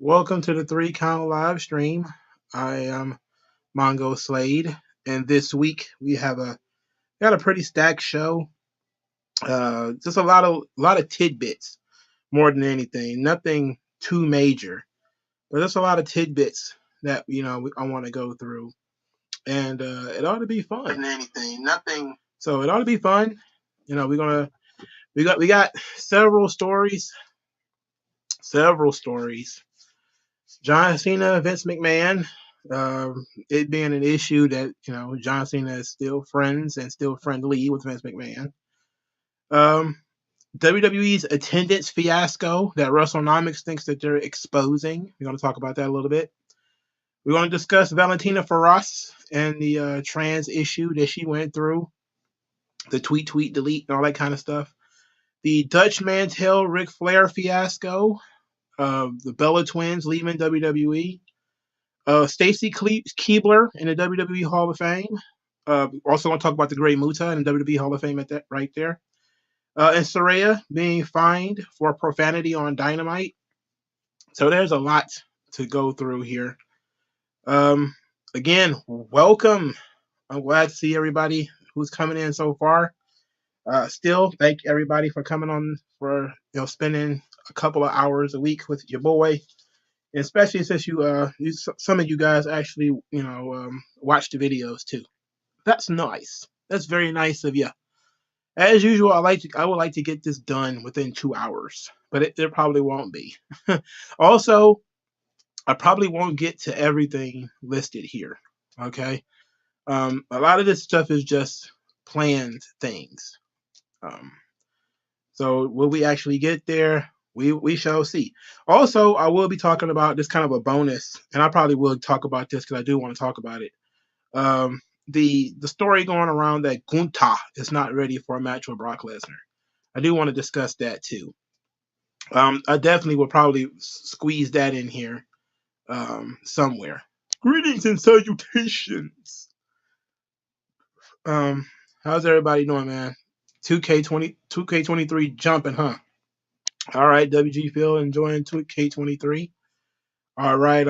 Welcome to the 3 Count live stream. I am Mongo Slade, and this week we have got a pretty stacked show. Just a lot of tidbits more than anything. Nothing too major, but just a lot of tidbits that I want to go through, and it ought to be fun. More than anything, nothing. So it ought to be fun. We got several stories. John Cena, Vince McMahon, it being an issue that John Cena is still friends and still friendly with Vince McMahon. WWE's attendance fiasco that Wrestlenomics thinks that they're exposing. We're going to talk about that a little bit. We're going to discuss Valentina Furoz and the trans issue that she went through, the tweet, delete, and all that kind of stuff. The Dutch Mantell Ric Flair fiasco. The Bella Twins leaving WWE. Stacy Keibler in the WWE Hall of Fame. Also going to talk about the Great Muta in the WWE Hall of Fame at that right there. And Saraya being fined for profanity on Dynamite. So there's a lot to go through here. Again, welcome. I'm glad to see everybody who's coming in so far. Still, thank everybody for coming on, for spending a couple of hours a week with your boy, and especially since some of you guys actually watch the videos too. That's nice. That's very nice of you. As usual, I would like to get this done within 2 hours, but it probably won't be. Also, I probably won't get to everything listed here. Okay, a lot of this stuff is just planned things. So will we actually get there? We shall see. Also, I will be talking about this kind of a bonus, and I probably will talk about this because I do want to talk about it. The story going around that Gunther is not ready for a match with Brock Lesnar. I do want to discuss that too. I definitely will probably squeeze that in here somewhere. Greetings and salutations. How's everybody doing, man? 2K23 jumping, huh? All right, WG Phil enjoying K23. All right.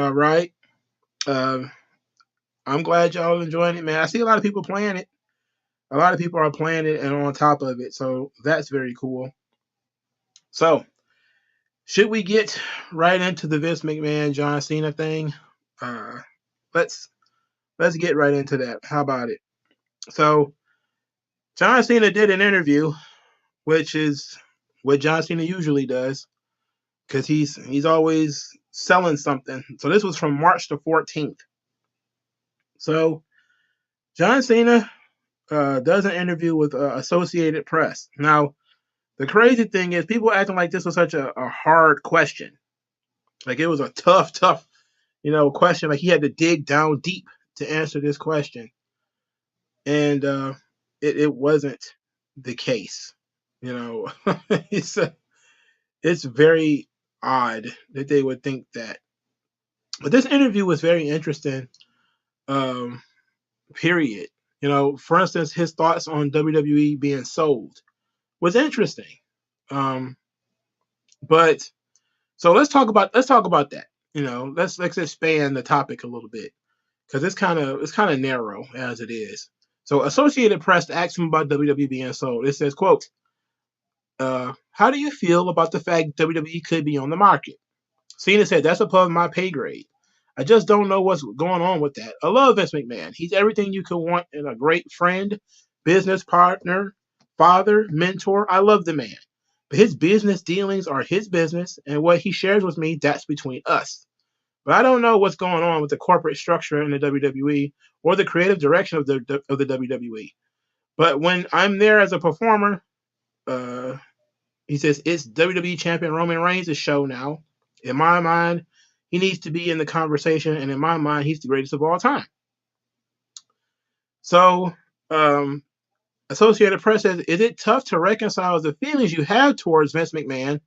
I'm glad y'all enjoying it, man. I see a lot of people playing it. A lot of people are playing it and on top of it, so that's very cool. So, should we get right into the Vince McMahon John Cena thing? Let's get right into that. How about it? So, John Cena did an interview, which is what John Cena usually does, because he's always selling something. So this was from March the 14th. So John Cena does an interview with Associated Press. Now, the crazy thing is people acting like this was such a hard question. Like it was a tough, question. Like he had to dig down deep to answer this question. And it wasn't the case. It's very odd that they would think that. But this interview was very interesting. Period. For instance, his thoughts on WWE being sold was interesting. But so let's talk about that. Let's expand the topic a little bit because it's kind of narrow as it is. So Associated Press asked him about WWE being sold. It says, quote, how do you feel about the fact WWE could be on the market? Cena said, that's above my pay grade. I just don't know what's going on with that. I love Vince McMahon. He's everything you could want in a great friend, business partner, father, mentor. I love the man. But his business dealings are his business, and what he shares with me, that's between us. But I don't know what's going on with the corporate structure in the WWE or the creative direction of the WWE. But when I'm there as a performer, he says, it's WWE champion Roman Reigns' show now. In my mind, he needs to be in the conversation, and in my mind, he's the greatest of all time. So, Associated Press says, is it tough to reconcile the feelings you have towards Vince McMahon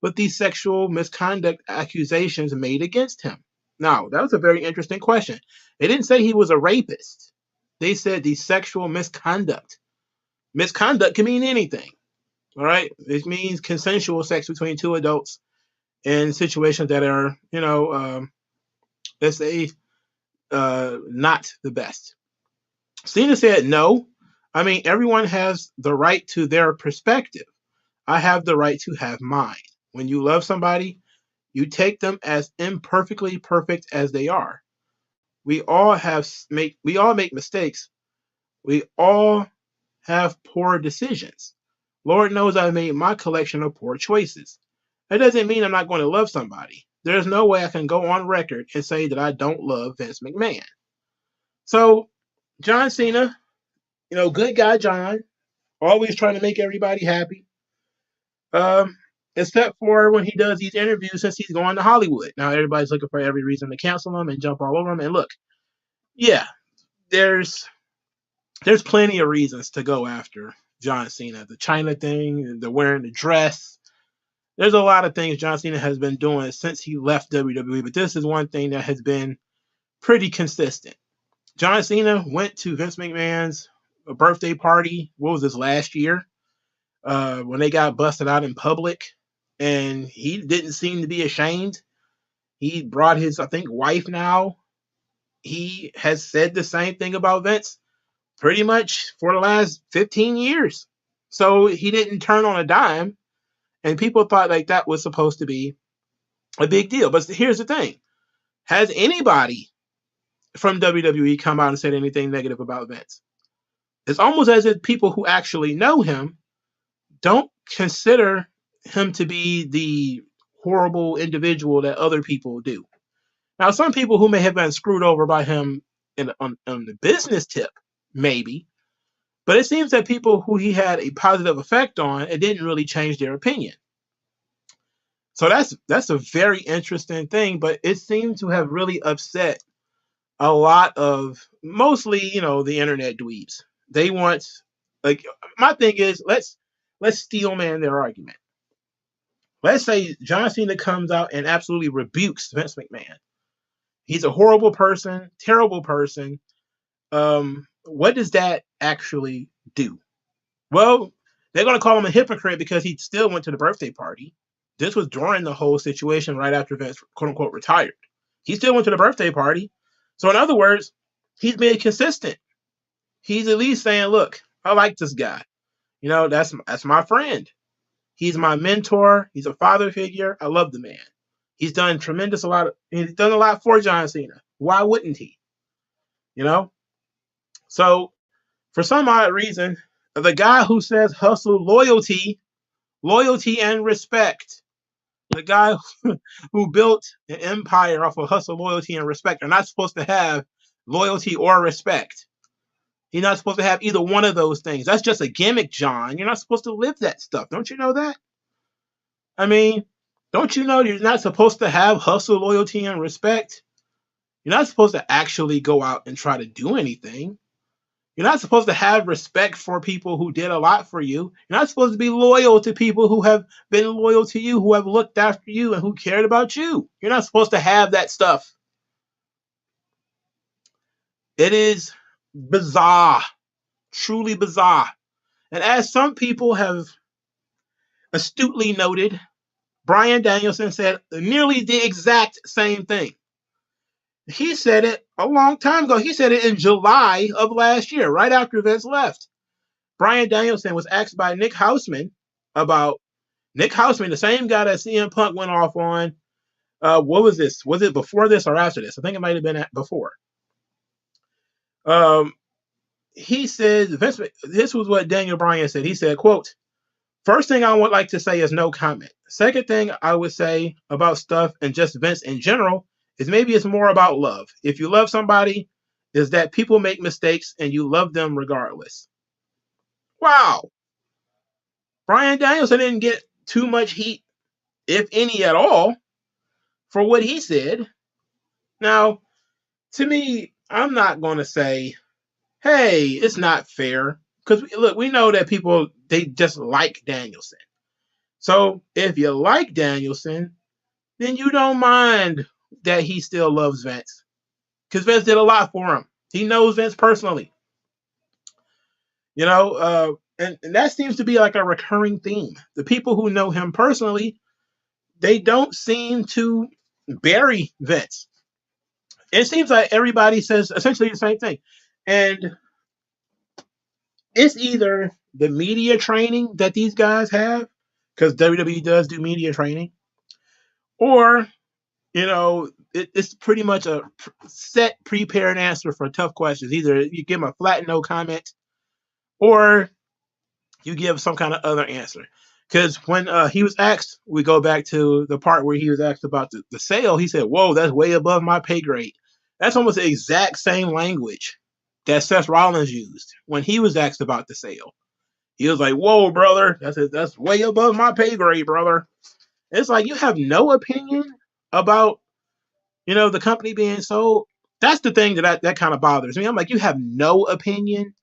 with these sexual misconduct accusations made against him? Now, that was a very interesting question. They didn't say he was a rapist. They said the sexual misconduct. Misconduct can mean anything. All right? It means consensual sex between two adults in situations that are, let's say, not the best. Cena said no. I mean, everyone has the right to their perspective. I have the right to have mine. When you love somebody, you take them as imperfectly perfect as they are. We all make mistakes. We all have poor decisions. Lord knows I've made my collection of poor choices. That doesn't mean I'm not going to love somebody. There's no way I can go on record and say that I don't love Vince McMahon. So, John Cena, good guy John, always trying to make everybody happy. Except for when he does these interviews since he's going to Hollywood. Now everybody's looking for every reason to cancel him and jump all over him. And look, yeah, there's plenty of reasons to go after John Cena. The China thing, the wearing the dress. There's a lot of things John Cena has been doing since he left WWE, but this is one thing that has been pretty consistent. John Cena went to Vince McMahon's birthday party. What was this, last year? When they got busted out in public, and he didn't seem to be ashamed. He brought his, I think, wife now. He has said the same thing about Vince pretty much for the last 15 years. So he didn't turn on a dime, and people thought like that was supposed to be a big deal. But here's the thing. Has anybody from WWE come out and said anything negative about Vince? It's almost as if people who actually know him don't consider him to be the horrible individual that other people do. Now, some people who may have been screwed over by him on the business tip, maybe, but it seems that people who he had a positive effect on, it didn't really change their opinion. So that's a very interesting thing, but it seemed to have really upset a lot of, mostly, the internet dweebs. They want, like, my thing is, let's steel man their argument. Let's say John Cena comes out and absolutely rebukes Vince McMahon. He's a horrible person, terrible person. What does that actually do? Well, they're going to call him a hypocrite because he still went to the birthday party. This was during the whole situation right after Vince, quote unquote, retired. He still went to the birthday party. So in other words, he's being consistent. He's at least saying, look, I like this guy. That's my friend. He's my mentor. He's a father figure. I love the man. He's done he's done a lot for John Cena. Why wouldn't he? So for some odd reason, the guy who says hustle, loyalty and respect, the guy who built an empire off of hustle, loyalty, and respect are not supposed to have loyalty or respect. You're not supposed to have either one of those things. That's just a gimmick, John. You're not supposed to live that stuff. Don't you know that? I mean, don't you know you're not supposed to have hustle, loyalty, and respect? You're not supposed to actually go out and try to do anything. You're not supposed to have respect for people who did a lot for you. You're not supposed to be loyal to people who have been loyal to you, who have looked after you, and who cared about you. You're not supposed to have that stuff. It is bizarre, truly bizarre. And as some people have astutely noted, Bryan Danielson said nearly the exact same thing. He said it a long time ago. He said it in July of last year, right after Vince left. Bryan Danielson was asked by Nick Houseman about Nick Houseman, the same guy that CM Punk went off on. What was this? Was it before this or after this? I think it might have been before. He said, this was what Daniel Bryan said. He said, quote, "First thing I would like to say is no comment. Second thing I would say about stuff and just Vince in general is maybe it's more about love. If you love somebody, is that people make mistakes and you love them regardless." Wow. Bryan Danielson didn't get too much heat, if any at all, for what he said. Now, to me, I'm not going to say, hey, it's not fair. Because, look, we know that people, they just like Danielson. So if you like Danielson, then you don't mind that he still loves Vince. Because Vince did a lot for him. He knows Vince personally. And that seems to be like a recurring theme. The people who know him personally they don't seem to bury Vince. It seems like everybody says essentially the same thing. And it's either the media training that these guys have, because WWE does do media training, or, it's pretty much a set, prepared answer for tough questions. Either you give them a flat no comment, or you give some kind of other answer. Because when he was asked, we go back to the part where he was asked about the sale. He said, "Whoa, that's way above my pay grade." That's almost the exact same language that Seth Rollins used when he was asked about the sale. He was like, "Whoa, brother, that's way above my pay grade, brother." It's like, you have no opinion about, the company being sold. That's the thing that kind of bothers me. I'm like, you have no opinion.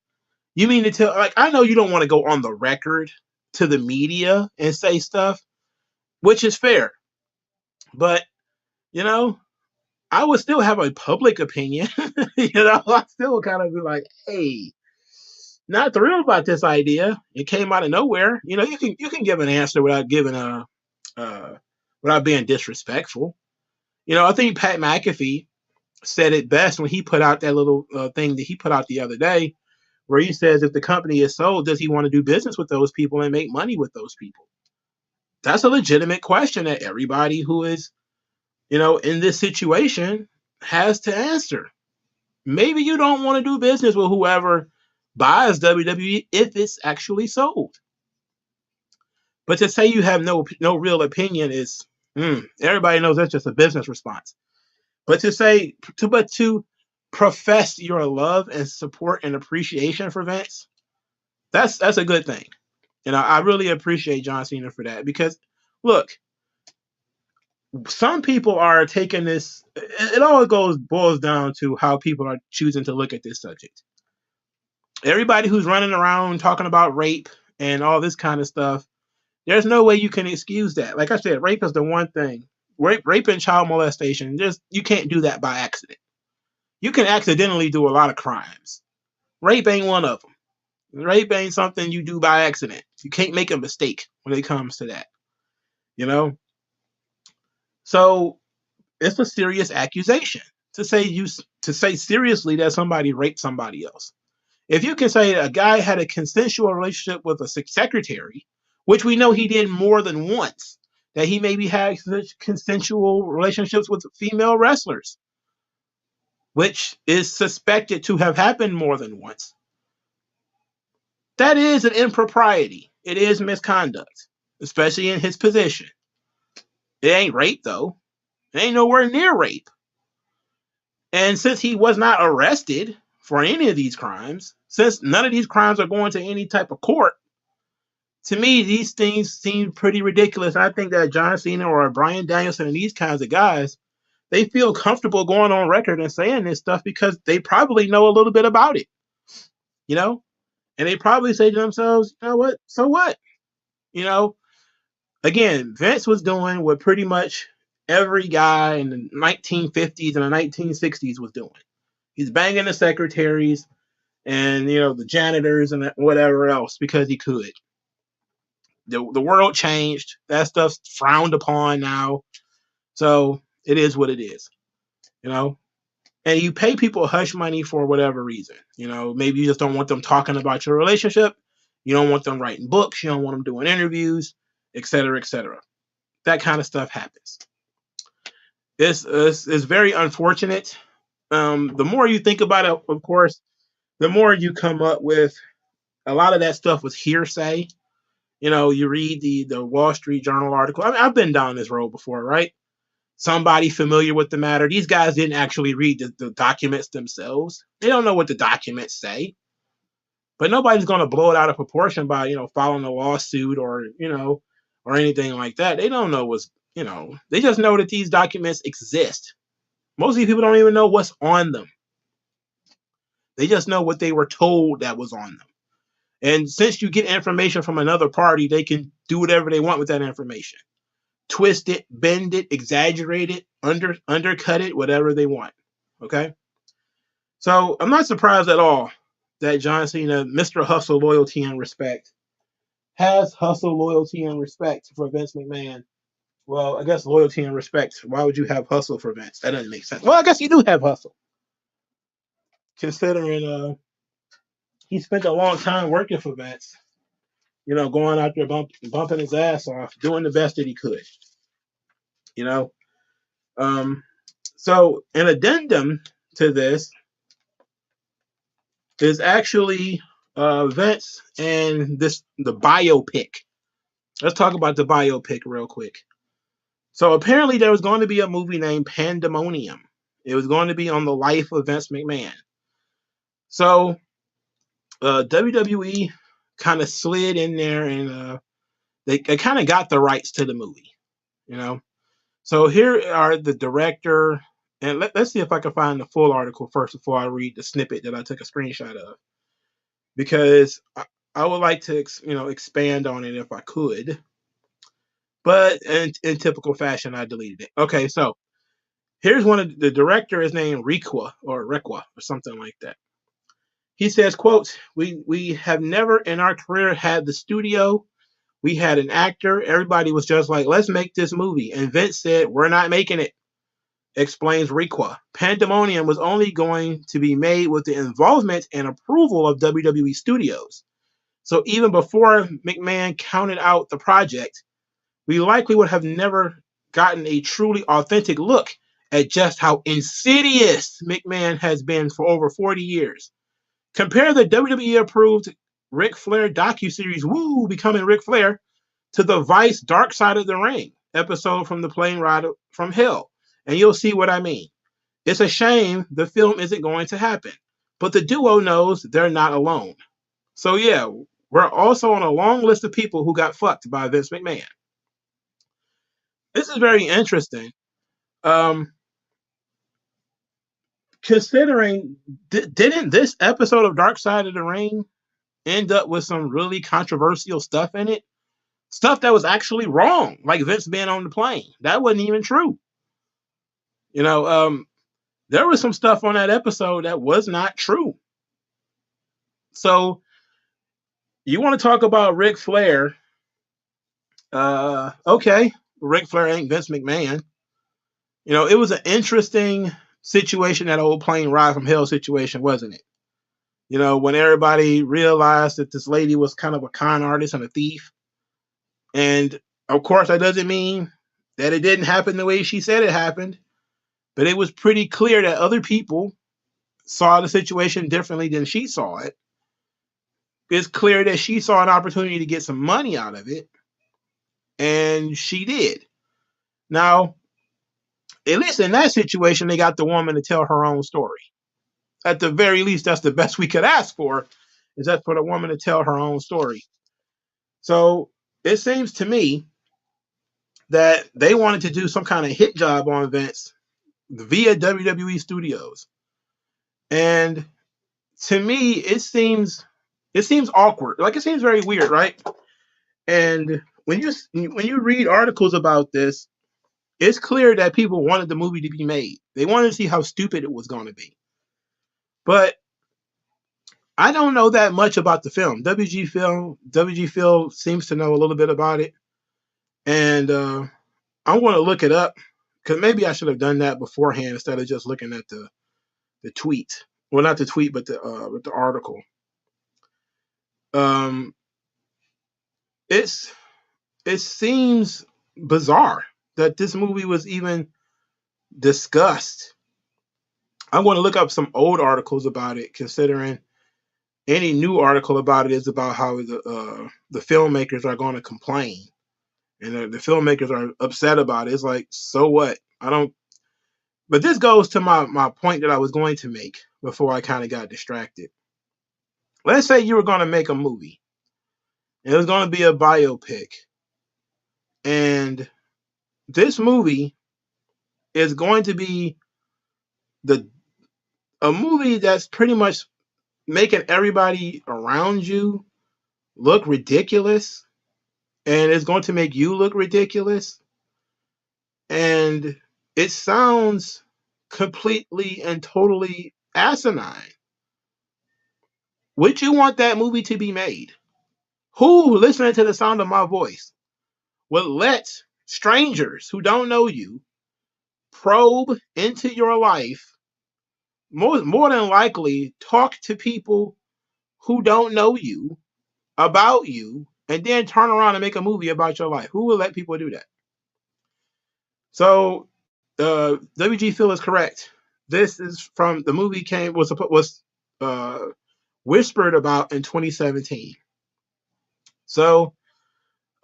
You mean to tell, like, I know you don't want to go on the record to the media and say stuff, which is fair. But, I would still have a public opinion. I still kind of be like, hey, not thrilled about this idea. It came out of nowhere. You can give an answer without giving without being disrespectful. I think Pat McAfee said it best when he put out that little thing that he put out the other day, where he says, if the company is sold, does he want to do business with those people and make money with those people? That's a legitimate question that everybody who is, in this situation has to answer. Maybe you don't want to do business with whoever buys WWE if it's actually sold. But to say you have no real opinion is, everybody knows that's just a business response. But to profess your love and support and appreciation for Vince, that's a good thing. I really appreciate John Cena for that, because, look, some people are taking this. It all boils down to how people are choosing to look at this subject. Everybody who's running around talking about rape and all this kind of stuff, there's no way you can excuse that. Like I said, rape is the one thing. Rape and child molestation, you can't do that by accident. You can accidentally do a lot of crimes. Rape ain't one of them. Rape ain't something you do by accident. You can't make a mistake when it comes to that. So it's a serious accusation to say seriously that somebody raped somebody else. If you can say a guy had a consensual relationship with a secretary, which we know he did more than once, that he maybe had such consensual relationships with female wrestlers, which is suspected to have happened more than once, that is an impropriety. It is misconduct, especially in his position. It ain't rape, though. It ain't nowhere near rape. And since he was not arrested for any of these crimes, since none of these crimes are going to any type of court, to me, these things seem pretty ridiculous. I think that John Cena or Bryan Danielson and these kinds of guys, they feel comfortable going on record and saying this stuff because they probably know a little bit about it, and they probably say to themselves, you know what, so what? Again, Vince was doing what pretty much every guy in the 1950s and the 1960s was doing. He's banging the secretaries and, the janitors and whatever else because he could. The world changed. That stuff's frowned upon now. So it is what it is, And you pay people hush money for whatever reason. Maybe you just don't want them talking about your relationship. You don't want them writing books. You don't want them doing interviews, et cetera, et cetera. That kind of stuff happens. It's very unfortunate. The more you think about it, of course, the more you come up with a lot of that stuff was hearsay. You read the Wall Street Journal article. I mean, I've been down this road before, right? Somebody familiar with the matter. These guys didn't actually read the documents themselves. They don't know what the documents say. But nobody's going to blow it out of proportion by, filing a lawsuit or anything like that. They don't know they just know that these documents exist. Most of these people don't even know what's on them. They just know what they were told that was on them. And since you get information from another party, they can do whatever they want with that information. Twist it, bend it, exaggerate it, undercut it, whatever they want. Okay? So I'm not surprised at all that John Cena, Mr. Hustle, Loyalty, and Respect, has hustle, loyalty, and respect for Vince McMahon. Well, I guess loyalty and respect. Why would you have hustle for Vince? That doesn't make sense. Well, I guess you do have hustle, considering he spent a long time working for Vince. Going out there bumping his ass off, doing the best that he could. You know. So an addendum to this is actually Vince and the biopic. Let's talk about the biopic real quick. So apparently there was going to be a movie named Pandemonium. It was going to be on the life of Vince McMahon. So WWE kind of slid in there and they kind of got the rights to the movie. So here are the director, and let's see if I can find the full article first before I read the snippet that I took a screenshot of, because I would like to expand on it if I could, but in typical fashion I deleted it. Okay, so here's one of the director is named Requa or something like that. He says, quote, we have never in our career had the studio. We had an actor. Everybody was just like, let's make this movie. And Vince said, we're not making it, explains Requa. Pandemonium was only going to be made with the involvement and approval of WWE Studios. So even before McMahon counted out the project, we likely would have never gotten a truly authentic look at just how insidious McMahon has been for over 40 years. Compare the WWE-approved Ric Flair docuseries, Woo, Becoming Ric Flair, to the Vice Dark Side of the Ring episode from the plane ride from hell, and you'll see what I mean. It's a shame the film isn't going to happen, but the duo knows they're not alone. So yeah, we're also on a long list of people who got fucked by Vince McMahon. This is very interesting. Considering, didn't this episode of Dark Side of the Ring end up with some really controversial stuff in it? Stuff that was actually wrong, like Vince being on the plane. That wasn't even true. There was some stuff on that episode that was not true. So, you want to talk about Ric Flair? Okay, Ric Flair ain't Vince McMahon. It was an interesting situation, that old plane ride from hell situation, wasn't it? When everybody realized that this lady was kind of a con artist and a thief. And of course, that doesn't mean that it didn't happen the way she said it happened. But it was pretty clear that other people saw the situation differently than she saw it. It's clear that she saw an opportunity to get some money out of it. And she did. Now, at least in that situation, they got the woman to tell her own story. At the very least, that's the best we could ask for, is that for the woman to tell her own story. So it seems to me that they wanted to do some kind of hit job on Vince via WWE Studios. And to me, it seems awkward. Like, it seems very weird, right? And when you read articles about this, it's clear that people wanted the movie to be made. They wanted to see how stupid it was going to be. But I don't know that much about the film. WG Phil seems to know a little bit about it. And I want to look it up, because maybe I should have done that beforehand instead of just looking at the tweet. Well, not the tweet, but the article. It seems bizarre that this movie was even discussed. I'm going to look up some old articles about it, considering any new article about it is about how the filmmakers are going to complain, and the filmmakers are upset about it. It's like, so what? But this goes to my point that I was going to make before I kind of got distracted. Let's say you were going to make a movie. It was going to be a biopic. And this movie is going to be a movie that's pretty much making everybody around you look ridiculous. And it's going to make you look ridiculous. And it sounds completely and totally asinine. Would you want that movie to be made? Who, listening to the sound of my voice, would let strangers who don't know you probe into your life, more than likely talk to people who don't know you about you, and then turn around and make a movie about your life. Who will let people do that? So WG Phil is correct. This is from the movie was whispered about in 2017. So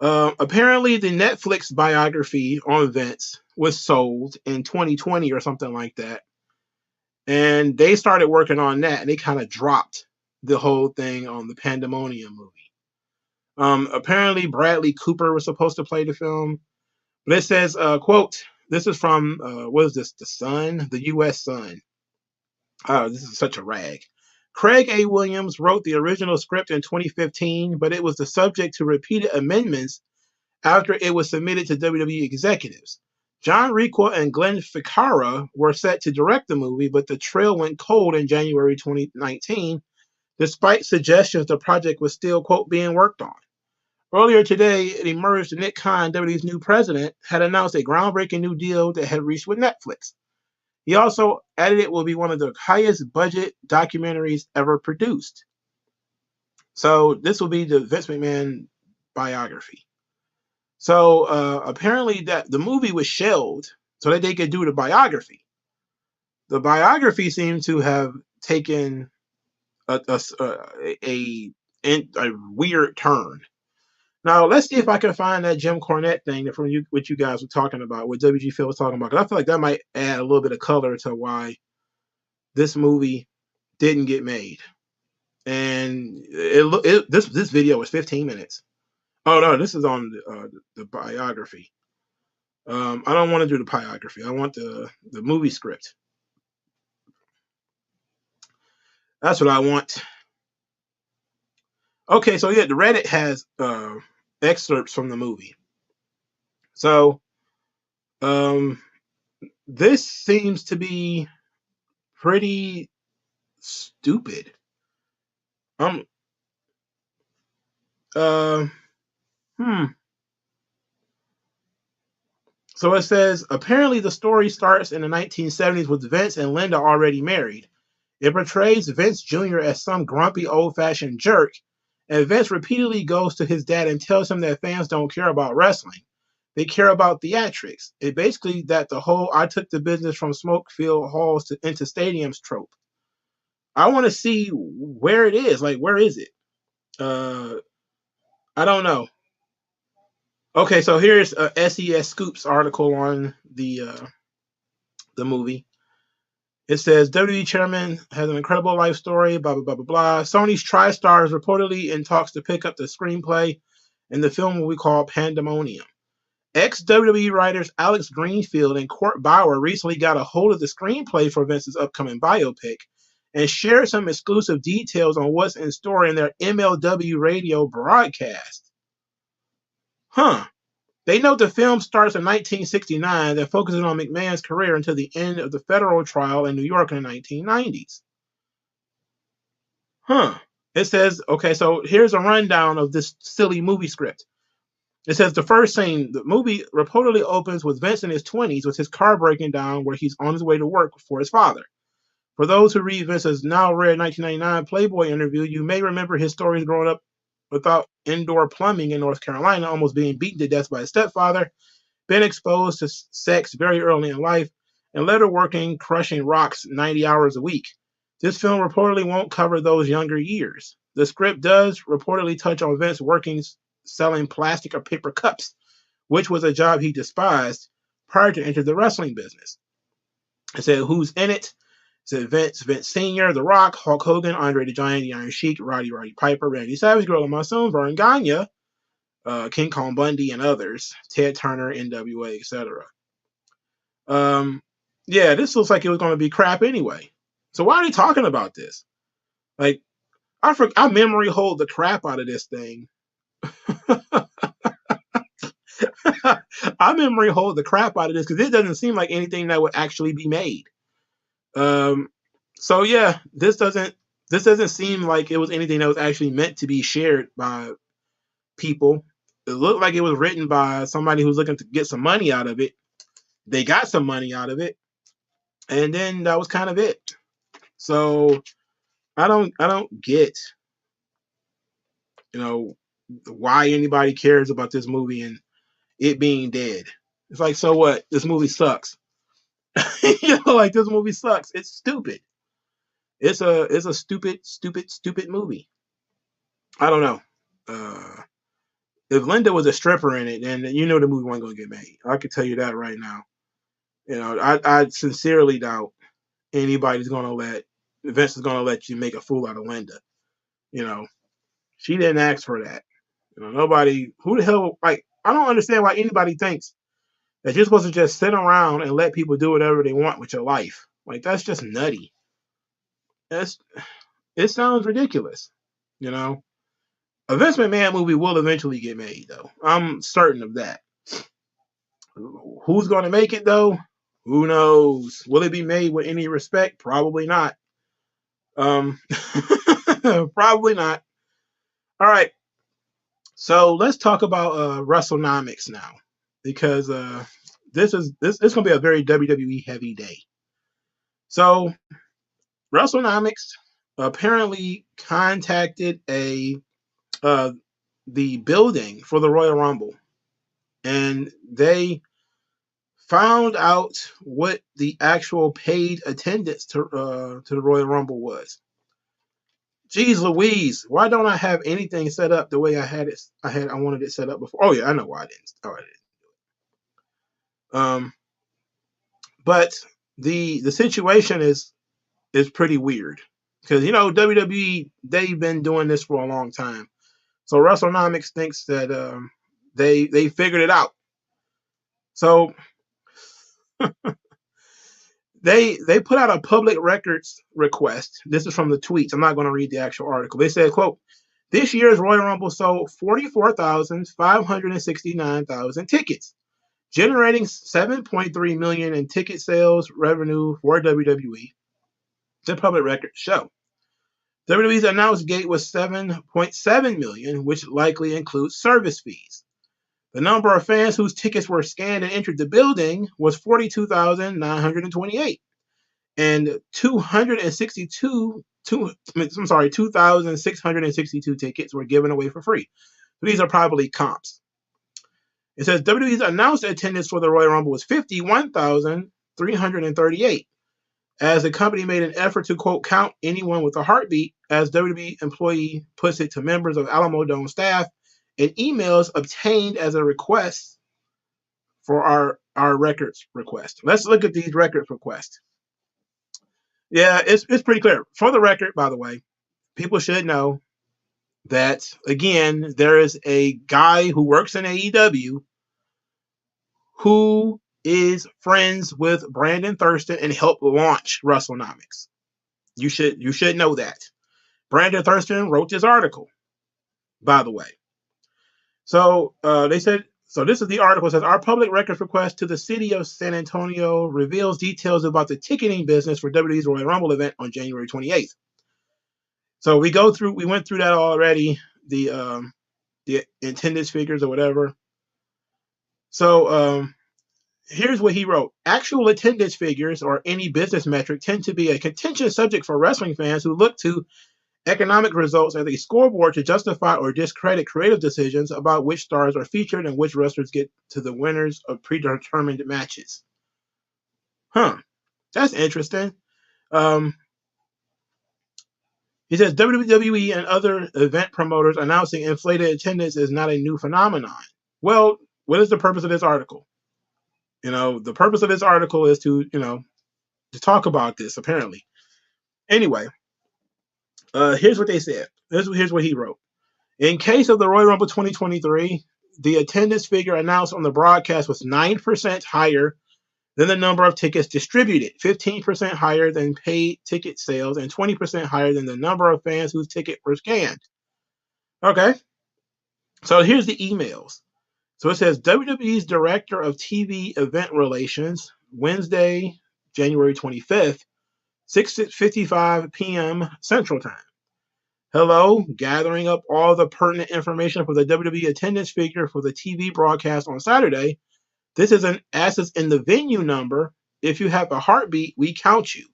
apparently the Netflix biography on Vince was sold in 2020 or something like that. And they started working on that, and they kind of dropped the whole thing on the Pandemonium movie. Apparently Bradley Cooper was supposed to play the film, but it says, quote, this is from, what is this, the Sun, the U.S. Sun. This is such a rag. Craig A. Williams wrote the original script in 2015, but it was the subject to repeated amendments after it was submitted to WWE executives. John Requa and Glenn Ficarra were set to direct the movie, but the trail went cold in January 2019, despite suggestions the project was still, quote, being worked on. Earlier today, it emerged that Nick Khan, WWE's new president, had announced a groundbreaking new deal that had reached with Netflix. He also added it will be one of the highest budget documentaries ever produced. So this will be the Vince McMahon biography. So apparently that the movie was shelved so that they could do the biography. The biography seemed to have taken a weird turn. Now let's see if I can find that Jim Cornette thing from you, what you guys were talking about, what WG Phil was talking about. Because I feel like that might add a little bit of color to why this movie didn't get made. And this video was 15 minutes. Oh no, this is on the biography. I don't want to do the biography. I want the movie script. That's what I want. Okay, so yeah, the Reddit has excerpts from the movie. So this seems to be pretty stupid. So it says, apparently the story starts in the 1970s with Vince and Linda already married. It portrays Vince Jr. as some grumpy, old-fashioned jerk, and Vince repeatedly goes to his dad and tells him that fans don't care about wrestling. They care about theatrics. It basically that the whole I took the business from smoke-filled halls into stadiums trope. I want to see where it is. Like, where is it? I don't know. Okay, so here's a SES Scoops article on the movie. It says WWE chairman has an incredible life story, blah, blah, blah, blah, blah. Sony's TriStar is reportedly in talks to pick up the screenplay, and the film will be called Pandemonium. Ex-WWE writers Alex Greenfield and Court Bauer recently got a hold of the screenplay for Vince's upcoming biopic and shared some exclusive details on what's in store in their MLW radio broadcast. They note the film starts in 1969 that focuses on McMahon's career until the end of the federal trial in New York in the 1990s. It says, okay, so here's a rundown of this silly movie script. It says the first scene, the movie reportedly opens with Vince in his 20s with his car breaking down where he's on his way to work for his father. For those who read Vince's now rare 1999 Playboy interview, you may remember his stories growing up without indoor plumbing in North Carolina, almost being beaten to death by his stepfather, been exposed to sex very early in life, and later working crushing rocks 90 hours a week. This film reportedly won't cover those younger years. The script does reportedly touch on Vince working selling plastic or paper cups, which was a job he despised prior to entering the wrestling business. It said, who's in it? It said Vince Sr., The Rock, Hulk Hogan, Andre the Giant, The Iron Sheik, Roddy Piper, Randy Savage, Gorilla Monsoon, Vern Gagne, King Kong Bundy, and others, Ted Turner, NWA, etc. Yeah, this looks like it was going to be crap anyway. So why are they talking about this? Like, I memory hold the crap out of this thing. I memory hold the crap out of this because it doesn't seem like anything that would actually be made. So yeah, this doesn't seem like it was anything that was actually meant to be shared by people. It looked like it was written by somebody who's looking to get some money out of it. They got some money out of it, and then that was kind of it. So I don't get, you know, why anybody cares about this movie and it being dead. It's like, so what? This movie sucks. Like this movie sucks. It's stupid. It's a stupid movie. I don't know. If Linda was a stripper in it, then you know the movie wasn't gonna get made. I can tell you that right now. I sincerely doubt anybody's gonna let Vince is gonna let you make a fool out of Linda. You know, she didn't ask for that. Nobody. Who the hell? Like, I don't understand why anybody thinks that you're supposed to just sit around and let people do whatever they want with your life. Like, that's just nutty. That's It sounds ridiculous. You know, a Vince McMahon movie will eventually get made, though. I'm certain of that. Who's going to make it, though? Who knows? Will it be made with any respect? Probably not. Probably not. All right. So let's talk about Wrestlenomics now, because this is going to be a very WWE heavy day. So Wrestlenomics apparently contacted the building for the Royal Rumble, and they found out what the actual paid attendance to the Royal Rumble was. Jeez Louise, why don't I have anything set up the way I had it? I wanted it set up before. Oh yeah, I know why I didn't. Oh, I didn't. But the situation is pretty weird, because WWE, they've been doing this for a long time. So Wrestlenomics thinks that they figured it out. So they put out a public records request. This is from the tweets. I'm not going to read the actual article. They said, quote, "This year's Royal Rumble sold 44,569,000 tickets, generating 7.3 million in ticket sales revenue for WWE." The public records show. WWE's announced gate was 7.7 million, which likely includes service fees. The number of fans whose tickets were scanned and entered the building was 42,928, and 2,662 tickets were given away for free. So these are probably comps. It says WWE's announced attendance for the Royal Rumble was 51,338, as the company made an effort to, quote, count anyone with a heartbeat, as WWE employee puts it to members of Alamo Dome staff in emails obtained as a request for our records request. Let's look at these records requests. Yeah, it's pretty clear. For the record, by the way, people should know that, again, there is a guy who works in AEW who is friends with Brandon Thurston and helped launch Wrestlenomics. You should know that. Brandon Thurston wrote this article, by the way. So they said, so this is the article. It says, "Our public records request to the city of San Antonio reveals details about the ticketing business for WWE's Royal Rumble event on January 28th. So we went through that already, the attendance figures or whatever. So here's what he wrote. "Actual attendance figures or any business metric tend to be a contentious subject for wrestling fans who look to economic results as a scoreboard to justify or discredit creative decisions about which stars are featured and which wrestlers get to the winners of predetermined matches." That's interesting. He says WWE and other event promoters announcing inflated attendance is not a new phenomenon. Well, what is the purpose of this article? The purpose of this article is to talk about this, apparently. Anyway, here's what they said. Here's what he wrote. "In case of the Royal Rumble 2023, the attendance figure announced on the broadcast was 9% higher than the number of tickets distributed, 15% higher than paid ticket sales, and 20% higher than the number of fans whose ticket were scanned." Okay. So here's the emails. So it says, WWE's Director of TV Event Relations, Wednesday, January 25th, 6:55 p.m. Central Time. Hello, gathering up all the pertinent information for the WWE attendance figure for the TV broadcast on Saturday. This is an access in the venue number. If you have a heartbeat, we count you.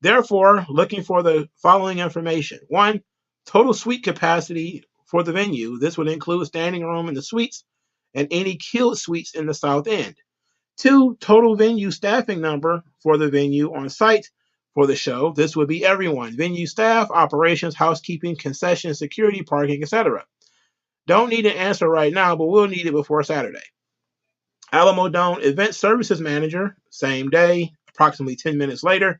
Therefore, looking for the following information. 1. Total suite capacity for the venue. This would include standing room in the suites and any killed suites in the south end. 2. Total venue staffing number for the venue on site for the show. This would be everyone. Venue staff, operations, housekeeping, concessions, security, parking, etc. Don't need an answer right now, but we'll need it before Saturday. Alamo Dome event services manager, same day, approximately 10 minutes later.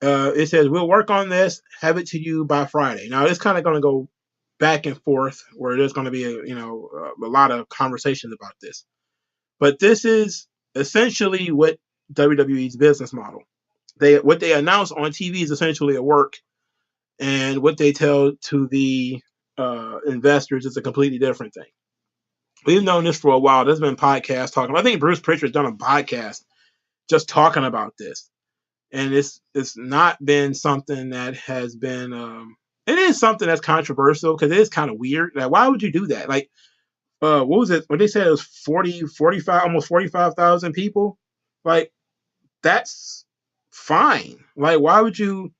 It says, we'll work on this, have it to you by Friday. Now, it's kind of going to go back and forth where there's going to be a lot of conversations about this. But this is essentially what WWE's business model. What they announce on TV is essentially a work, and what they tell to the investors is a completely different thing. We've known this for a while. There's been podcasts talking. I think Bruce Pritchard's done a podcast just talking about this, and it's not been something that has been. It is something that's controversial because it is kind of weird. Like, why would you do that? Like, what was it? What they said it was 45, almost 45,000 people. Like, that's fine. Like, why would you?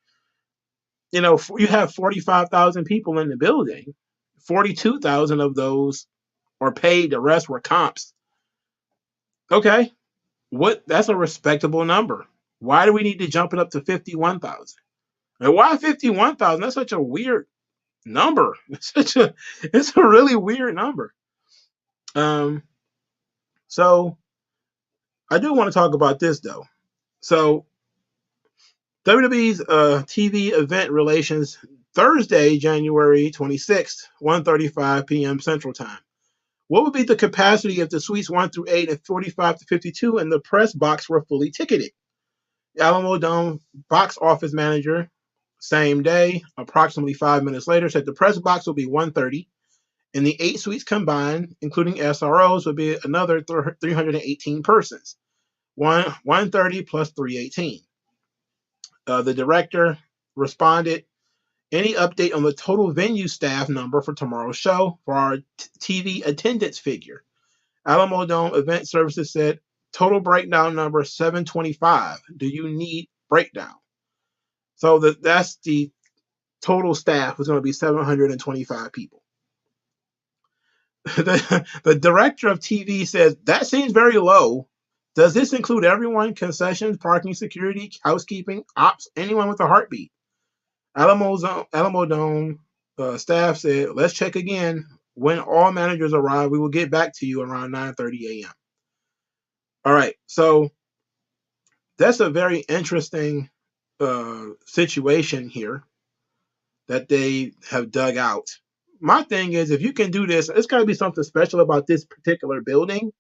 You have 45,000 people in the building. 42,000 of those are paid. The rest were comps. Okay, that's a respectable number. Why do we need to jump it up to 51,000? And why 51,000? That's such a weird number. It's a really weird number. So I do want to talk about this though. So WWE's TV event relations Thursday, January 26th, 1:35 p.m. Central Time. What would be the capacity if the suites 1 through 8 and 45 to 52 and the press box were fully ticketed? Alamo Dome box office manager, same day, approximately 5 minutes later, said the press box will be 130, and the 8 suites combined, including SROs, would be another 318 persons. 130 plus 318. The director responded, any update on the total venue staff number for tomorrow's show for our TV attendance figure? Alamo Dome Event Services said, total breakdown number 725. Do you need breakdown? So that's the total staff is going to be 725 people. The director of TV says, that seems very low. Does this include everyone? Concessions, parking, security, housekeeping, ops, anyone with a heartbeat? Alamo Dome staff said, let's check again. When all managers arrive, we will get back to you around 9:30 a.m. All right, so that's a very interesting situation here that they have dug out. My thing is, if you can do this, it's got to be something special about this particular building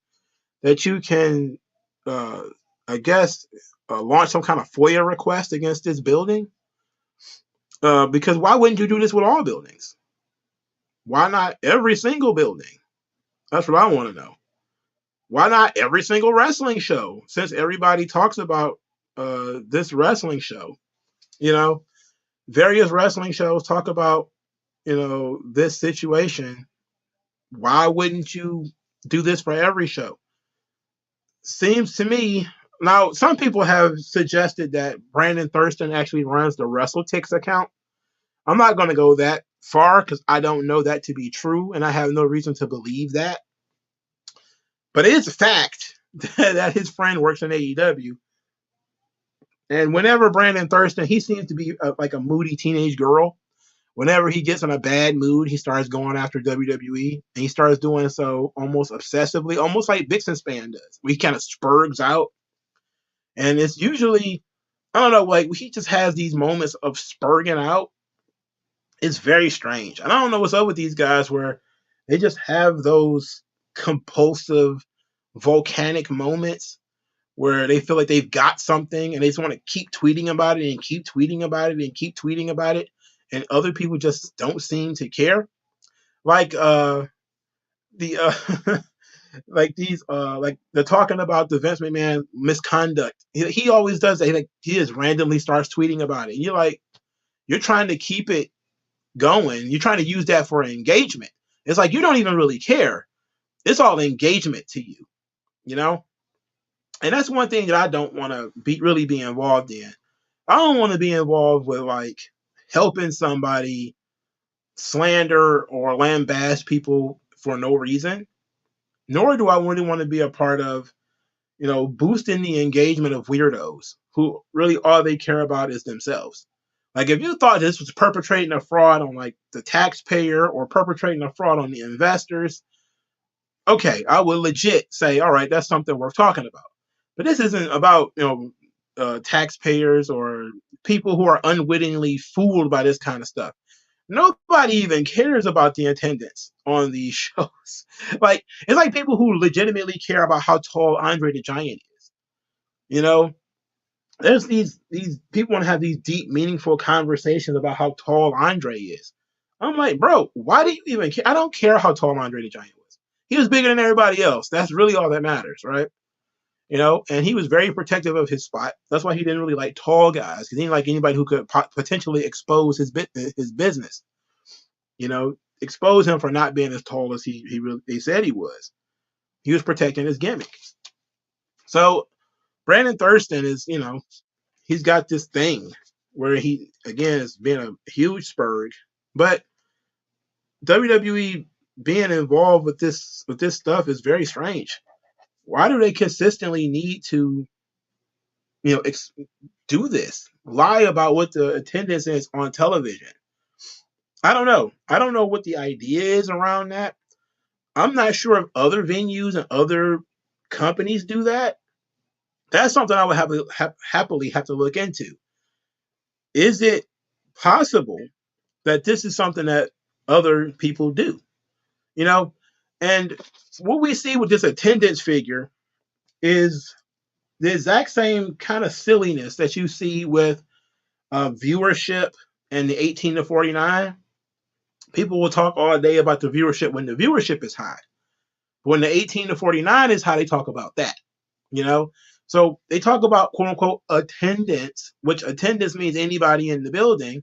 that you can, I guess, launch some kind of FOIA request against this building. Because why wouldn't you do this with all buildings? Why not every single building? That's what I want to know. Why not every single wrestling show? Since everybody talks about this wrestling show, various wrestling shows talk about, this situation. Why wouldn't you do this for every show? Seems to me. Now, some people have suggested that Brandon Thurston actually runs the WrestleTix account. I'm not going to go that far because I don't know that to be true, and I have no reason to believe that. But it is a fact that his friend works in AEW. And whenever Brandon Thurston, he seems to be like a moody teenage girl. Whenever he gets in a bad mood, he starts going after WWE, and he starts doing so almost obsessively, almost like Vixen Span does. Where he kind of spurgs out. And it's usually, I don't know, like he just has these moments of spurging out. It's very strange. And I don't know what's up with these guys where they just have those compulsive, volcanic moments where they feel like they've got something and they just want to keep tweeting about it and keep tweeting about it and keep tweeting about it. And other people just don't seem to care. Like like they're talking about the Vince McMahon misconduct. He always does that. He just randomly starts tweeting about it. And you're like, you're trying to keep it going, you're trying to use that for engagement. It's like you don't even really care. It's all engagement to you, you know? And that's one thing that I don't want to really be involved in. I don't want to be involved with like helping somebody slander or lambaste people for no reason. Nor do I really want to be a part of, boosting the engagement of weirdos who really all they care about is themselves. Like if you thought this was perpetrating a fraud on like the taxpayer or perpetrating a fraud on the investors, okay, I would legit say, all right, that's something worth talking about. But this isn't about taxpayers or people who are unwittingly fooled by this kind of stuff. Nobody even cares about the attendance on these shows. Like it's like people who legitimately care about how tall Andre the Giant is. You know, there's these people want to have these deep, meaningful conversations about how tall Andre is. I'm like, bro, why do you even care? I don't care how tall Andre the Giant was. He was bigger than everybody else. That's really all that matters, right? And he was very protective of his spot. That's why he didn't really like tall guys. He didn't like anybody who could potentially expose his business. Expose him for not being as tall as he said he was. He was protecting his gimmick. So Brandon Thurston is, he's got this thing where he, again, has been a huge spurg, but WWE being involved with this stuff is very strange. Why do they consistently need to, do this? Lie about what the attendance is on television? I don't know. I don't know what the idea is around that. I'm not sure if other venues and other companies do that. That's something I would happily have to look into. Is it possible that this is something that other people do? And what we see with this attendance figure is the exact same kind of silliness that you see with viewership and the 18 to 49. People will talk all day about the viewership when the viewership is high. When the 18 to 49 is how they talk about that. So they talk about quote unquote attendance, which attendance means anybody in the building,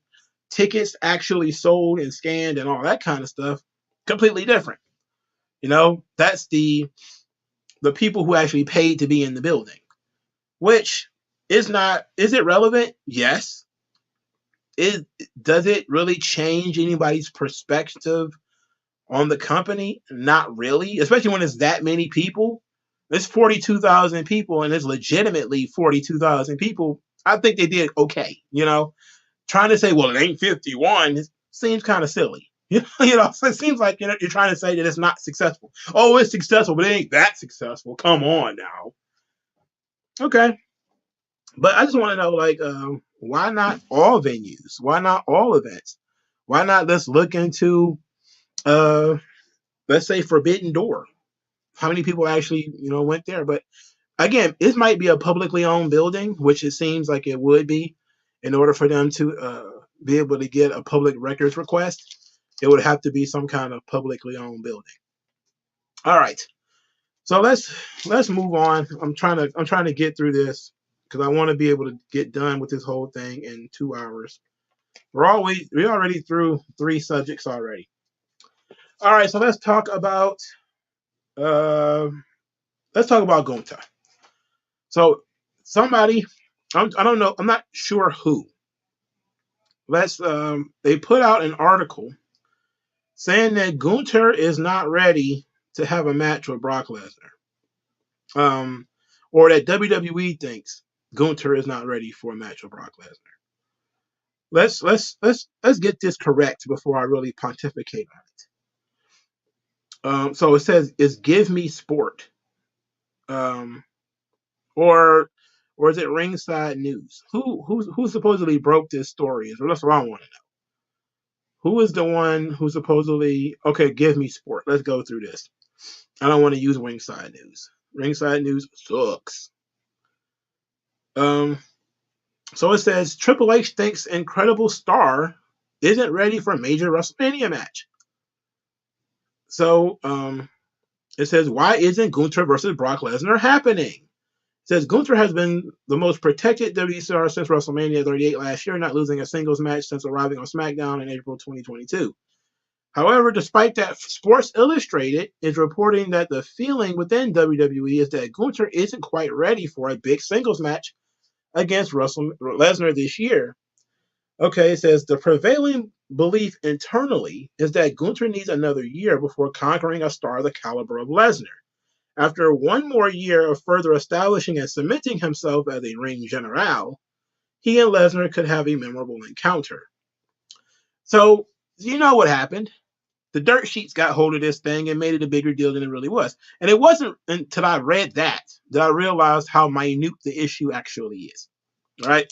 tickets actually sold and scanned and all that kind of stuff. Completely different. That's the people who actually paid to be in the building, which is it relevant? Yes. Does it really change anybody's perspective on the company? Not really, especially when it's that many people. It's 42,000 people, and it's legitimately 42,000 people. I think they did okay. Trying to say, well, it ain't 51 seems kind of silly. So it seems like you're trying to say that it's not successful. Oh, it's successful, but it ain't that successful. Come on now. Okay. But I just want to know, like, why not all venues? Why not all events? Why not let's look into, let's say, Forbidden Door? How many people actually, went there? But again, this might be a publicly owned building, which it seems like it would be. In order for them to be able to get a public records request, it would have to be some kind of publicly owned building. All right. So let's move on. I'm trying to get through this because I want to be able to get done with this whole thing in 2 hours. We're already through 3 subjects already. All right, so let's talk about Gunther. So somebody, I don't know, I'm not sure who. They put out an article saying that Gunther is not ready to have a match with Brock Lesnar. Or that WWE thinks Gunther is not ready for a match with Brock Lesnar. Let's get this correct before I really pontificate on it. So it says, "Is Give Me Sport," or is it Ringside News? Who supposedly broke this story? That's what I want to know. Who is the one who supposedly? Okay, Give Me Sport. Let's go through this. I don't want to use Ringside News. Ringside News sucks. So it says Triple H thinks Incredible Star isn't ready for a major WrestleMania match. So it says, why isn't Gunther versus Brock Lesnar happening? It says Gunther has been the most protected WWE star since WrestleMania 38 last year, not losing a singles match since arriving on SmackDown in April 2022. However, despite that, Sports Illustrated is reporting that the feeling within WWE is that Gunther isn't quite ready for a big singles match against Lesnar this year. Okay, it says the prevailing belief internally is that Gunther needs another year before conquering a star the caliber of Lesnar. After one more year of further establishing and cementing himself as a ring general, he and Lesnar could have a memorable encounter. So, you know what happened? The dirt sheets got hold of this thing and made it a bigger deal than it really was. And it wasn't until I read that I realized how minute the issue actually is. Right?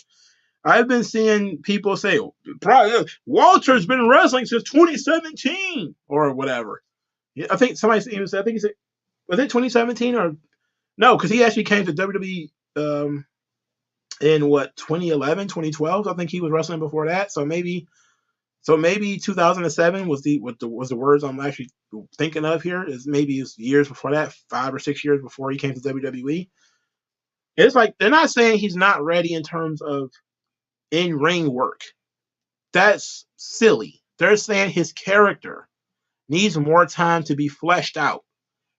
I've been seeing people say, Walter's been wrestling since 2017 or whatever. I think somebody even said, I think he said, was it 2017 or no? Because he actually came to WWE in 2011, 2012. I think he was wrestling before that. So maybe 2007 was the words I'm actually thinking of here. Is maybe it's years before that, 5 or 6 years before he came to WWE. It's like they're not saying he's not ready in terms of in-ring work. That's silly. They're saying his character needs more time to be fleshed out.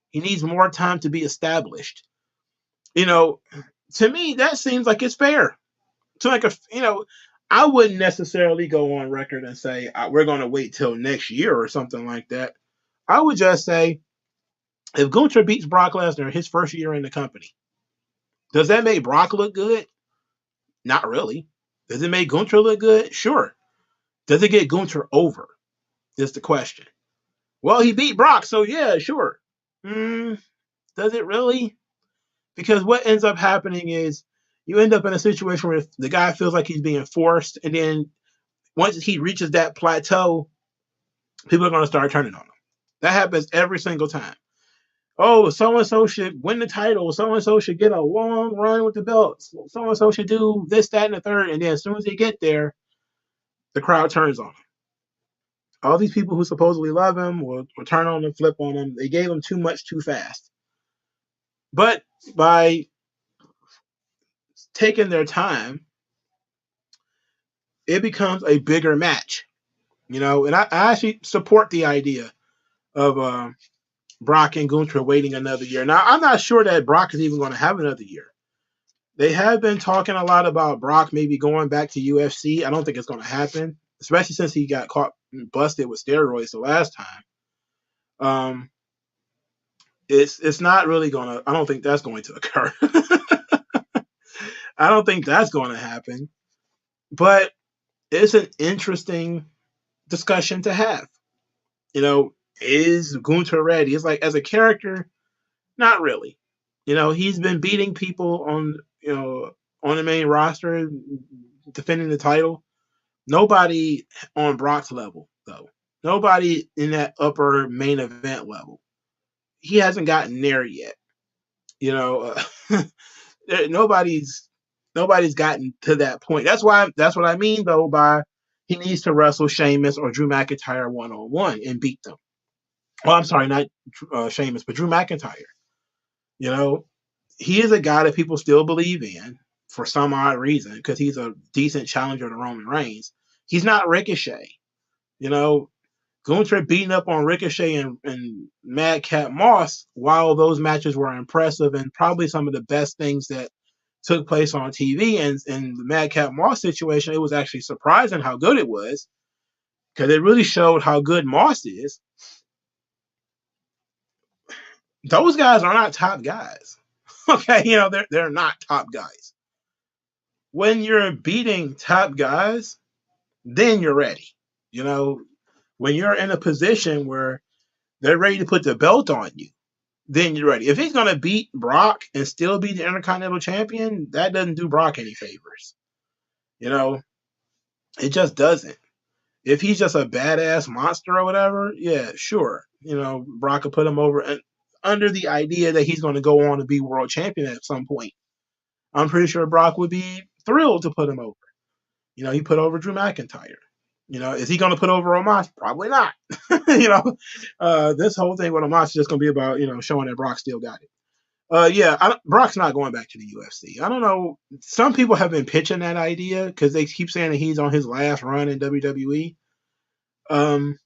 He needs more time to be established. To me, that seems like it's fair. I wouldn't necessarily go on record and say we're going to wait till next year or something like that. I would just say if Gunther beats Brock Lesnar his first year in the company, does that make Brock look good? Not really. Does it make Gunther look good? Sure. Does it get Gunther over? Is the question. Well, he beat Brock, so yeah, sure. Does it really? Because what ends up happening is you end up in a situation where the guy feels like he's being forced, and then once he reaches that plateau, people are going to start turning on him. That happens every single time. Oh, so-and-so should win the title. So-and-so should get a long run with the belts. So-and-so should do this, that, and the third. And then as soon as they get there, the crowd turns on him. All these people who supposedly love him will turn on and flip on him. They gave him too much too fast. But by taking their time, it becomes a bigger match. And I actually support the idea of Brock and Gunther waiting another year. Now, I'm not sure that Brock is even going to have another year. They have been talking a lot about Brock maybe going back to UFC. I don't think it's going to happen, especially since he got caught busted with steroids the last time. It's not really going to. I don't think that's going to occur. I don't think that's going to happen. But it's an interesting discussion to have. Is Gunther ready? It's like as a character, not really. He's been beating people on the main roster, defending the title. Nobody on Brock's level, though. Nobody in that upper main event level. He hasn't gotten there yet. Nobody's gotten to that point. That's what I mean though by he needs to wrestle Sheamus or Drew McIntyre one-on-one and beat them. Well, I'm sorry, not Sheamus, but Drew McIntyre. He is a guy that people still believe in for some odd reason because he's a decent challenger to Roman Reigns. He's not Ricochet. Gunther beating up on Ricochet and Madcap Moss, while those matches were impressive and probably some of the best things that took place on TV, and in the Madcap Moss situation, it was actually surprising how good it was because it really showed how good Moss is. Those guys are not top guys. Okay, they're not top guys. When you're beating top guys, then you're ready. When you're in a position where they're ready to put the belt on you, then you're ready. If he's going to beat Brock and still be the Intercontinental Champion, that doesn't do Brock any favors. It just doesn't. If he's just a badass monster or whatever, yeah, sure. Brock could put him over and under the idea that he's going to go on to be world champion at some point. I'm pretty sure Brock would be thrilled to put him over. He put over Drew McIntyre. Is he going to put over Omos? Probably not. This whole thing with Omos is just going to be about, showing that Brock still got it. Yeah, Brock's not going back to the UFC. I don't know. Some people have been pitching that idea because they keep saying that he's on his last run in WWE. Um,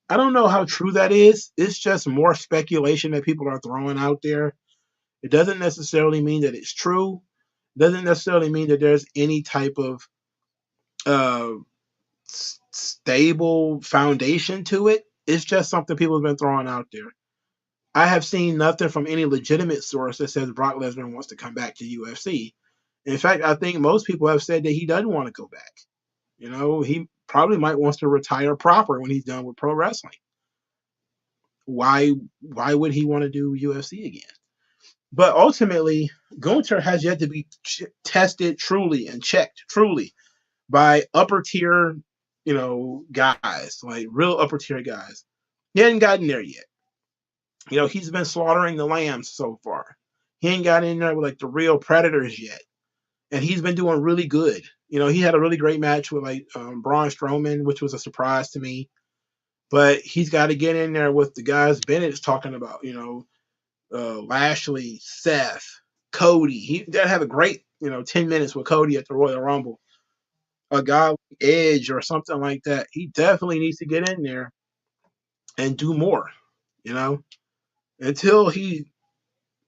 I don't know how true that is. It's just more speculation that people are throwing out there. It doesn't necessarily mean that it's true. It doesn't necessarily mean that there's any type of uh, stable foundation to it. It's just something people have been throwing out there. I have seen nothing from any legitimate source that says Brock Lesnar wants to come back to UFC. In fact, I think most people have said that he doesn't want to go back. You know, he probably might wants to retire proper when he's done with pro wrestling. Why would he want to do UFC again? But ultimately, Gunther has yet to be tested truly and checked truly by upper tier, guys, like real upper tier guys. He hasn't gotten there yet. He's been slaughtering the lambs so far. He ain't got in there with like the real predators yet. And he's been doing really good. He had a really great match with like Braun Strowman, which was a surprise to me. But he's got to get in there with the guys Bennett's talking about, Lashley, Seth, Cody. He did have a great, 10 minutes with Cody at the Royal Rumble. A guy like Edge or something like that. He definitely needs to get in there and do more, until he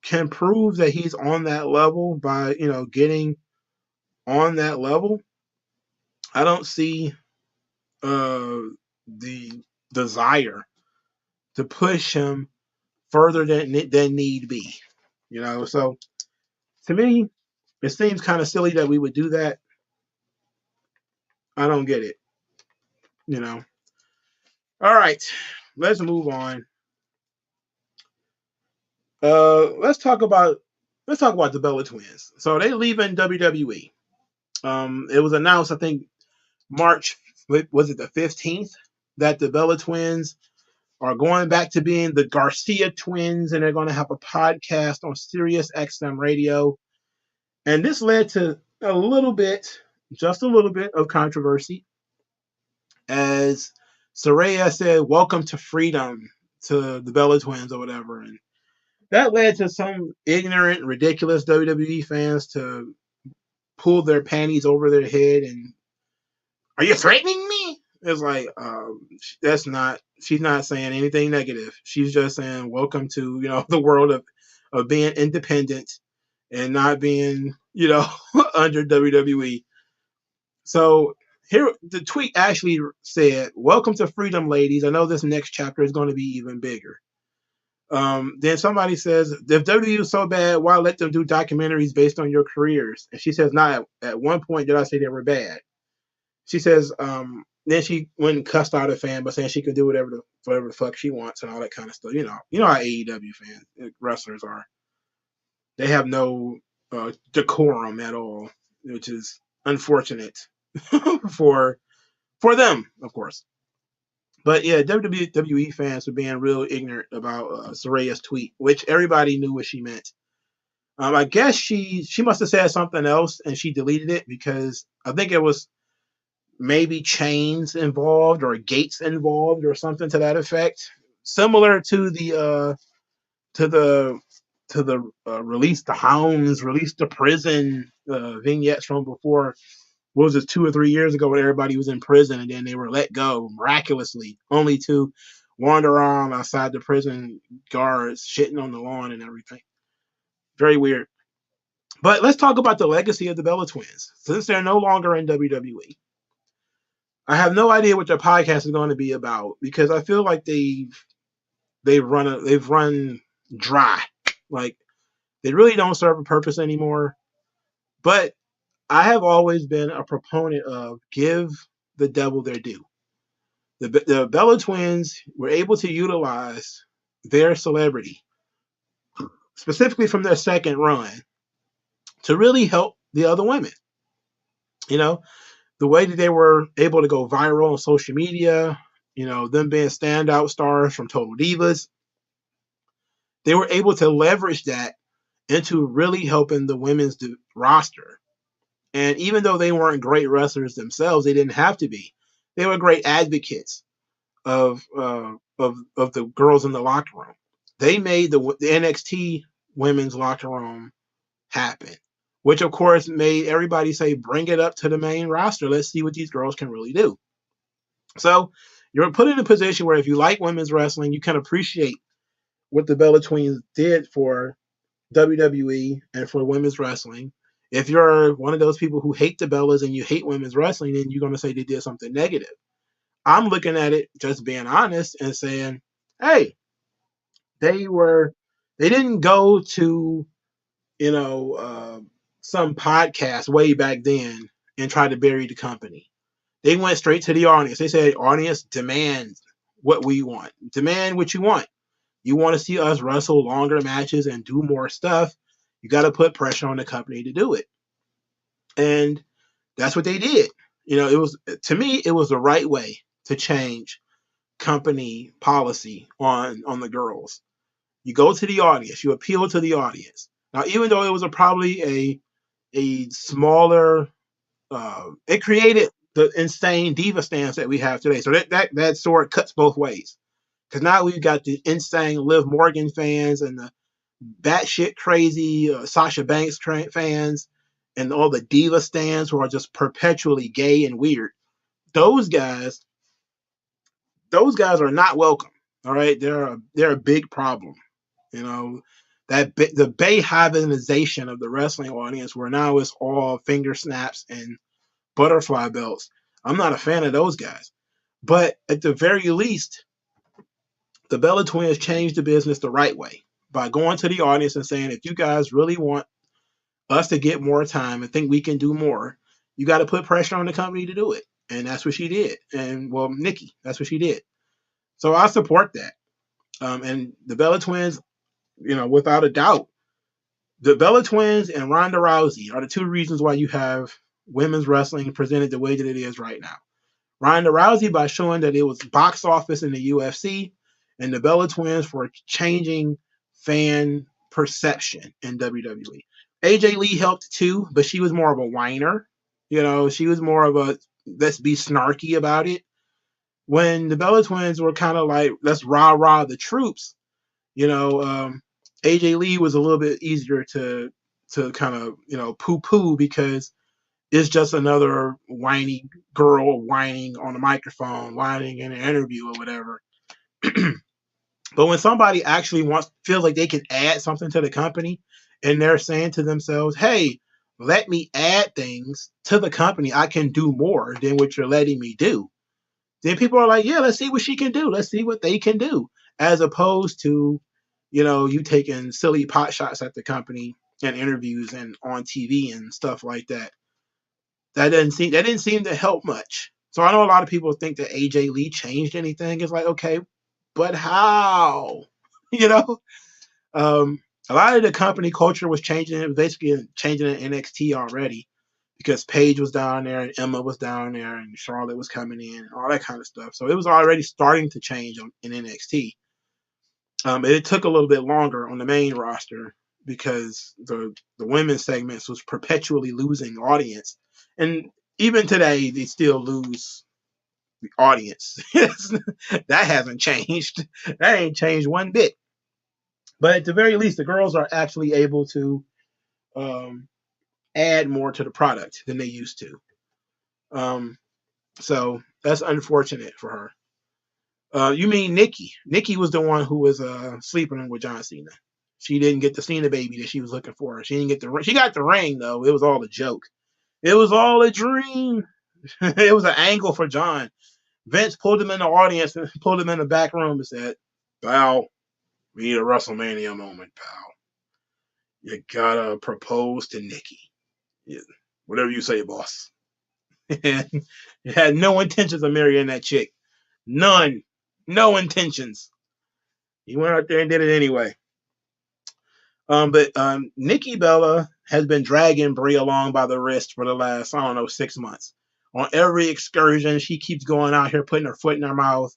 can prove that he's on that level by, getting on that level. I don't see the desire to push him further than need be. So to me, it seems kind of silly that we would do that. I don't get it. All right, let's move on. Let's talk about the Bella Twins. So they leaving WWE. It was announced, I think, March, was it the 15th, that the Bella Twins are going back to being the Garcia Twins, and they're going to have a podcast on Sirius XM Radio. And this led to just a little bit of controversy, as Saraya said, "Welcome to freedom" to the Bella Twins or whatever. And that led to some ignorant, ridiculous WWE fans to pull their panties over their head and, "Are you threatening me?" It's like, she's not saying anything negative. She's just saying, welcome to, the world of being independent and not being, under WWE. So here, the tweet actually said, "Welcome to freedom, ladies. I know this next chapter is going to be even bigger." Then somebody says, "If WWE is so bad, why let them do documentaries based on your careers?" And she says, "Not at one point did I say they were bad." She says, then she went and cussed out a fan by saying she could do whatever the fuck she wants and all that kind of stuff. You know how AEW fans, wrestlers are. They have no decorum at all, which is unfortunate for them, of course. But yeah, WWE fans were being real ignorant about Saraya's tweet, which everybody knew what she meant. I guess she must have said something else and she deleted it, because I think it was maybe chains involved or gates involved or something to that effect, similar to the release the hounds, release the prison vignettes from before. What was it, 2 or 3 years ago, when everybody was in prison and then they were let go miraculously, only to wander around outside the prison guards shitting on the lawn and everything. Very weird. But let's talk about the legacy of the Bella Twins. Since they're no longer in WWE, I have no idea what their podcast is going to be about, because I feel like they've run dry. Like, they really don't serve a purpose anymore. But I have always been a proponent of give the devil their due. The Bella Twins were able to utilize their celebrity, specifically from their second run, to really help the other women. The way that they were able to go viral on social media, them being standout stars from Total Divas, they were able to leverage that into really helping the women's roster. And even though they weren't great wrestlers themselves, they didn't have to be. They were great advocates of the girls in the locker room. they made the NXT women's locker room happen, which of course made everybody say, bring it up to the main roster. Let's see what these girls can really do. So you're put in a position where if you like women's wrestling, you can appreciate what the Bella Twins did for WWE and for women's wrestling. If you're one of those people who hate the Bellas and you hate women's wrestling, then you're going to say they did something negative. I'm looking at it, just being honest, and saying, hey, they didn't go to, you know, some podcast way back then and try to bury the company. They went straight to the audience. They said, audience, demand what we want. Demand what you want. You want to see us wrestle longer matches and do more stuff, you got to put pressure on the company to do it. And that's what they did. It was, to me, it was the right way to change company policy on the girls. You go to the audience, you appeal to the audience. Now, even though it was probably a smaller, it created the insane diva stance that we have today. So that sword cuts both ways. Because now we've got the insane Liv Morgan fans and the batshit crazy Sasha Banks fans and all the diva stands who are just perpetually gay and weird. Those guys are not welcome. All right, they're a big problem. That the Bayhavization of the wrestling audience, where now it's all finger snaps and butterfly belts. I'm not a fan of those guys, but at the very least, the Bella Twins changed the business the right way by going to the audience and saying, if you guys really want us to get more time and think we can do more, you got to put pressure on the company to do it. And that's what she did. And well, Nikki, that's what she did. So I support that. And the Bella Twins, without a doubt, the Bella Twins and Ronda Rousey are the two reasons why you have women's wrestling presented the way that it is right now. Ronda Rousey by showing that it was box office in the UFC, and the Bella Twins for changing fan perception in WWE. AJ Lee helped too, but she was more of a whiner. She was more of a let's be snarky about it. When the Bella Twins were kind of like, let's rah the troops, AJ Lee was a little bit easier to kind of poo because it's just another whiny girl whining on a microphone, whining in an interview or whatever. But when somebody actually feels like they can add something to the company and they're saying to themselves, hey, let me add things to the company, I can do more than what you're letting me do. Then people are like, yeah, let's see what she can do. Let's see what they can do. As opposed to, you taking silly pot shots at the company and interviews and on TV and stuff like that. That didn't seem to help much. So I know a lot of people think that AJ Lee changed anything. It's like, okay, but how? A lot of the company culture was changing. It was basically changing in NXT already because Paige was down there and Emma was down there and Charlotte was coming in and all that kind of stuff. So it was already starting to change in NXT. It took a little bit longer on the main roster because the women's segments was perpetually losing audience. And even today, they still lose the audience. That hasn't changed. That ain't changed one bit. But at the very least, the girls are actually able to add more to the product than they used to. So that's unfortunate for her. You mean Nikki? Nikki was the one who was sleeping with John Cena. She didn't get the Cena baby that she was looking for. She didn't get the. She got the ring though. It was all a joke. It was all a dream. It was an angle for John. Vince pulled him in the audience and pulled him in the back room and said, "Pal, we need a WrestleMania moment, pal. You gotta propose to Nikki. Yeah, whatever you say, boss." And he had no intentions of marrying that chick. None. No intentions. He went out there and did it anyway. But Nikki Bella has been dragging Brie along by the wrist for the last, 6 months. On every excursion, she keeps going out here, putting her foot in her mouth.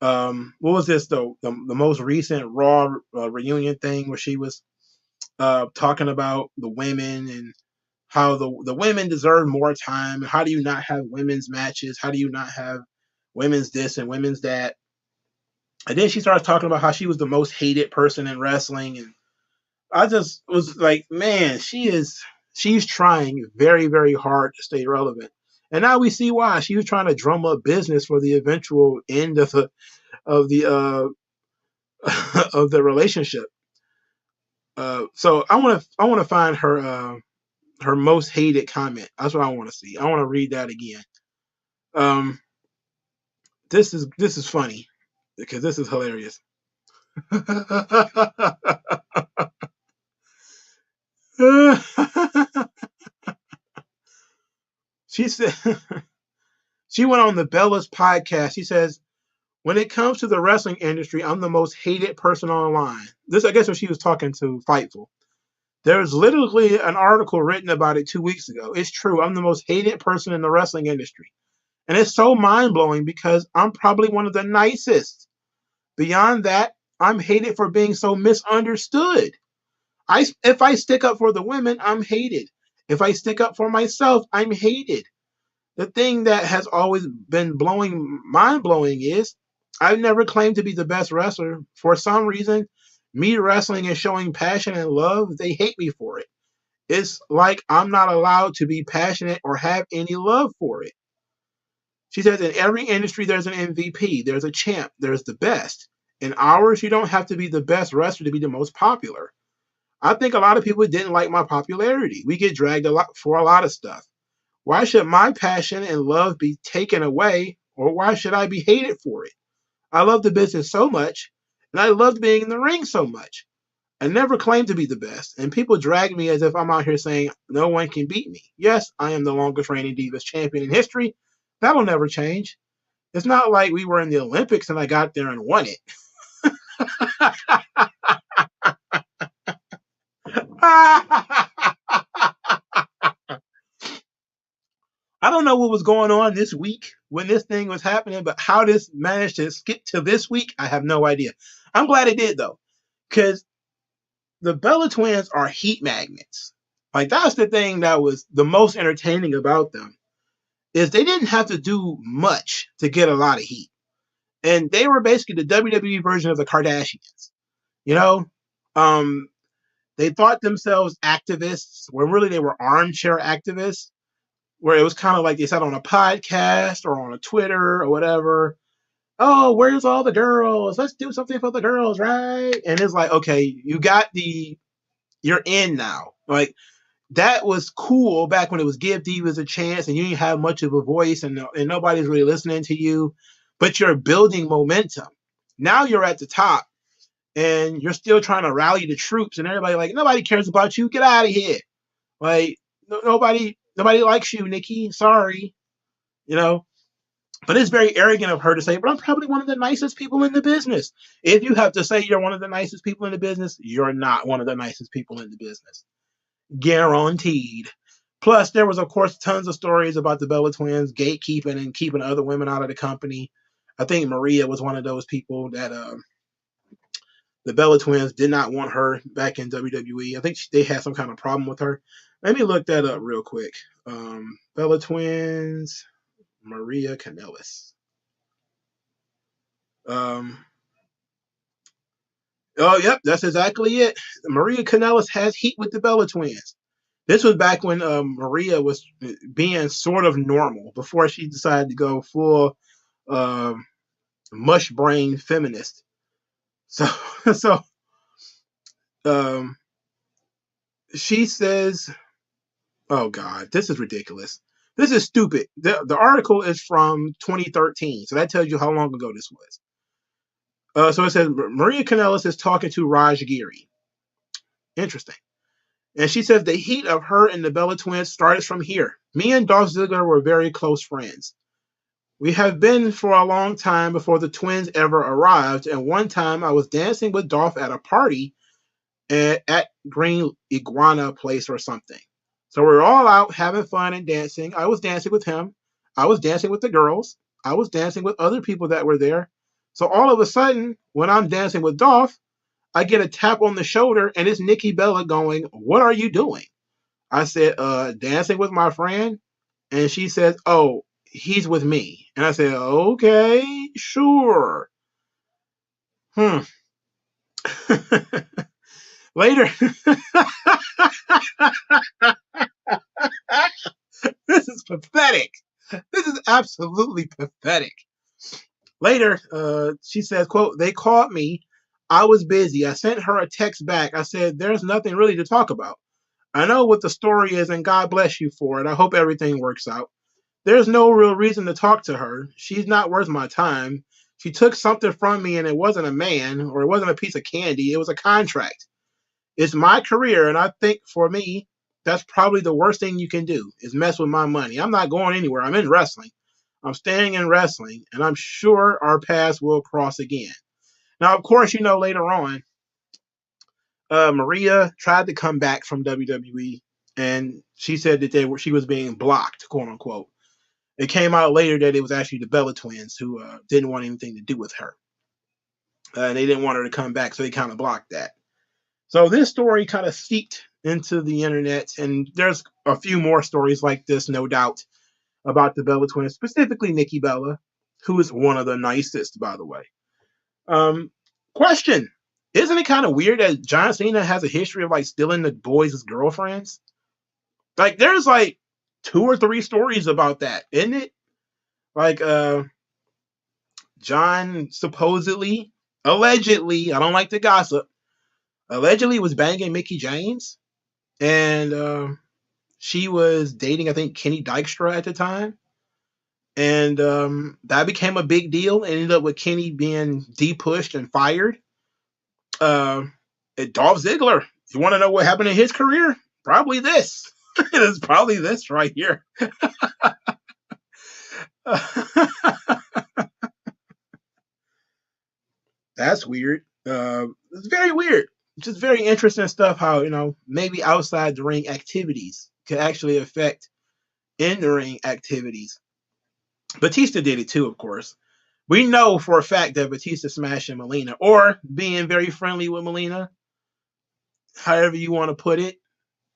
What was this, though? The most recent Raw reunion thing where she was talking about the women and how the women deserve more time. How do you not have women's matches? How do you not have women's this and women's that? And then she starts talking about how she was the most hated person in wrestling. And I just was like, man, she's trying very, very hard to stay relevant. And now we see why. She was trying to drum up business for the eventual end of the of the relationship. So I want to find her most hated comment. That's what I want to see. I want to read that again. Um, this is funny because this is hilarious. She said she went on the Bella's podcast. She says, "When it comes to the wrestling industry, I'm the most hated person online." This, I guess, when she was talking to Fightful. There's literally an article written about it 2 weeks ago. It's true. I'm the most hated person in the wrestling industry. And it's so mind blowing because I'm probably one of the nicest. Beyond that, I'm hated for being so misunderstood. If I stick up for the women, I'm hated. If I stick up for myself, I'm hated. The thing that has always been mind blowing is I've never claimed to be the best wrestler. For some reason, me wrestling and showing passion and love, they hate me for it. It's like I'm not allowed to be passionate or have any love for it. She says in every industry there's an MVP, there's a champ, there's the best. In ours, you don't have to be the best wrestler to be the most popular. I think a lot of people didn't like my popularity. We get dragged a lot for a lot of stuff. Why should my passion and love be taken away, or why should I be hated for it? I love the business so much, and I loved being in the ring so much. I never claimed to be the best, and people drag me as if I'm out here saying no one can beat me. Yes, I am the longest reigning Divas champion in history. That'll never change. It's not like we were in the Olympics and I got there and won it. I don't know what was going on this week when this thing was happening, but how this managed to skip to this week, I have no idea. I'm glad it did though, because the Bella twins are heat magnets. Like that's the thing that was the most entertaining about them is they didn't have to do much to get a lot of heat, and they were basically the WWE version of the Kardashians. You know, um, they thought themselves activists when really they were armchair activists where it was kind of like they said on a podcast or on a Twitter or whatever. Oh, where's all the girls? Let's do something for the girls, right? And it's like, okay, you're in now. Like that was cool back when it was give divas a chance and you didn't have much of a voice and nobody's really listening to you, but you're building momentum. Now you're at the top and you're still trying to rally the troops and everybody like nobody cares about you. Get out of here. Like nobody likes you, Nikki. Sorry, you know. But it's very arrogant of her to say, but I'm probably one of the nicest people in the business. If you have to say you're one of the nicest people in the business, you're not one of the nicest people in the business. Guaranteed. Plus, there was, of course, tons of stories about the Bella twins gatekeeping and keeping other women out of the company. I think Maria was one of those people that the Bella twins did not want her back in WWE. I think they had some kind of problem with her. Let me look that up real quick. Bella twins, Maria Kanellis. Oh, yep, that's exactly it. Maria Kanellis has heat with the Bella twins. This was back when Maria was being sort of normal before she decided to go full mush brain feminist. So, so um, she says, "Oh God, this is ridiculous. This is stupid." The article is from 2013, so that tells you how long ago this was. So it says Maria Kanellis is talking to Raj Giri. Interesting. And she says the heat of her and the Bella twins started from here. Me and Dolph Ziggler were very close friends. We have been for a long time before the twins ever arrived. And one time I was dancing with Dolph at a party at Green Iguana Place or something. So we're all out having fun and dancing. I was dancing with him. I was dancing with the girls. I was dancing with other people that were there. So all of a sudden, when I'm dancing with Dolph, I get a tap on the shoulder and it's Nikki Bella going, "What are you doing?" I said, dancing with my friend. And she says, "Oh, he's with me." And I said, "Okay, sure." Later. This is pathetic. This is absolutely pathetic. Later, she says, quote, they called me. I was busy. I sent her a text back. I said, there's nothing really to talk about. I know what the story is, and God bless you for it. I hope everything works out. There's no real reason to talk to her. She's not worth my time. She took something from me, and it wasn't a man, or it wasn't a piece of candy. It was a contract. It's my career, and I think for me, that's probably the worst thing you can do is mess with my money. I'm not going anywhere. I'm in wrestling. I'm staying in wrestling, and I'm sure our paths will cross again. Now, of course, later on, Maria tried to come back from WWE, and she said that she was being blocked, quote unquote. It came out later that it was actually the Bella twins who didn't want anything to do with her. And they didn't want her to come back, so they kind of blocked that. So this story kind of seeped into the internet, and there's a few more stories like this, no doubt, about the Bella twins, specifically Nikki Bella, who is one of the nicest, by the way. Question. Isn't it kind of weird that John Cena has a history of stealing the boys' girlfriends? There's 2 or 3 stories about that, isn't it? John supposedly, allegedly, I don't like to gossip, allegedly was banging Mickie James, and she was dating, I think, Kenny Dykstra at the time. And that became a big deal. It ended up with Kenny being de-pushed and fired. Dolph Ziggler, you want to know what happened in his career? Probably this. It's probably this right here. That's weird. It's very weird. Just very interesting stuff how, maybe outside the ring activities could actually affect in the ring activities. Batista did it too, of course. We know for a fact that Batista smashing Melina, or being very friendly with Melina, however you want to put it,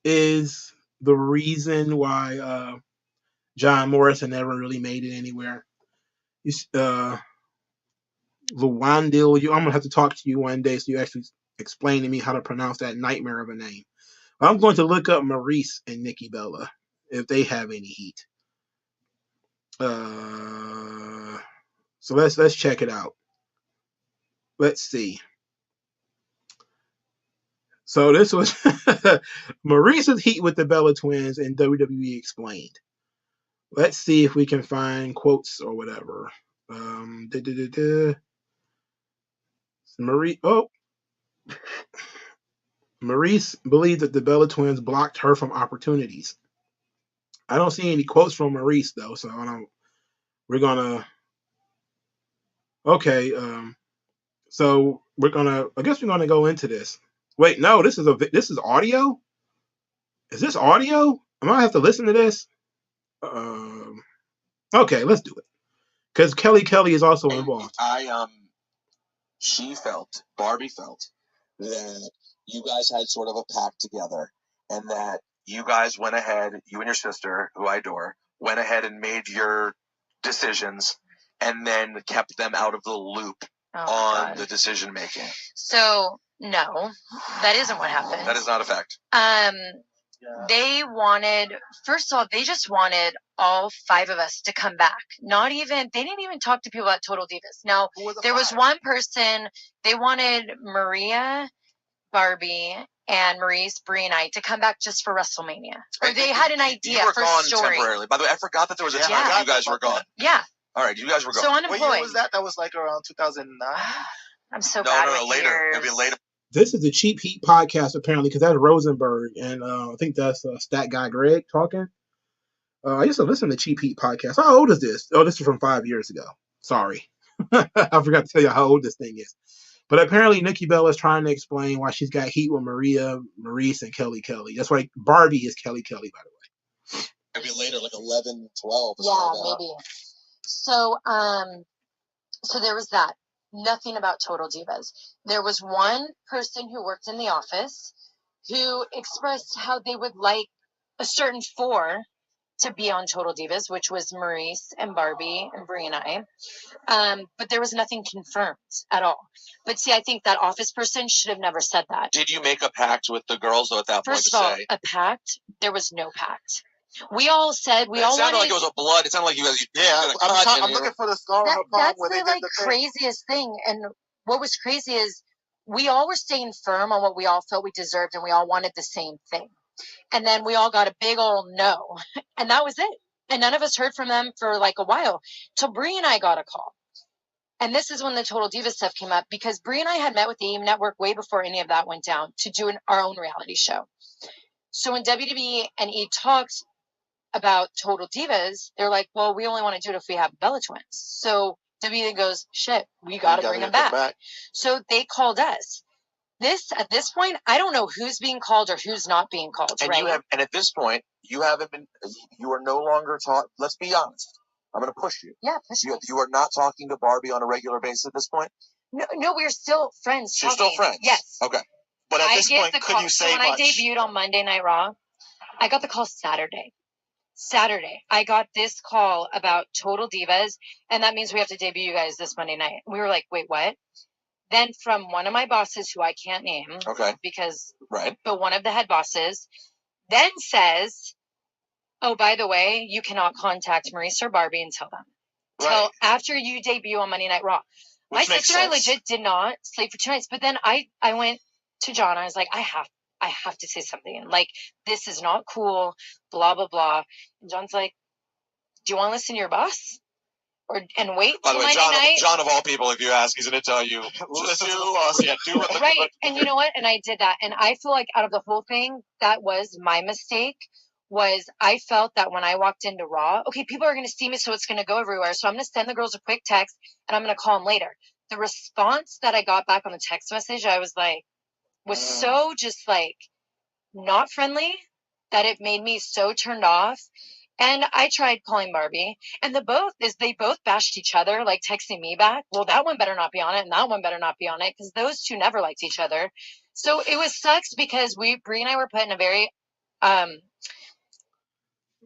is the reason why John Morrison never really made it anywhere. Luandil, I'm going to have to talk to you one day so you actually explain to me how to pronounce that nightmare of a name. I'm going to look up Maurice and Nikki Bella if they have any heat. So let's check it out. Let's see. So this was Maurice's heat with the Bella Twins and WWE Explained. Let's see if we can find quotes or whatever. Maurice believed that the Bella Twins blocked her from opportunities. I don't see any quotes from Maurice though, so I don't. We're gonna. Okay. So we're gonna. I guess we're gonna go into this. Wait, no. This is audio. Is this audio? Am I gonna have to listen to this? Okay, let's do it. Because Kelly is also involved. Barbie felt that you guys had sort of a pact together, and that you guys went ahead, you and your sister, who I adore, went ahead and made your decisions, and then kept them out of the loop on the decision making. So no, that isn't what happened. That is not a fact. They wanted, first of all, they just wanted all 5 of us to come back. They didn't even talk to people at Total Divas. Now, there was one person, they wanted Maria, Barbie, and Maurice, Brie, and I to come back just for WrestleMania. Or they had an idea for a story. You were gone temporarily. By the way, I forgot that there was a time you guys were gone. Yeah. All right, you guys were gone. So unemployed. What year was that? That was around 2009? I'm so bad with later. years. It'll be later. This is the Cheap Heat podcast, apparently, because that's Rosenberg, and I think that's Stat Guy Greg talking. I used to listen to Cheap Heat podcast. How old is this? Oh, this is from 5 years ago. Sorry. I forgot to tell you how old this thing is. But apparently Nikki Bella is trying to explain why she's got heat with Maria, Maurice, and Kelly. That's why Barbie is Kelly, by the way. Maybe later, 11, 12. Yeah, maybe. So there was that. Nothing about Total Divas. There was one person who worked in the office who expressed how they would like a certain 4 to be on Total Divas, which was Maurice and Barbie and Brie and I. But there was nothing confirmed at all. But see, I think that office person should have never said that. Did you make a pact with the girls though at that point? First of all, a pact? There was no pact. We all said we all wanted. It sounded like it was a blood. It sounded like you guys. Yeah, I'm looking for the scar on her palm. That's the like craziest thing. And what was crazy is we all were staying firm on what we all felt we deserved, and we all wanted the same thing. And then we all got a big old no, and that was it. And none of us heard from them for like a while till Brie and I got a call. And this is when the Total Divas stuff came up, because Brie and I had met with the AIM Network way before any of that went down to do our own reality show. So when WWE and E talked about Total Divas, they're like, well, we only want to do it if we have Bella Twins. So WWE goes, shit, we got to bring them back. So they called us. At this point, I don't know who's being called or who's not being called. And right? And at this point, you are no longer taught. Let's be honest. I'm going to push you. Yeah, push me. You are not talking to Barbie on a regular basis at this point? No, we're still friends. You're still friends? Yes. Okay. But at this point, could you say much? When I debuted on Monday Night Raw, I got the call Saturday. I got this call about Total Divas, and that means we have to debut you guys this Monday night. We were like, wait, what? Then from one of my bosses, who I can't name, but one of the head bosses, then says, oh, by the way, you cannot contact Maurice or Barbie and tell them. Till after you debut on Monday Night Raw. My sister and I legit did not sleep for 2 nights. But then I went to John. I was like, I have to say something. Like, this is not cool, blah, blah, blah. And John's like, do you want to listen to your boss? And wait till Monday night? John of all people, if you ask, he's going to tell you, listen to the boss. Yeah, do what right. And you know what? And I did that. And I feel like out of the whole thing, that was my mistake. Was I felt that when I walked into Raw, okay, people are going to see me, so it's going to go everywhere. So I'm going to send the girls a quick text, and I'm going to call them later. The response that I got back on the text message, I was like, was so just like not friendly that it made me so turned off. And I tried calling Barbie, and they both bashed each other, like texting me back. Well, that one better not be on it, and that one better not be on it, because those two never liked each other. So it was sucks because Brie and I were put in a very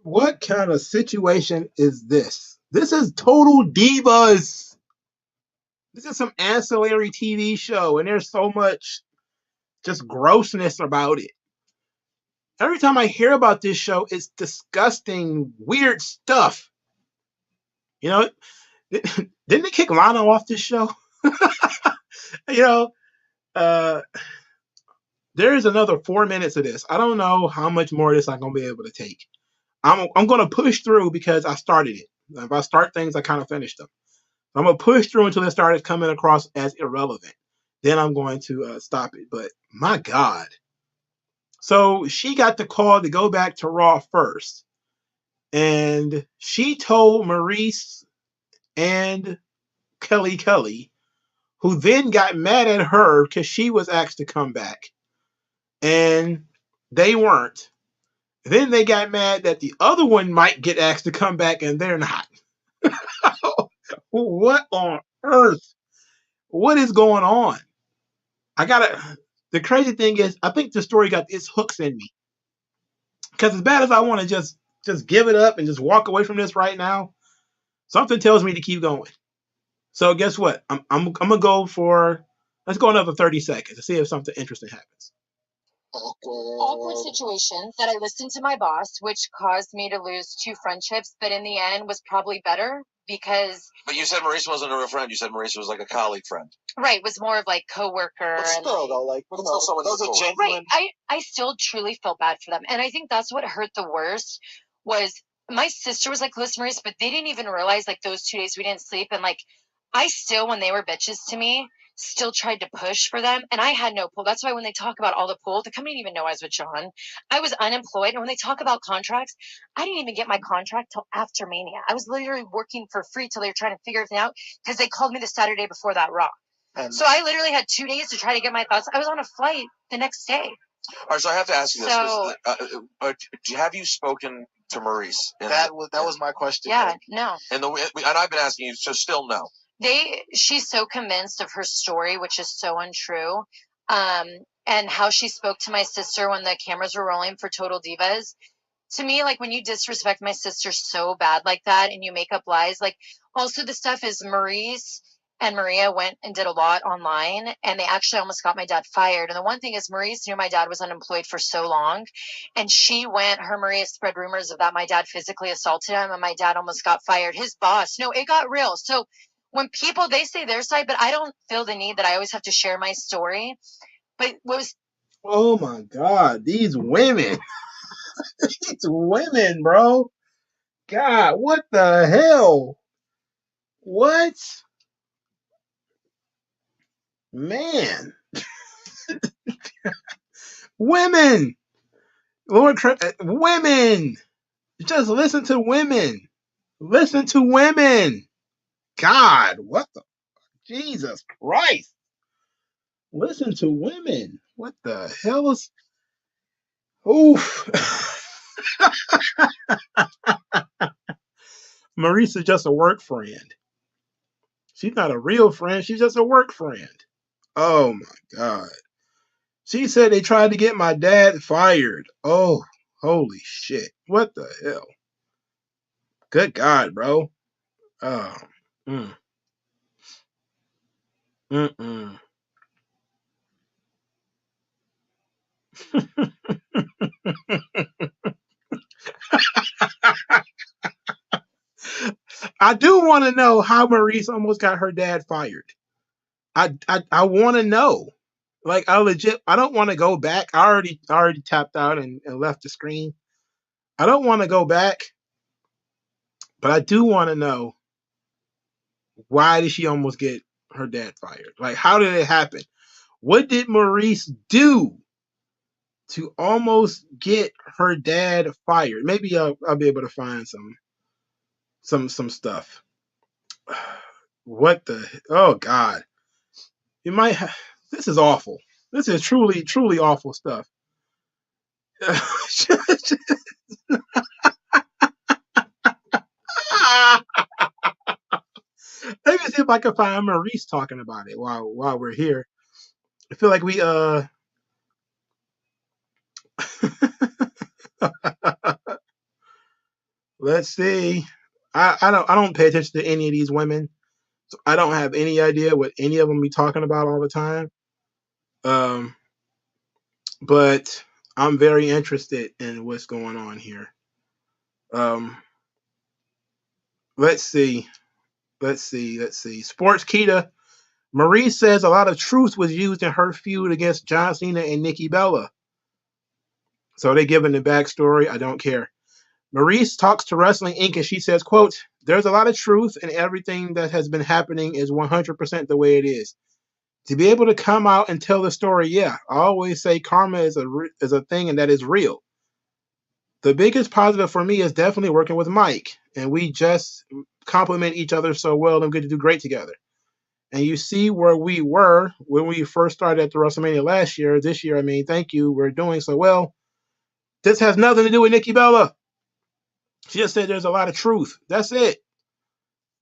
what kind of situation is this? This is Total Divas. This is some ancillary TV show, and there's so much just grossness about it. Every time I hear about this show, it's disgusting, weird stuff. You know, didn't they kick Lana off this show? You know, there is another 4 minutes of this. I don't know how much more of this I'm going to be able to take. I'm going to push through because I started it. If I start things, I kind of finish them. I'm going to push through until it started coming across as irrelevant. Then I'm going to stop it. But my God. So she got the call to go back to Raw first. And she told Maurice and Kelly, who then got mad at her because she was asked to come back. And they weren't. Then they got mad that the other one might get asked to come back and they're not. What on earth? What is going on? The crazy thing is, I think the story got its hooks in me. Because as bad as I want to just give it up and just walk away from this right now, something tells me to keep going. So guess what? I'm gonna go for, let's go another 30 seconds to see if something interesting happens. Awkward situation that I listened to my boss, which caused me to lose 2 friendships, but in the end was probably better because. But you said Maurice wasn't a real friend. You said Maurice was like a colleague friend. Right, was more of like coworker. But still, though, like, but still someone those are genuine. Right, I still truly felt bad for them, and I think that's what hurt the worst. Was my sister was like close to Maurice, but they didn't even realize like those 2 days we didn't sleep, and like I still, when they were bitches to me, still tried to push for them, and I had no pull. That's why when they talk about all the pull, the company didn't even know I was with John. I was unemployed, and when they talk about contracts, I didn't even get my contract till after Mania. I was literally working for free till they were trying to figure everything out because they called me the Saturday before that Raw. So I literally had 2 days to try to get my thoughts. I was on a flight the next day. All right, so I have to ask you this. Have you spoken to Maurice? That was my question. Yeah, no. And I've been asking you, so still no. She's so convinced of her story, which is so untrue. And how she spoke to my sister when the cameras were rolling for Total Divas. to me, like when you disrespect my sister so bad like that and you make up lies, like also the stuff is Maurice and Maria went and did a lot online and they actually almost got my dad fired. And the one thing is Maurice knew my dad was unemployed for so long. And Maria spread rumors of that my dad physically assaulted him and my dad almost got fired. His boss, no, it got real. So when people, they say their side, but I don't feel the need that I always have to share my story. But what was... Oh my God, these women. These women, bro. God, what the hell? What? Man. Women. Lord, women. Just listen to women. Listen to women. God, what the? Jesus Christ. Listen to women. What the hell is... Oof. Maurice is just a work friend. She's not a real friend. She's just a work friend. Oh my God. She said they tried to get my dad fired. Oh, holy shit. What the hell? Good God, bro. Oh. Mm-mm. I do want to know how Maurice almost got her dad fired. I want to know. Like I don't want to go back. I already tapped out and left the screen. I don't want to go back, but I do want to know why did she almost get her dad fired? Like how did it happen? What did Maurice do to almost get her dad fired? Maybe I'll be able to find some stuff. What the... Oh God. You might have... This is awful. This is truly awful stuff. Let me see if I can find Maurice talking about it while we're here. I feel like we let's see. I don't pay attention to any of these women. So I don't have any idea what any of them be talking about all the time. But I'm very interested in what's going on here. Let's see. Sports Kita. Marie says a lot of truth was used in her feud against John Cena and Nikki Bella. So they're giving the backstory. I don't care. Maurice talks to Wrestling Inc. and she says, quote, "There's a lot of truth and everything that has been happening is 100% the way it is. To be able to come out and tell the story, yeah, I always say karma is a thing and that is real. The biggest positive for me is definitely working with Mike, and we just complement each other so well and get to do great together. And you see where we were when we first started at the WrestleMania last year. This year, I mean, thank you. We're doing so well. This has nothing to do with Nikki Bella. She just said there's a lot of truth. That's it.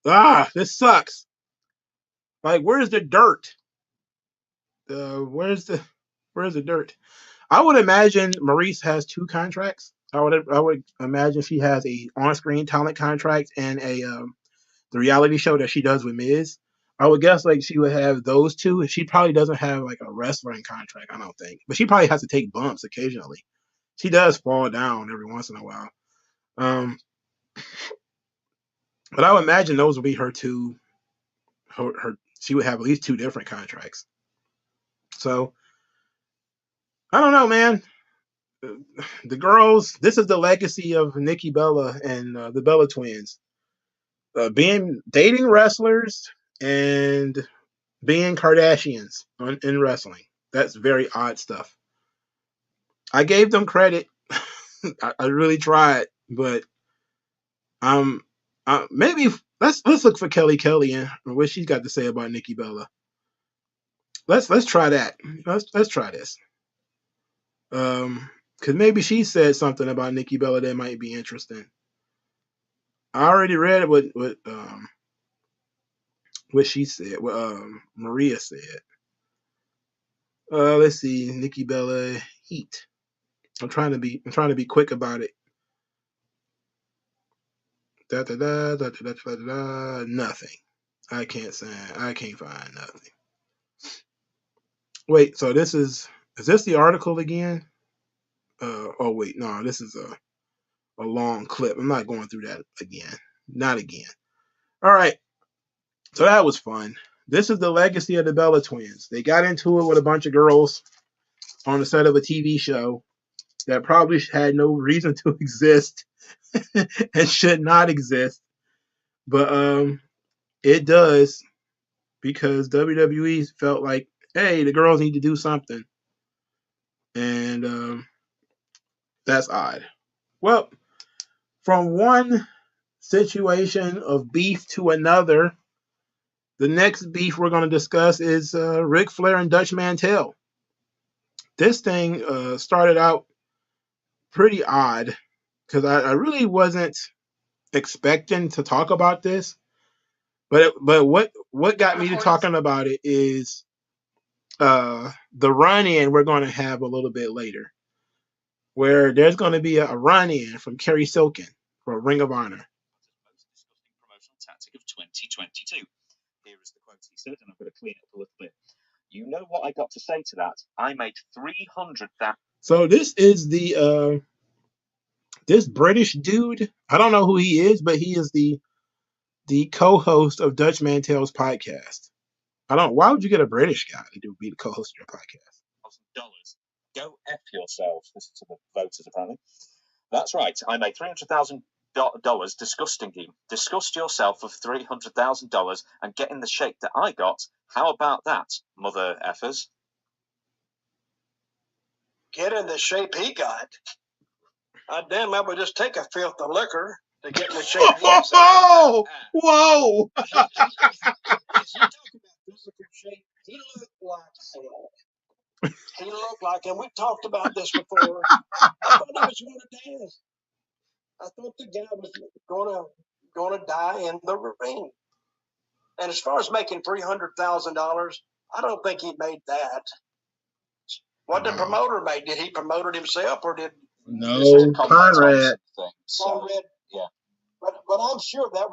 This sucks. Like, where's the dirt? Where's the dirt? I would imagine Maurice has two contracts. I would imagine she has a on-screen talent contract and the reality show that she does with Miz. I would guess like she would have those two. She probably doesn't have like a wrestling contract, I don't think. But she probably has to take bumps occasionally. She does fall down every once in a while. But I would imagine those would be her two. She would have at least two different contracts. So I don't know, man. The girls. This is the legacy of Nikki Bella and the Bella twins. Dating wrestlers and being Kardashians in wrestling. That's very odd stuff. I gave them credit. I really tried, but maybe let's look for Kelly and what she's got to say about Nikki Bella. Let's try that. Let's try this. Because maybe she said something about Nikki Bella that might be interesting. I already read what she said, what Maria said. Let's see, Nikki Bella heat. I'm trying to be quick about it. Nothing. I can't find nothing. Wait, so is this the article again? Oh wait, no, this is a long clip. I'm not going through that again. Not again. All right. So that was fun. This is the legacy of the Bella Twins. They got into it with a bunch of girls on the set of a TV show that probably had no reason to exist and should not exist. But it does because WWE felt like, hey, the girls need to do something. And that's odd. Well, from one situation of beef to another, the next beef we're going to discuss is Ric Flair and Dutch Mantell. This thing started out pretty odd because I really wasn't expecting to talk about this. But what got me to talking about it is the run-in we're going to have a little bit later, where there's going to be a run-in from Cary Silkin for Ring of Honor. Most disgusting promotional tactic of 2022. Here is the quote he said, and I'm going to clean it up a little bit. You know what I got to say to that? I made 300,000. So this is the this British dude. I don't know who he is, but he is the co-host of Dutch Mantell's podcast. I don't. Why would you get a British guy to be the co-host of your podcast? $1,000. Go F yourself. Listen to the voters, apparently. That's right. I made $300,000 disgusting you. Disgust yourself of $300,000 and get in the shape that I got. How about that, mother effers? Get in the shape he got. I damn well would just take a filth of liquor to get in the shape he got. Whoa! As you talk about physical shape, he looked like hell. He looked like, and we talked about this before. I thought he was going to dance. I thought the guy was going to die in the ring. And as far as making $300,000, I don't think he made that. What the promoter made? Did he promote it himself, or did Conrad? Conrad, yeah. But I'm sure that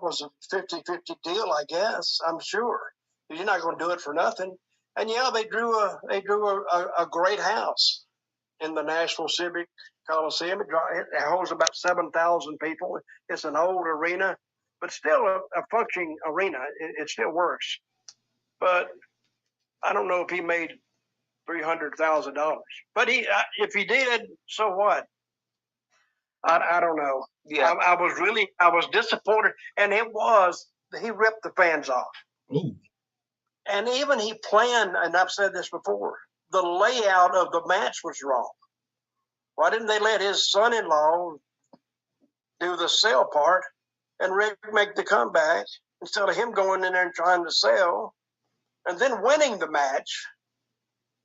was a 50-50 deal. I guess I'm sure you're not going to do it for nothing. And yeah, they drew a great house in the Nashville Civic Coliseum. It holds about 7,000 people. It's an old arena, but still a functioning arena. It still works. But I don't know if he made $300,000. But if he did, so what? I don't know. Yeah, I was disappointed, and he ripped the fans off. Ooh. And even he planned, and I've said this before, the layout of the match was wrong. Why didn't they let his son-in-law do the sell part and Rick make the comeback instead of him going in there and trying to sell and then winning the match?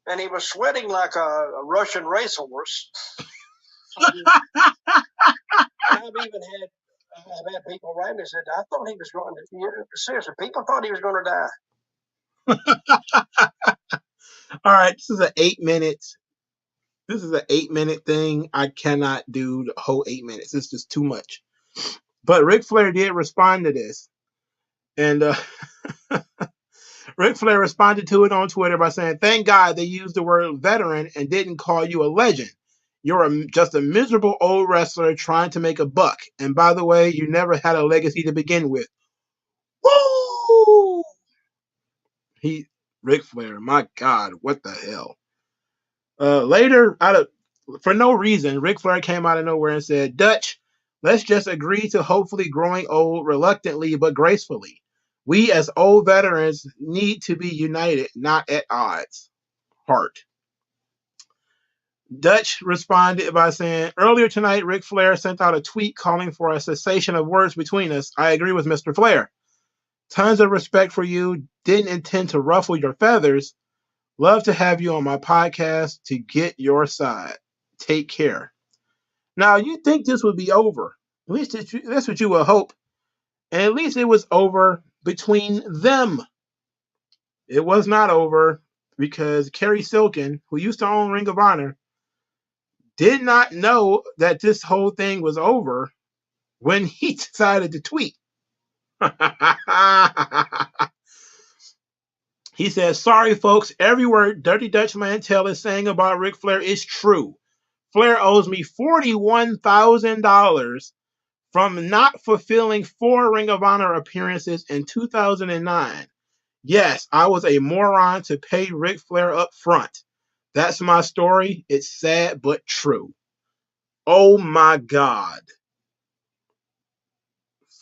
And he was sweating like a Russian racehorse. I've had people write me and said, I thought he was going to, seriously, people thought he was going to die. All right, this is an 8-minute thing. I cannot do the whole 8 minutes. It's just too much. But Ric Flair did respond to this. And Ric Flair responded to it on Twitter by saying, thank God they used the word veteran and didn't call you a legend. You're just a miserable old wrestler trying to make a buck. And by the way, you never had a legacy to begin with. Woo! Ric Flair, my God, what the hell? Later, for no reason, Ric Flair came out of nowhere and said, Dutch, let's just agree to hopefully growing old reluctantly but gracefully. We as old veterans need to be united, not at odds. Heart. Dutch responded by saying, earlier tonight, Ric Flair sent out a tweet calling for a cessation of words between us. I agree with Mr. Flair. Tons of respect for you. Didn't intend to ruffle your feathers. Love to have you on my podcast to get your side. Take care. Now, you'd think this would be over. At least that's what you would hope. And at least it was over between them. It was not over because Cary Silkin, who used to own Ring of Honor, did not know that this whole thing was over when he decided to tweet. He says, sorry, folks, every word Dirty Dutch Mantell is saying about Ric Flair is true. Flair owes me $41,000 from not fulfilling 4 Ring of Honor appearances in 2009. Yes, I was a moron to pay Ric Flair up front. That's my story. It's sad but true. Oh my God.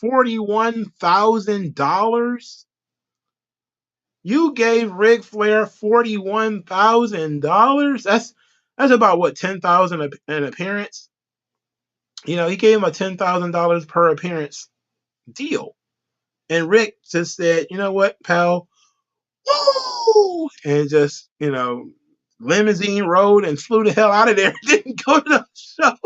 $41,000? You gave Ric Flair $41,000? That's about what, $10,000 an appearance? You know, he gave him a $10,000 per appearance deal. And Rick just said, you know what, pal? Woo! And just, limousine rode and flew the hell out of there. Didn't go to the shows.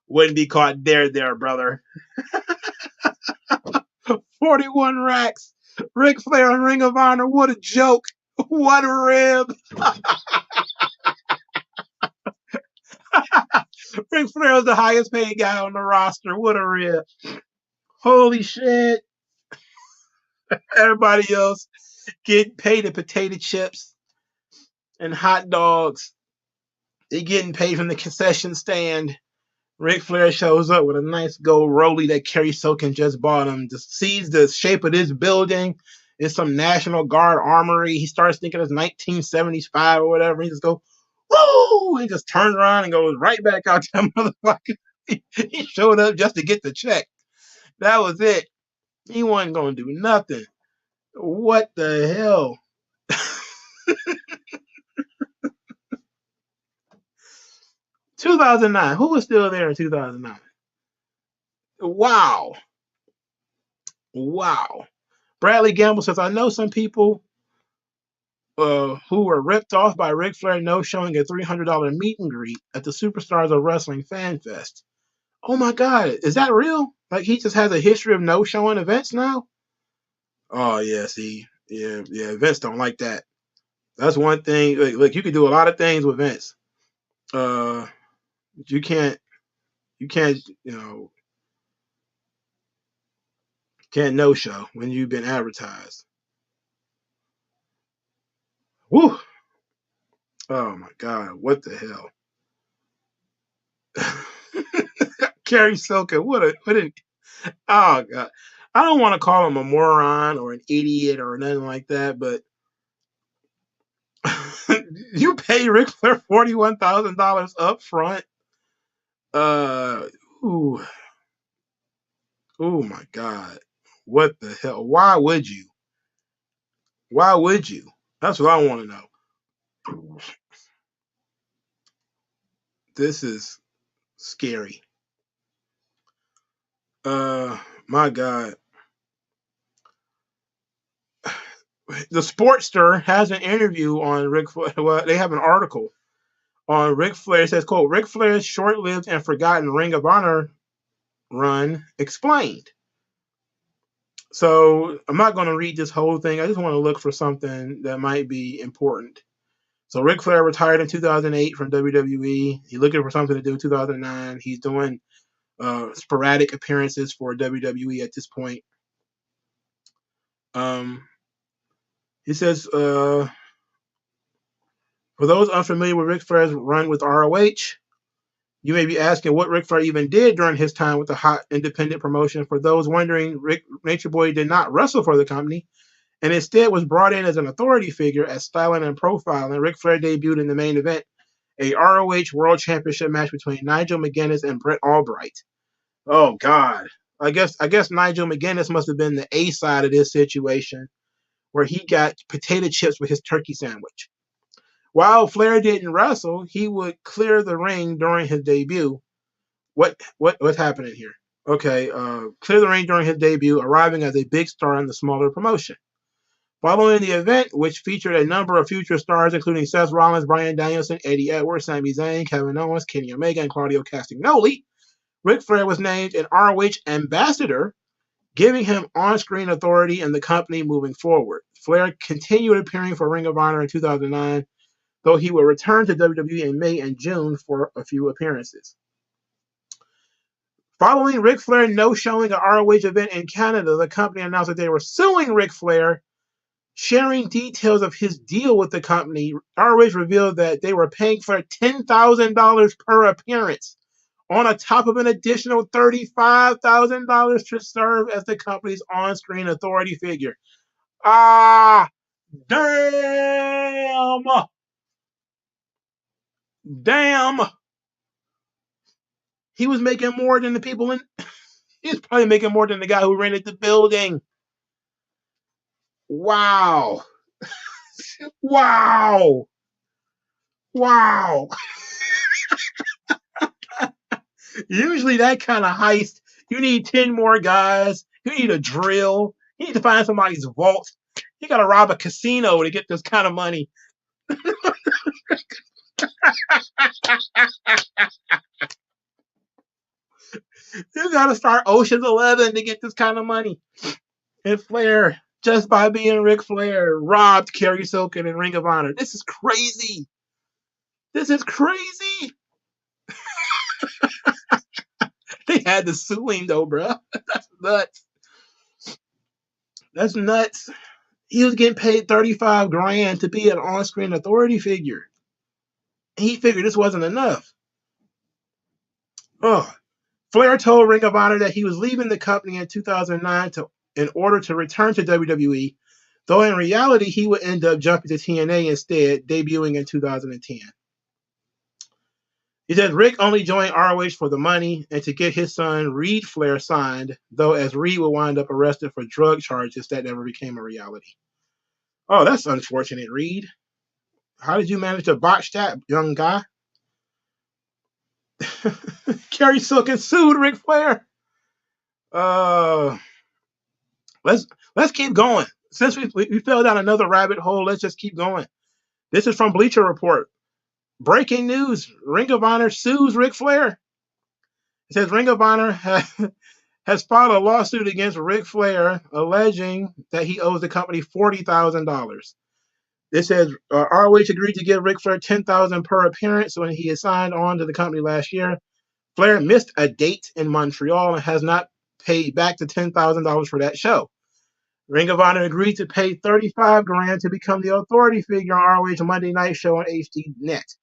Wouldn't be caught there, brother. 41 racks. Ric Flair and Ring of Honor. What a joke. What a rib. Ric Flair is the highest paid guy on the roster. What a rib. Holy shit. Everybody else getting paid in potato chips and hot dogs. They're getting paid from the concession stand. Ric Flair shows up with a nice gold rollie that Cary Silkin just bought him. Just sees the shape of this building. It's some National Guard armory. He starts thinking it's 1975 or whatever. He just goes, woo! He just turns around and goes right back out to that motherfucker. He showed up just to get the check. That was it. He wasn't going to do nothing. What the hell? 2009. Who was still there in 2009? Wow. Bradley Gamble says, I know some people who were ripped off by Ric Flair no-showing a $300 meet and greet at the Superstars of Wrestling Fan Fest. Oh my God, is that real? Like he just has a history of no-showing events now? Oh yeah, see, yeah, Vince don't like that. That's one thing. Look, you can do a lot of things with Vince. You can't, can't no-show when you've been advertised. Woo! Oh my God, what the hell? Cary Silkin, what a oh God. I don't want to call him a moron or an idiot or nothing like that, but you pay Ric Flair $41,000 up front. Oh my God. What the hell? Why would you? That's what I want to know. This is scary. My God. The Sportster has an interview on Ric Flair. Well, they have an article on Ric Flair. It says, quote, Ric Flair's short-lived and forgotten Ring of Honor run explained. So I'm not going to read this whole thing. I just want to look for something that might be important. So Ric Flair retired in 2008 from WWE. He's looking for something to do in 2009. He's doing sporadic appearances for WWE at this point. He says, for those unfamiliar with Ric Flair's run with ROH, you may be asking what Ric Flair even did during his time with the hot independent promotion. For those wondering, Nature Boy did not wrestle for the company, and instead was brought in as an authority figure as styling and profiling. Ric Flair debuted in the main event, a ROH World Championship match between Nigel McGuinness and Brett Albright. Oh God. I guess Nigel McGuinness must have been the A side of this situation where he got potato chips with his turkey sandwich. While Flair didn't wrestle, he would clear the ring during his debut. What's happening here? Okay, clear the ring during his debut, arriving as a big star in the smaller promotion. Following the event, which featured a number of future stars, including Seth Rollins, Bryan Danielson, Eddie Edwards, Sami Zayn, Kevin Owens, Kenny Omega, and Claudio Castagnoli, Ric Flair was named an ROH ambassador, giving him on-screen authority in the company moving forward. Flair continued appearing for Ring of Honor in 2009, though he will return to WWE in May and June for a few appearances. Following Ric Flair no-showing an ROH event in Canada, the company announced that they were suing Ric Flair. Sharing details of his deal with the company, ROH revealed that they were paying Flair $10,000 per appearance, on a top of an additional $35,000 to serve as the company's on-screen authority figure. Ah, damn! Damn! He was making more than the people in... He was probably making more than the guy who rented the building. Wow. Wow. Wow. Usually that kind of heist, you need 10 more guys. You need a drill. You need to find somebody's vault. You got to rob a casino to get this kind of money. You got to start Ocean's 11 to get this kind of money. And Flair, just by being Ric Flair, robbed Cary Silkin and Ring of Honor. This is crazy. This is crazy. They had to sue him though, bro. That's nuts. That's nuts. He was getting paid $35,000 to be an on-screen authority figure. He figured this wasn't enough. Flair told Ring of Honor that he was leaving the company in 2009 in order to return to WWE, though in reality he would end up jumping to TNA instead, debuting in 2010. He said Rick only joined ROH for the money and to get his son Reed Flair signed, though as Reed would wind up arrested for drug charges that never became a reality. Oh, that's unfortunate, Reed. How did you manage to botch that, young guy? Cary Silkin sued Ric Flair. Let's keep going. Since we fell down another rabbit hole, let's just keep going. This is from Bleacher Report. Breaking news: Ring of Honor sues Ric Flair. It says Ring of Honor has filed a lawsuit against Ric Flair, alleging that he owes the company $40,000. It says ROH agreed to give Ric Flair $10,000 per appearance when he signed on to the company last year. Flair missed a date in Montreal and has not paid back the $10,000 for that show. Ring of Honor agreed to pay $35,000 to become the authority figure on ROH Monday Night Show on HDNet.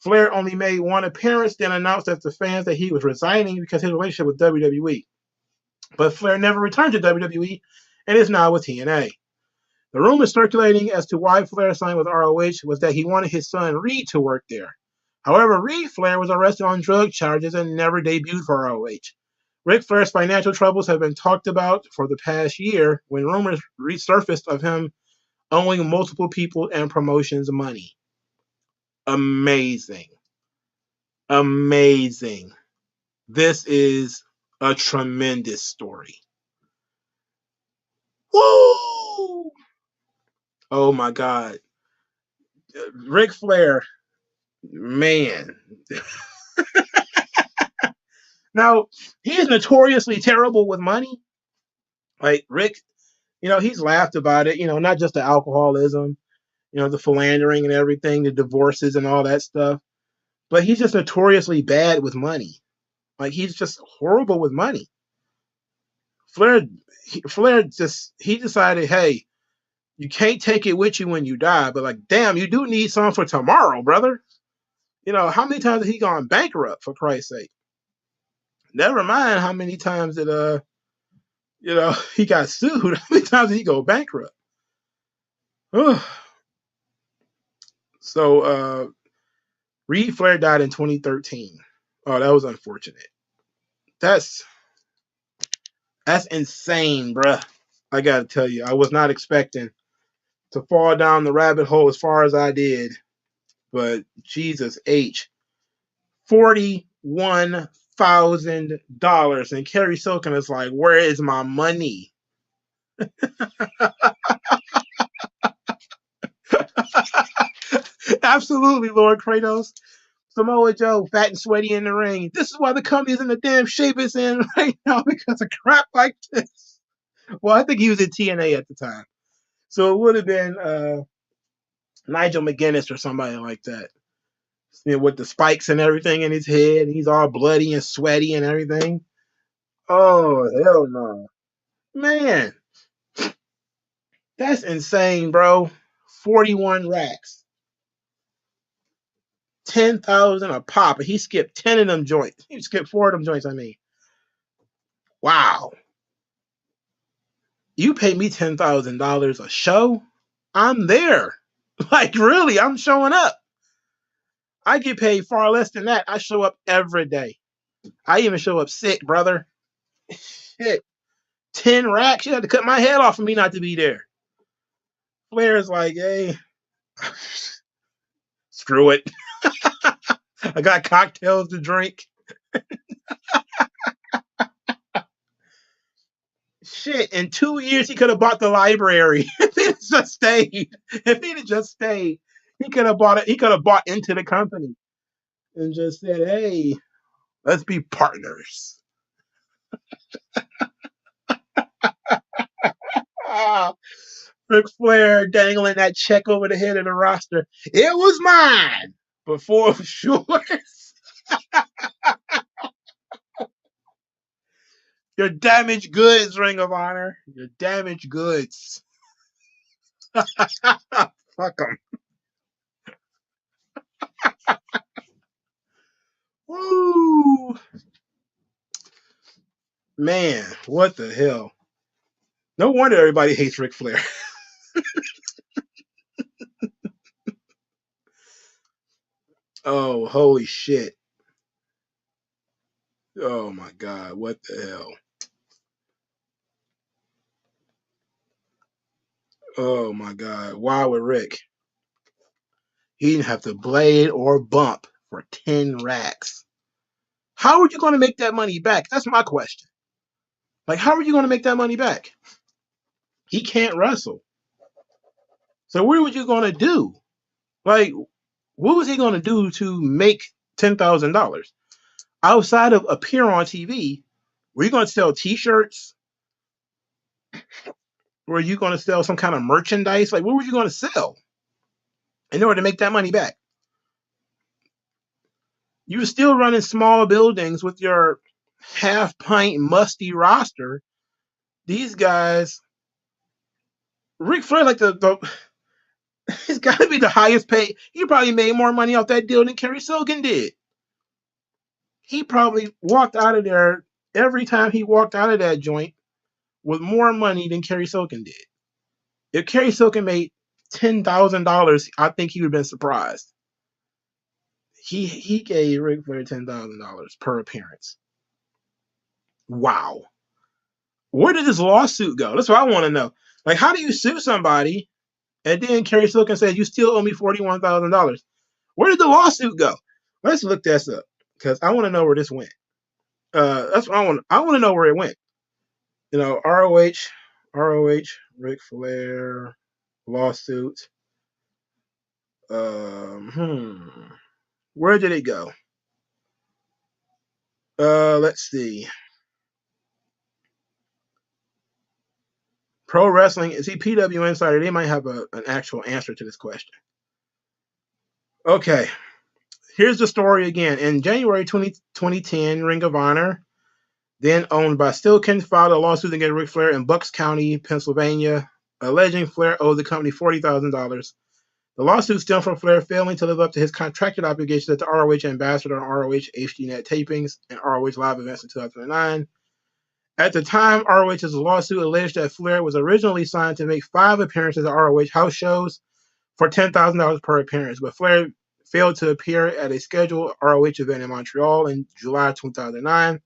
Flair only made one appearance, then announced to the fans that he was resigning because his relationship with WWE. But Flair never returned to WWE and is now with TNA. The rumor circulating as to why Flair signed with ROH was that he wanted his son Reed to work there. However, Reed Flair was arrested on drug charges and never debuted for ROH. Ric Flair's financial troubles have been talked about for the past year when rumors resurfaced of him owing multiple people and promotions money. Amazing. Amazing. This is a tremendous story. Woo! Oh my God. Ric Flair, man. Now, he is notoriously terrible with money. Like Rick, he's laughed about it, not just the alcoholism, the philandering and everything, the divorces and all that stuff. But he's just notoriously bad with money. Like, he's just horrible with money. Flair he decided, hey, you can't take it with you when you die, but like, damn, you do need some for tomorrow, brother. How many times has he gone bankrupt, for Christ's sake? Never mind how many times that he got sued. How many times did he go bankrupt? So Reed Flair died in 2013. Oh, that was unfortunate. That's insane, bruh. I gotta tell you, I was not expecting to fall down the rabbit hole as far as I did. But Jesus H. $41,000. And Cary Silkin is like, where is my money? Absolutely, Lord Kratos. Samoa Joe, fat and sweaty in the ring. This is why the company is in the damn shape it's in right now, because of crap like this. Well, I think he was in TNA at the time. So it would have been Nigel McGuinness or somebody like that. With the spikes and everything in his head. He's all bloody and sweaty and everything. Oh, hell no. Man, that's insane, bro. 41 racks. 10,000 a pop. And he skipped 10 of them joints. He skipped 4 of them joints, I mean. Wow. You pay me $10,000 a show? I'm there. Like, really, I'm showing up. I get paid far less than that. I show up every day. I even show up sick, brother. Shit. 10 racks? You had to cut my head off for me not to be there. Flair's like, hey, screw it. I got cocktails to drink. Shit, in 2 years he could have bought the library. If he had just stayed, he could have bought it. He could have bought into the company and just said, "Hey, let's be partners." Ah, Ric Flair dangling that check over the head of the roster. It was mine before sure. Your damaged goods, Ring of Honor. Your damaged goods. Fuck them. Woo! Man, what the hell? No wonder everybody hates Ric Flair. Oh, holy shit. Oh my God, what the hell? Oh my God. Why would Rick? He didn't have to blade or bump for 10 racks. How are you going to make that money back? That's my question. Like, how are you going to make that money back? He can't wrestle. So what were you going to do? Like, what was he going to do to make $10,000? Outside of appear on TV, were you going to sell t-shirts? Were you going to sell some kind of merchandise? Like, what were you going to sell in order to make that money back? You were still running small buildings with your half pint musty roster. These guys, Ric Flair, like he's got to be the highest paid. He probably made more money off that deal than Cary Silkin did. He probably walked out of there every time he walked out of that joint with more money than Cary Silkin did. If Cary Silkin made $10,000, I think he would have been surprised. He gave Ric Flair $10,000 per appearance. Wow. Where did this lawsuit go? That's what I want to know. Like, how do you sue somebody and then Cary Silkin says you still owe me $41,000? Where did the lawsuit go? Let's look this up because I want to know where this went. That's what I want. I want to know where it went. You know, ROH, Ric Flair lawsuit. Where did it go? Let's see. Pro Wrestling. See, PW Insider, they might have an actual answer to this question. Okay. Here's the story again. In January 2010, Ring of Honor, then owned by Silkin, filed a lawsuit against Ric Flair in Bucks County, Pennsylvania, alleging Flair owed the company $40,000. The lawsuit stemmed from Flair failing to live up to his contracted obligations as the ROH ambassador on ROH HDNet tapings and ROH live events in 2009. At the time, ROH's lawsuit alleged that Flair was originally signed to make 5 appearances at ROH house shows for $10,000 per appearance, but Flair failed to appear at a scheduled ROH event in Montreal in July 2009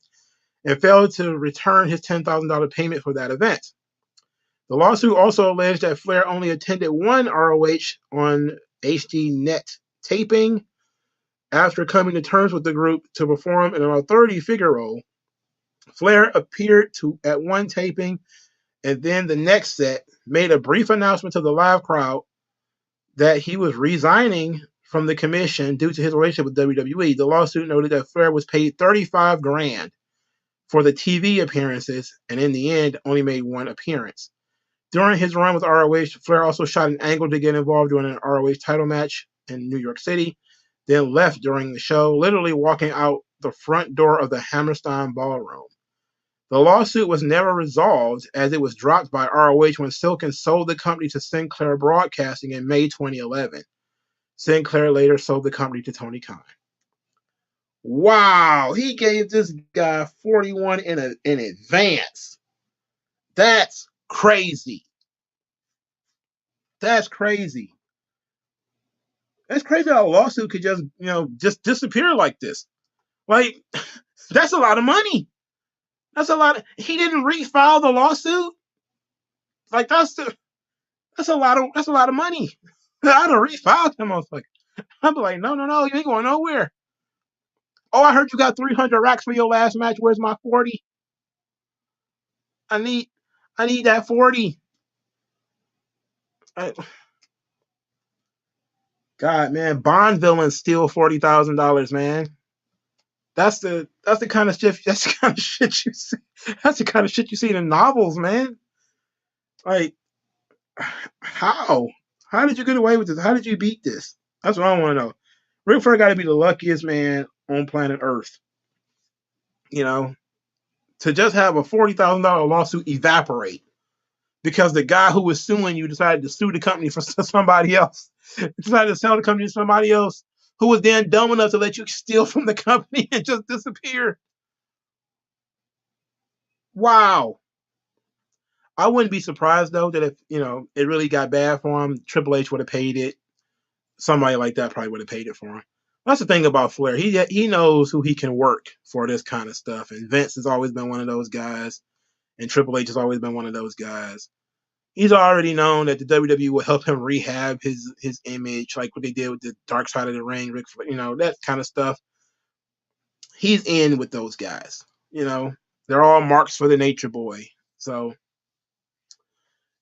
and failed to return his $10,000 payment for that event. The lawsuit also alleged that Flair only attended one ROH on HDNet taping after coming to terms with the group to perform in an authority figure role. Flair appeared at one taping and then the next set made a brief announcement to the live crowd that he was resigning from the commission due to his relationship with WWE. The lawsuit noted that Flair was paid $35,000 for the TV appearances and in the end only made one appearance. During his run with ROH, Flair also shot an angle to get involved during an ROH title match in New York City, then left during the show, literally walking out the front door of the Hammerstein Ballroom. The lawsuit was never resolved as it was dropped by ROH when Silkin sold the company to Sinclair Broadcasting in May 2011. Sinclair later sold the company to Tony Khan. Wow, he gave this guy 41 in advance. That's crazy. That's crazy. That's crazy how a lawsuit could just disappear like this. Like, that's a lot of money. That's a lot. He didn't refile the lawsuit. Like, that's a lot of money. I'd have refiled him. I'd be like, no, you ain't going nowhere. Oh, I heard you got 300 racks for your last match. Where's my 40? I need that 40. God, man, Bond villains steal $40,000, man. That's the kind of shit. That's the kind of shit you see. That's the kind of shit you see in novels, man. Like, how did you get away with this? How did you beat this? That's what I want to know. Ric Flair got to be the luckiest man on planet Earth. You know, to just have a $40,000 lawsuit evaporate because the guy who was suing you decided to sue the company for somebody else. Decided to sell the company to somebody else who was then dumb enough to let you steal from the company and just disappear. Wow. I wouldn't be surprised though that if it really got bad for him, Triple H would have paid it. Somebody like that probably would have paid it for him. That's the thing about Flair. He knows who he can work for this kind of stuff. And Vince has always been one of those guys. And Triple H has always been one of those guys. He's already known that the WWE will help him rehab his image, like what they did with the Dark Side of the Ring, Ric Flair, that kind of stuff. He's in with those guys. They're all marks for the Nature Boy. So,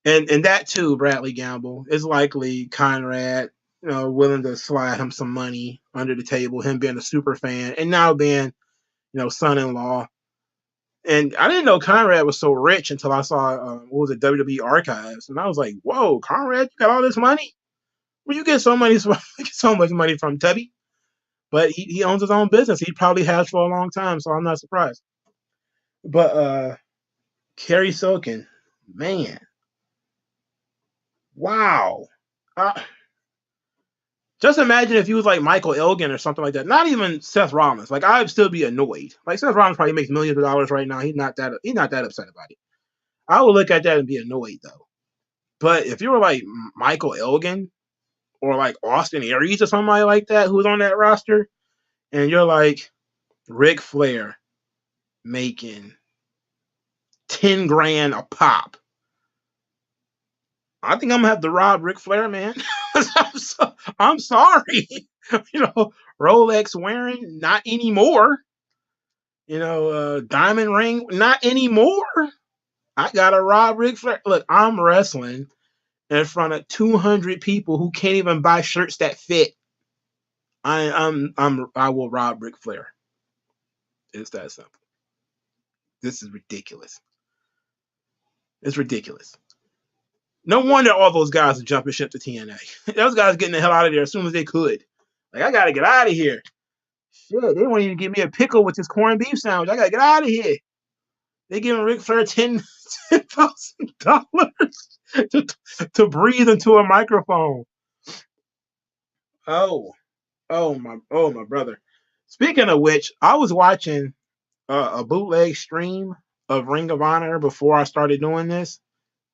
and that too, Bradley Gamble, is likely Conrad, willing to slide him some money under the table, him being a super fan, and now being, son-in-law. And I didn't know Conrad was so rich until I saw, WWE Archives. And I was like, whoa, Conrad, you got all this money? Where you get so much money from, Tubby? But he owns his own business. He probably has for a long time, so I'm not surprised. But Cary Silkin, man. Wow. Just imagine if he was like Michael Elgin or something like that. Not even Seth Rollins. Like, I'd still be annoyed. Like, Seth Rollins probably makes millions of dollars right now. He's not that upset about it. I would look at that and be annoyed though. But if you were like Michael Elgin or like Austin Aries or somebody like that who's on that roster, and you're like Ric Flair making $10,000 a pop, I think I'm gonna have to rob Ric Flair, man. I'm sorry. Rolex wearing, not anymore. Diamond ring, not anymore. I gotta rob Ric Flair. Look, I'm wrestling in front of 200 people who can't even buy shirts that fit. I will rob Ric Flair. It's that simple. This is ridiculous. It's ridiculous. No wonder all those guys are jumping ship to TNA. Those guys getting the hell out of there as soon as they could. Like, I gotta get out of here. Shit, they won't even give me a pickle with this corned beef sandwich. I gotta get out of here. They giving Ric Flair $10,000 to breathe into a microphone. Oh my brother. Speaking of which, I was watching a bootleg stream of Ring of Honor before I started doing this.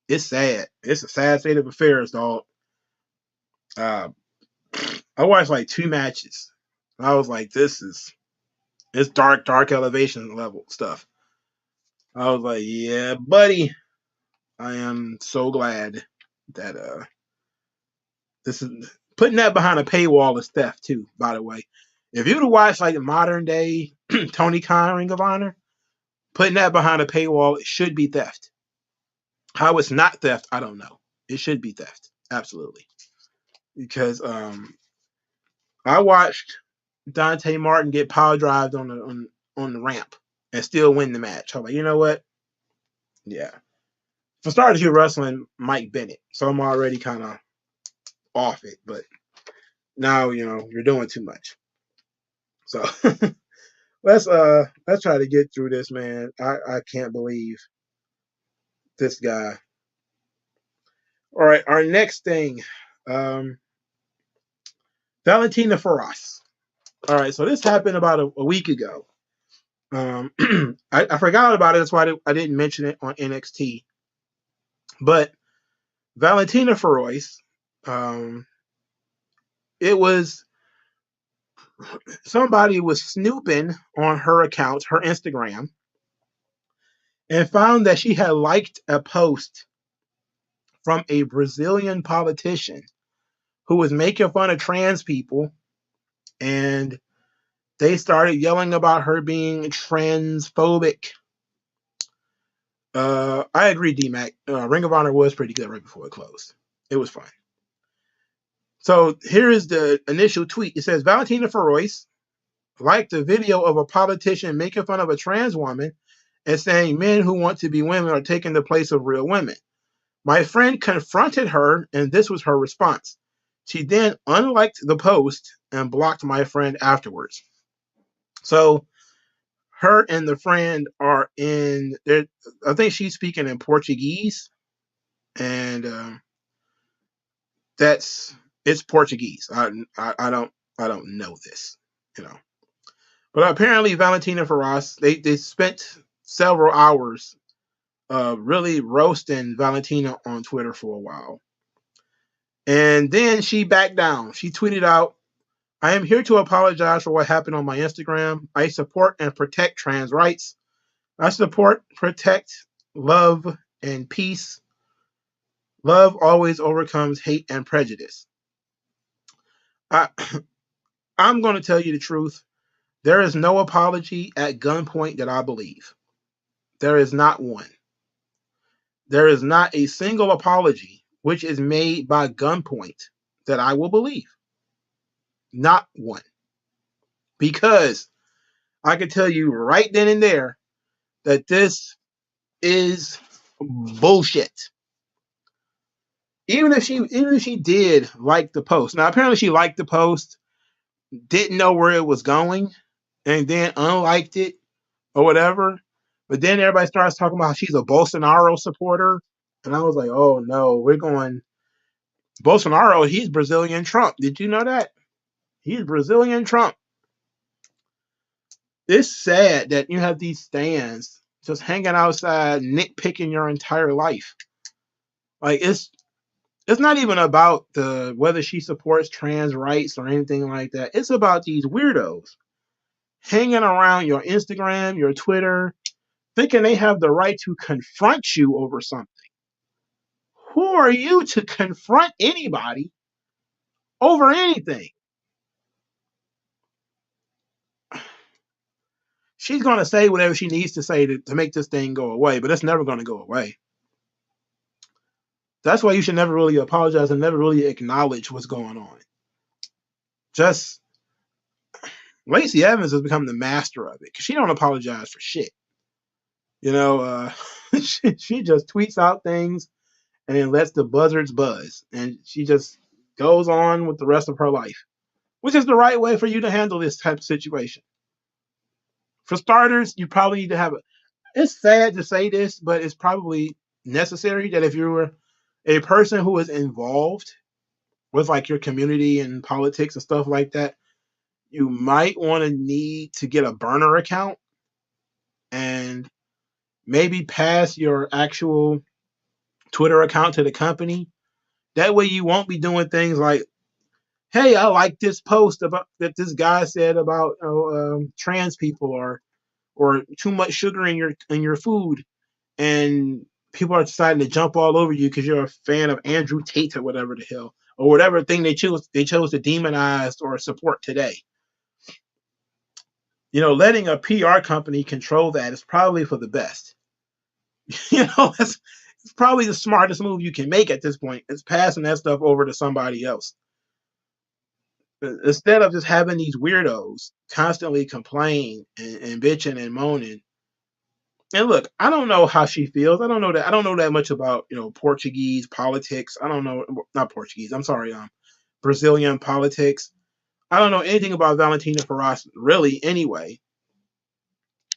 It's sad. It's a sad state of affairs, dog. I watched like 2 matches. I was like, it's dark elevation level stuff. I was like, yeah, buddy. I am so glad that this is putting that behind a paywall is theft too, by the way. If you were to watch like modern day Tony Khan Ring of Honor, putting that behind a paywall, it should be theft. How it's not theft, I don't know. It should be theft. Absolutely. Because I watched Dante Martin get power drived on the ramp and still win the match. I'm like, you know what? Yeah. For starters, you're wrestling Mike Bennett, so I'm already kind of off it. But now, you're doing too much. So, let's try to get through this, man. I can't believe this guy. All right, our next thing, Valentina Furoz. All right, so this happened about a week ago. I forgot about it. That's why I didn't mention it on NXT. But Valentina Furoz, it was somebody was snooping on her account, her Instagram, and found that she had liked a post from a Brazilian politician who was making fun of trans people, and they started yelling about her being transphobic. I agree, D-Mac. Ring of Honor was pretty good right before it closed. It was fun. So here is the initial tweet. It says, Valentina Furoz liked a video of a politician making fun of a trans woman and saying men who want to be women are taking the place of real women. My friend confronted her, and this was her response. She then unliked the post and blocked my friend afterwards. So her and the friend are in there. I think she's speaking in Portuguese, and it's Portuguese. I don't know this, you know. But apparently Valentina Furoz, they spent several hours really roasting Valentina on Twitter for a while. And then she backed down. She tweeted out, I am here to apologize for what happened on my Instagram. I support and protect trans rights. I support, protect, love, and peace. Love always overcomes hate and prejudice. I'm going to tell you the truth. There is no apology at gunpoint that I believe. There is not one. There is not a single apology which is made by gunpoint that I will believe. Not one. Because I can tell you right then and there that this is bullshit. Even if she did like the post. Now apparently she liked the post, didn't know where it was going, and then unliked it or whatever. But then everybody starts talking about how she's a Bolsonaro supporter. And I was like, oh no, we're going Bolsonaro, he's Brazilian Trump. Did you know that? He's Brazilian Trump. It's sad that you have these stands just hanging outside, nitpicking your entire life. Like it's not even about the whether she supports trans rights or anything like that. It's about these weirdos hanging around your Instagram, your Twitter, thinking they have the right to confront you over something. Who are you to confront anybody over anything? She's going to say whatever she needs to say to make this thing go away, but it's never going to go away. That's why you should never really apologize and never really acknowledge what's going on. Just Lacey Evans has become the master of it because she don't apologize for shit. You know, she just tweets out things and then lets the buzzards buzz, and she just goes on with the rest of her life, which is the right way for you to handle this type of situation. For starters, you probably need to have it's sad to say this, but it's probably necessary that if you were a person who is involved with like your community and politics and stuff like that, you might want to need to get a burner account and maybe pass your actual Twitter account to the company. That way you won't be doing things like, hey, I like this post about that this guy said about trans people or too much sugar in your food, and people are deciding to jump all over you because you're a fan of Andrew Tate or whatever the hell, or whatever thing they chose to demonize or support today. You know, letting a PR company control that is probably for the best. You know, it's probably the smartest move you can make at this point. Is passing that stuff over to somebody else. Instead of just having these weirdos constantly complain and bitching and moaning. And look, I don't know how she feels. I don't know that much about, Portuguese politics. I don't know, not Portuguese. I'm sorry, Brazilian politics. I don't know anything about Valentina Furoz really anyway.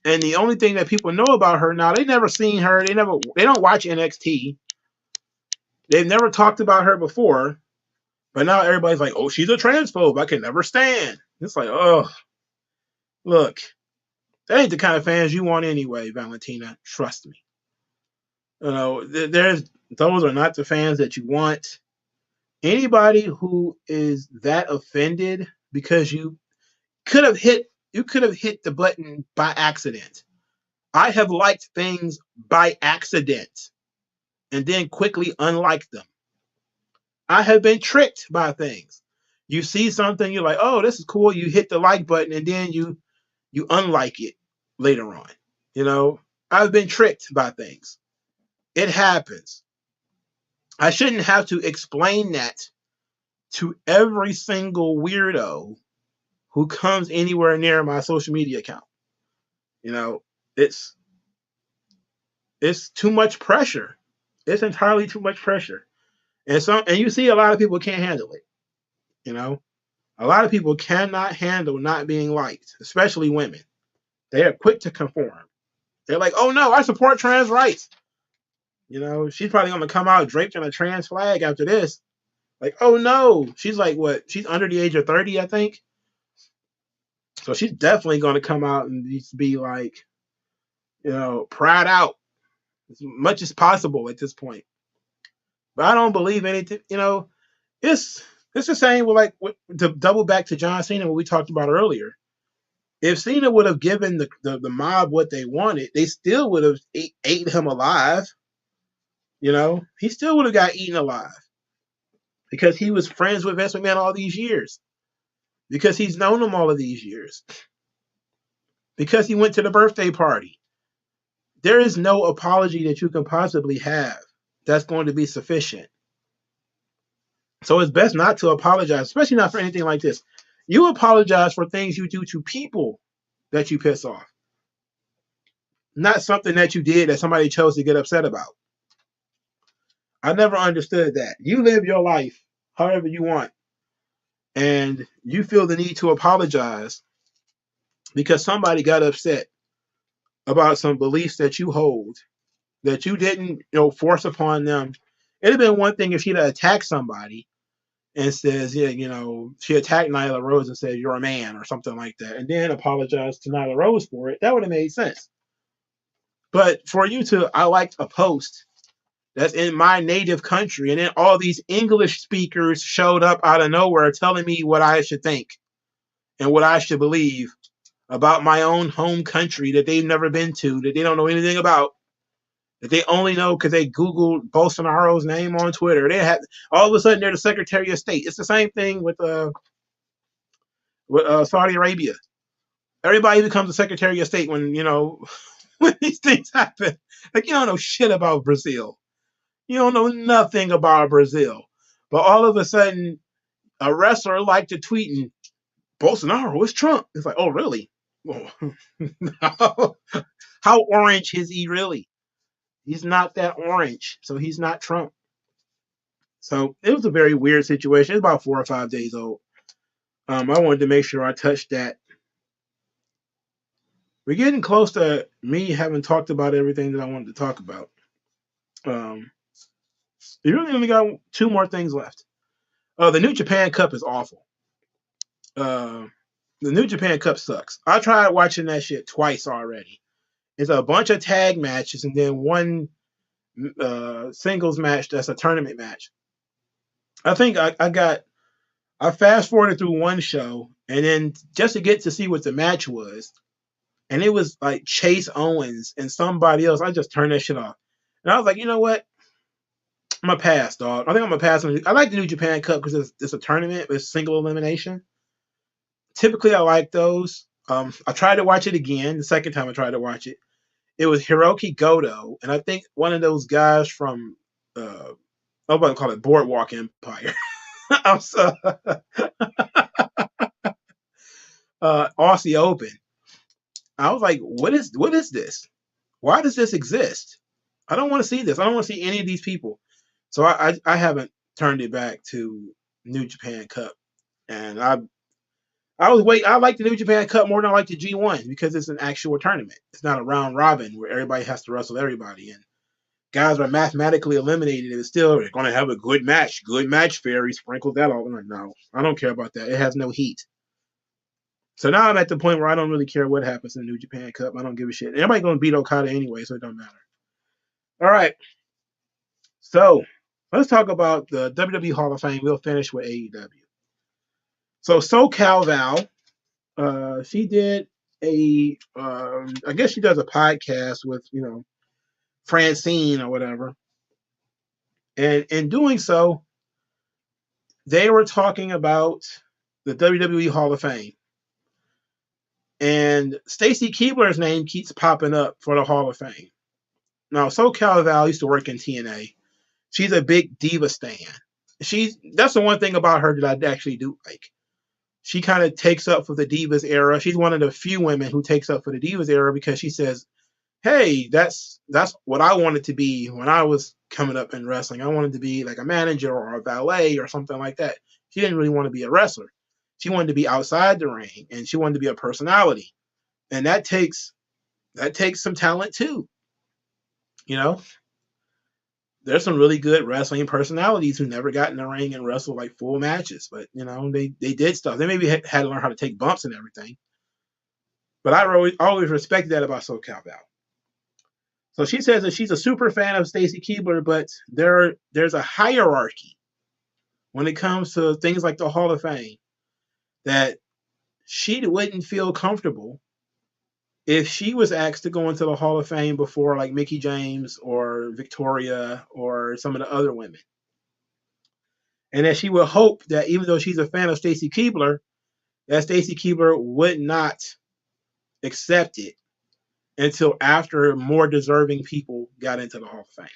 And the only thing that people know about her now, they never seen her. They don't watch NXT. They've never talked about her before. But now everybody's like, oh, she's a transphobe. I can never stand. It's like, oh, look, that ain't the kind of fans you want anyway, Valentina. Trust me. You know, those are not the fans that you want. Anybody who is that offended because you could have hit the button by accident. I have liked things by accident and then quickly unliked them. I have been tricked by things. You see something, you're like, oh, this is cool. You hit the like button and then you unlike it later on. You know, I've been tricked by things. It happens. I shouldn't have to explain that to every single weirdo who comes anywhere near my social media account. You know, it's too much pressure. It's entirely too much pressure. And you see a lot of people can't handle it. You know, a lot of people cannot handle not being liked, especially women. They are quick to conform. They're like, oh no, I support trans rights. You know, she's probably going to come out draped in a trans flag after this. Like, oh no, she's like what? She's under the age of 30, I think. So she's definitely going to come out and be like, you know, proud out as much as possible at this point. But I don't believe anything. You know, it's the same with to double back to John Cena, what we talked about earlier. If Cena would have given the mob what they wanted, they still would have ate him alive. You know, he still would have got eaten alive because he was friends with Vince McMahon all these years, because he's known him all of these years, because he went to the birthday party. There is no apology that you can possibly have that's going to be sufficient. So it's best not to apologize, especially not for anything like this. You apologize for things you do to people that you piss off, not something that you did that somebody chose to get upset about. I never understood that. You live your life however you want, and you feel the need to apologize because somebody got upset about some beliefs that you hold that you didn't, force upon them. It'd have been one thing if she'd have attacked somebody and says, yeah, she attacked Nyla Rose and said, you're a man or something like that, and then apologized to Nyla Rose for it. That would have made sense. But for you to, I liked a post that's in my native country, and then all these English speakers showed up out of nowhere telling me what I should think and what I should believe about my own home country that they've never been to, that they don't know anything about, that they only know because they Googled Bolsonaro's name on Twitter. They had all of a sudden they're the Secretary of State. It's the same thing with Saudi Arabia. Everybody becomes the Secretary of State when when these things happen. Like, you don't know shit about Brazil. You don't know nothing about Brazil. But all of a sudden, a wrestler liked to tweet and Bolsonaro is Trump. It's like, oh, really? Oh, how orange is he really? He's not that orange, so he's not Trump. So it was a very weird situation. It's about 4 or 5 days old. I wanted to make sure I touched that. We're getting close to me having talked about everything that I wanted to talk about. You really only got 2 more things left. The New Japan Cup is awful. The New Japan Cup sucks. I tried watching that shit twice already. It's a bunch of tag matches and then one singles match that's a tournament match. I think I fast forwarded through one show and then just to get to see what the match was, and it was like Chase Owens and somebody else. I just turned that shit off. And I was like, you know what? I'm going to pass, dog. I think I'm going to pass. I like the New Japan Cup because it's a tournament. It's single elimination. Typically, I like those. I tried to watch it again. The second time I tried to watch it, it was Hiroki Goto. And I think one of those guys from, I'm about to call it Boardwalk Empire. Aussie Open. I was like, what is this? Why does this exist? I don't want to see this. I don't want to see any of these people. So I haven't turned it back to New Japan Cup. And I like the New Japan Cup more than I like the G1 because it's an actual tournament. It's not a round robin where everybody has to wrestle everybody and guys are mathematically eliminated. It's still they're going to have a good match. Good match, Fairy. Sprinkle that all. I'm like, no, I don't care about that. It has no heat. So now I'm at the point where I don't really care what happens in the New Japan Cup. I don't give a shit. Everybody's going to beat Okada anyway, so it don't matter. All right. So let's talk about the WWE Hall of Fame. We'll finish with AEW. So SoCal Val, she did I guess she does a podcast with, Francine or whatever. And in doing so, they were talking about the WWE Hall of Fame. And Stacy Keibler's name keeps popping up for the Hall of Fame. Now, SoCal Val used to work in TNA. She's a big diva stan. That's the one thing about her that I actually do like. She kind of takes up for the Divas era. She's one of the few women who takes up for the Divas era because she says, hey, that's what I wanted to be when I was coming up in wrestling. I wanted to be like a manager or a valet or something like that. She didn't really want to be a wrestler. She wanted to be outside the ring and she wanted to be a personality. And that takes some talent too. There's some really good wrestling personalities who never got in the ring and wrestled like full matches, but they did stuff. They maybe had to learn how to take bumps and everything. But I always respected that about SoCal Val. So she says that she's a super fan of Stacy Keibler, but there's a hierarchy when it comes to things like the Hall of Fame that she wouldn't feel comfortable if she was asked to go into the Hall of Fame before like Mickie James or Victoria or some of the other women. And that she would hope that even though she's a fan of Stacy Keibler, that Stacy Keibler would not accept it until after more deserving people got into the Hall of Fame.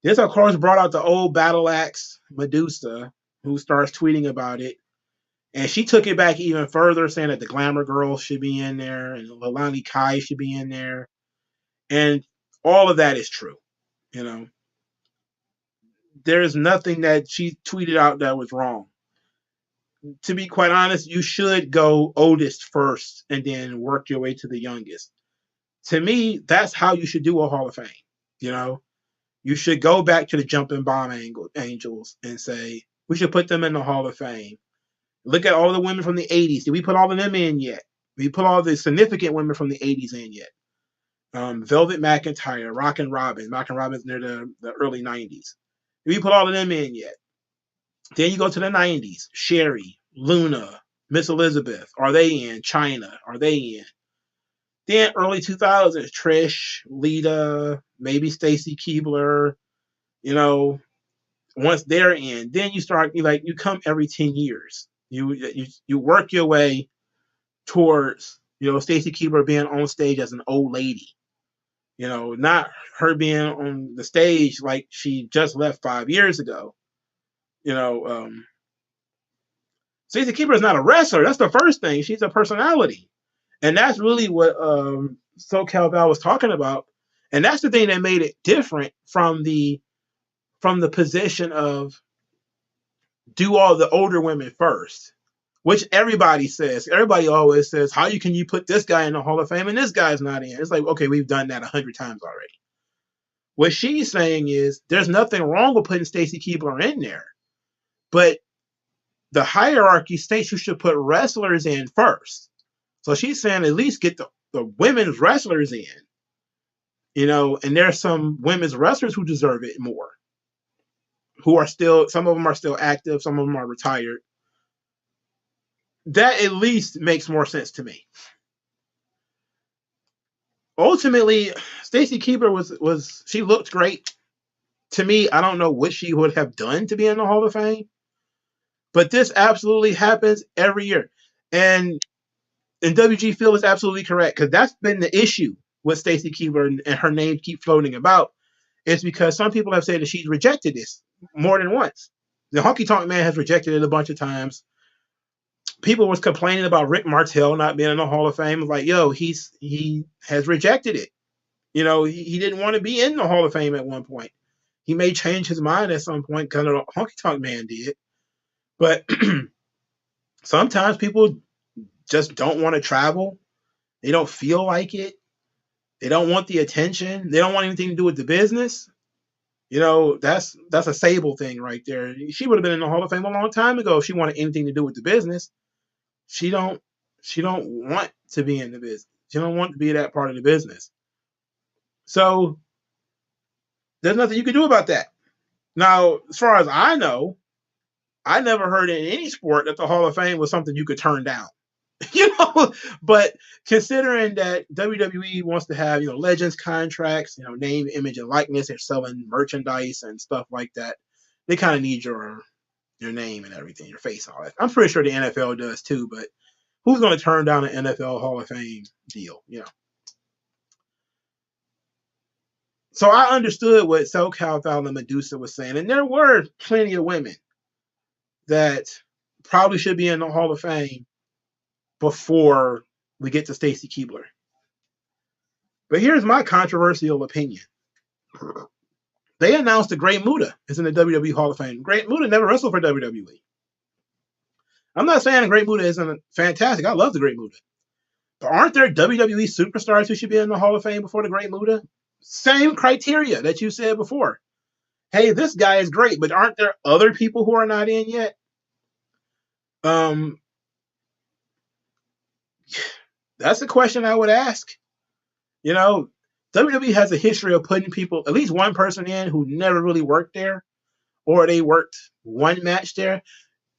This, of course, brought out the old battle axe, Medusa, who starts tweeting about it. And she took it back even further, saying that the Glamour Girls should be in there and Leilani Kai should be in there. And all of that is true. There's nothing that she tweeted out that was wrong. To be quite honest, you should go oldest first and then work your way to the youngest. To me, that's how you should do a Hall of Fame. You should go back to the Jumping Bomb Angels and say, we should put them in the Hall of Fame. Look at all the women from the 80s. Did we put all of them in yet? Did we put all the significant women from the 80s in yet? Velvet McIntyre, Rockin' Robin. Rockin' Robin's near the early 90s. Did we put all of them in yet? Then you go to the 90s. Sherry, Luna, Miss Elizabeth. Are they in? Chyna. Are they in? Then early 2000s, Trish, Lita, maybe Stacy Keibler. Once they're in, then you start, you come every 10 years. You work your way towards, Stacy Keibler being on stage as an old lady. Not her being on the stage like she just left 5 years ago. Stacey Keibler is not a wrestler. That's the first thing. She's a personality. And that's really what SoCal Val was talking about. And that's the thing that made it different from the position of do all the older women first, which everybody says. Everybody always says, how can you put this guy in the Hall of Fame and this guy's not in? It's like, okay, we've done that 100 times already. What she's saying is there's nothing wrong with putting Stacy Keibler in there, but the hierarchy states you should put wrestlers in first. So she's saying at least get the women's wrestlers in, and there's some women's wrestlers who deserve it more, some of them are still active, some of them are retired. That at least makes more sense to me. Ultimately, Stacy Keibler was she looked great. To me, I don't know what she would have done to be in the Hall of Fame, but this absolutely happens every year. And WG Phil is absolutely correct, because that's been the issue with Stacy Keibler and her name keep floating about. It's because some people have said that she's rejected this more than once. The Honky Tonk Man has rejected it a bunch of times. People was complaining about Rick Martel not being in the Hall of Fame. Like, yo, he has rejected it. He didn't want to be in the Hall of Fame at one point. He may change his mind at some point because the Honky Tonk Man did. But sometimes people just don't want to travel. They don't feel like it. They don't want the attention. They don't want anything to do with the business. You know, that's a Sable thing right there. She would have been in the Hall of Fame a long time ago if she wanted anything to do with the business. She don't want to be in the business. She don't want to be that part of the business. So there's nothing you can do about that. Now, as far as I know, I never heard in any sport that the Hall of Fame was something you could turn down. You know, but considering that WWE wants to have, you know, legends contracts, you know, name, image, and likeness, they're selling merchandise and stuff like that. They kind of need your name and everything, your face, and all that. I'm pretty sure the NFL does too, but who's going to turn down an NFL Hall of Fame deal? You know. So I understood what SoCal Val and Medusa was saying, and there were plenty of women that probably should be in the Hall of Fame before we get to Stacy Keibler. But here's my controversial opinion. They announced the Great Muta is in the WWE Hall of Fame. Great Muta never wrestled for WWE. I'm not saying the Great Muta isn't fantastic. I love the Great Muta. But aren't there WWE superstars who should be in the Hall of Fame before the Great Muta? Same criteria that you said before. Hey, this guy is great, but aren't there other people who are not in yet? That's a question I would ask. You know, WWE has a history of putting people, at least one person in who never really worked there, or they worked one match there.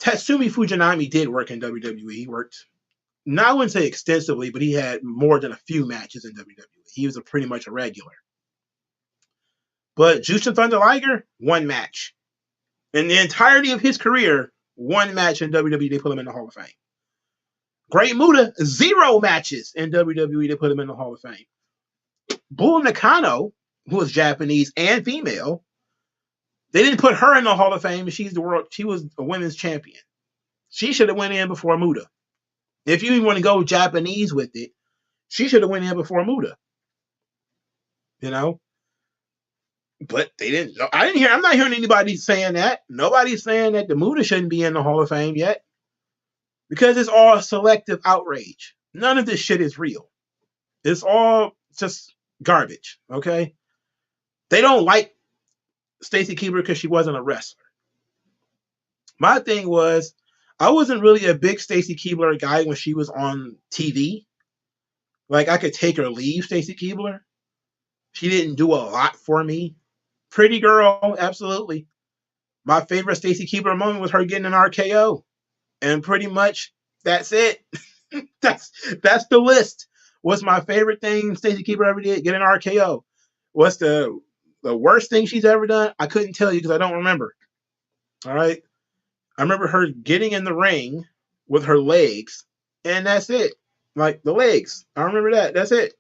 Tatsumi Fujinami did work in WWE. He worked, now I wouldn't say extensively, but he had more than a few matches in WWE. He was pretty much a regular. But Jushin Thunder Liger, one match. In the entirety of his career, one match in WWE, they put him in the Hall of Fame. Great Muta, 0 matches in WWE, they put him in the Hall of Fame. Bull Nakano, who was Japanese and female, they didn't put her in the Hall of Fame. She was a women's champion. She should have went in before Muta. If you even want to go Japanese with it, she should have went in before Muta. You know? But they didn't. I'm not hearing anybody saying that. Nobody's saying that the Muta shouldn't be in the Hall of Fame yet. Because it's all selective outrage. None of this shit is real. It's all just garbage, okay? They don't like Stacy Keibler because she wasn't a wrestler. My thing was, I wasn't really a big Stacy Keibler guy when she was on TV. Like, I could take or leave Stacy Keibler. She didn't do a lot for me. Pretty girl, absolutely. My favorite Stacy Keibler moment was her getting an RKO. And pretty much, that's it. that's the list. What's my favorite thing Stacy Keibler ever did? Get an RKO. What's the worst thing she's ever done? I couldn't tell you because I don't remember. All right? I remember her getting in the ring with her legs, and that's it. Like, the legs. I remember that. That's it.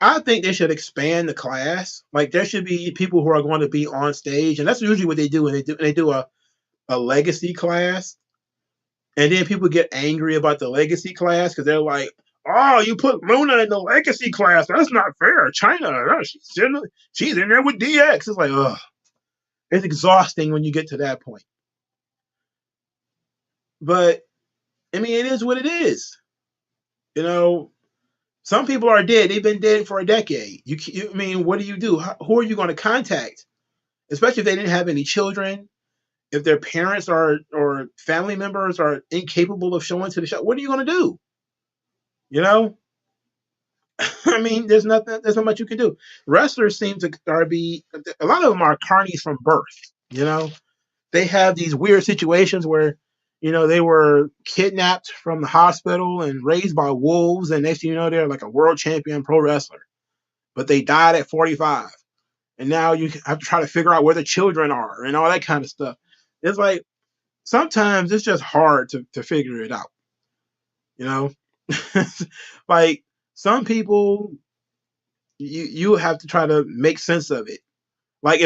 I think they should expand the class. Like, there should be people who are going to be on stage, and that's usually what they do when they do a legacy class. And then people get angry about the legacy class because they're like, oh, you put Luna in the legacy class. That's not fair. China, she's in there with DX. It's like, ugh. It's exhausting when you get to that point. But, I mean, it is what it is. You know, some people are dead. They've been dead for a decade. I mean, what do you do? Who are you going to contact? Especially if they didn't have any children. If their parents or family members are incapable of showing to the show, what are you going to do? You know? I mean, there's not much you can do. Wrestlers seem to be a lot of them are carnies from birth. You know, they have these weird situations where, you know, they were kidnapped from the hospital and raised by wolves, and next thing you know, they're like a world champion pro wrestler, but they died at 45, and now you have to try to figure out where the children are and all that kind of stuff. It's like sometimes it's just hard to figure it out. You know, like. Some people, you have to try to make sense of it. Like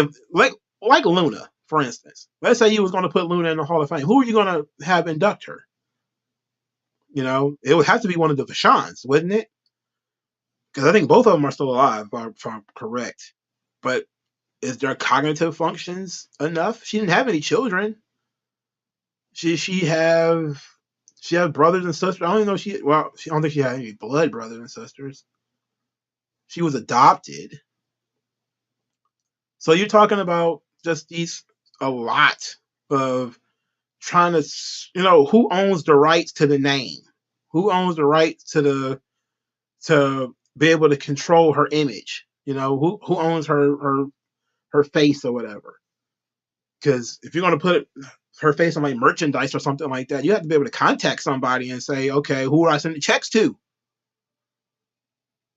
like Luna, for instance. Let's say you was going to put Luna in the Hall of Fame. Who are you going to have induct her? You know, it would have to be one of the Vashons, wouldn't it? Because I think both of them are still alive, if I'm correct. But is their cognitive functions enough? She didn't have any children. She have brothers and sisters. I don't even know I don't think she had any blood brothers and sisters. She was adopted. So you're talking about just a lot of trying to, who owns the rights to the name? Who owns the rights to be able to control her image? Who owns her face or whatever? Because if you're going to put her face on like merchandise or something like that, you have to be able to contact somebody and say, okay, who do I send the checks to?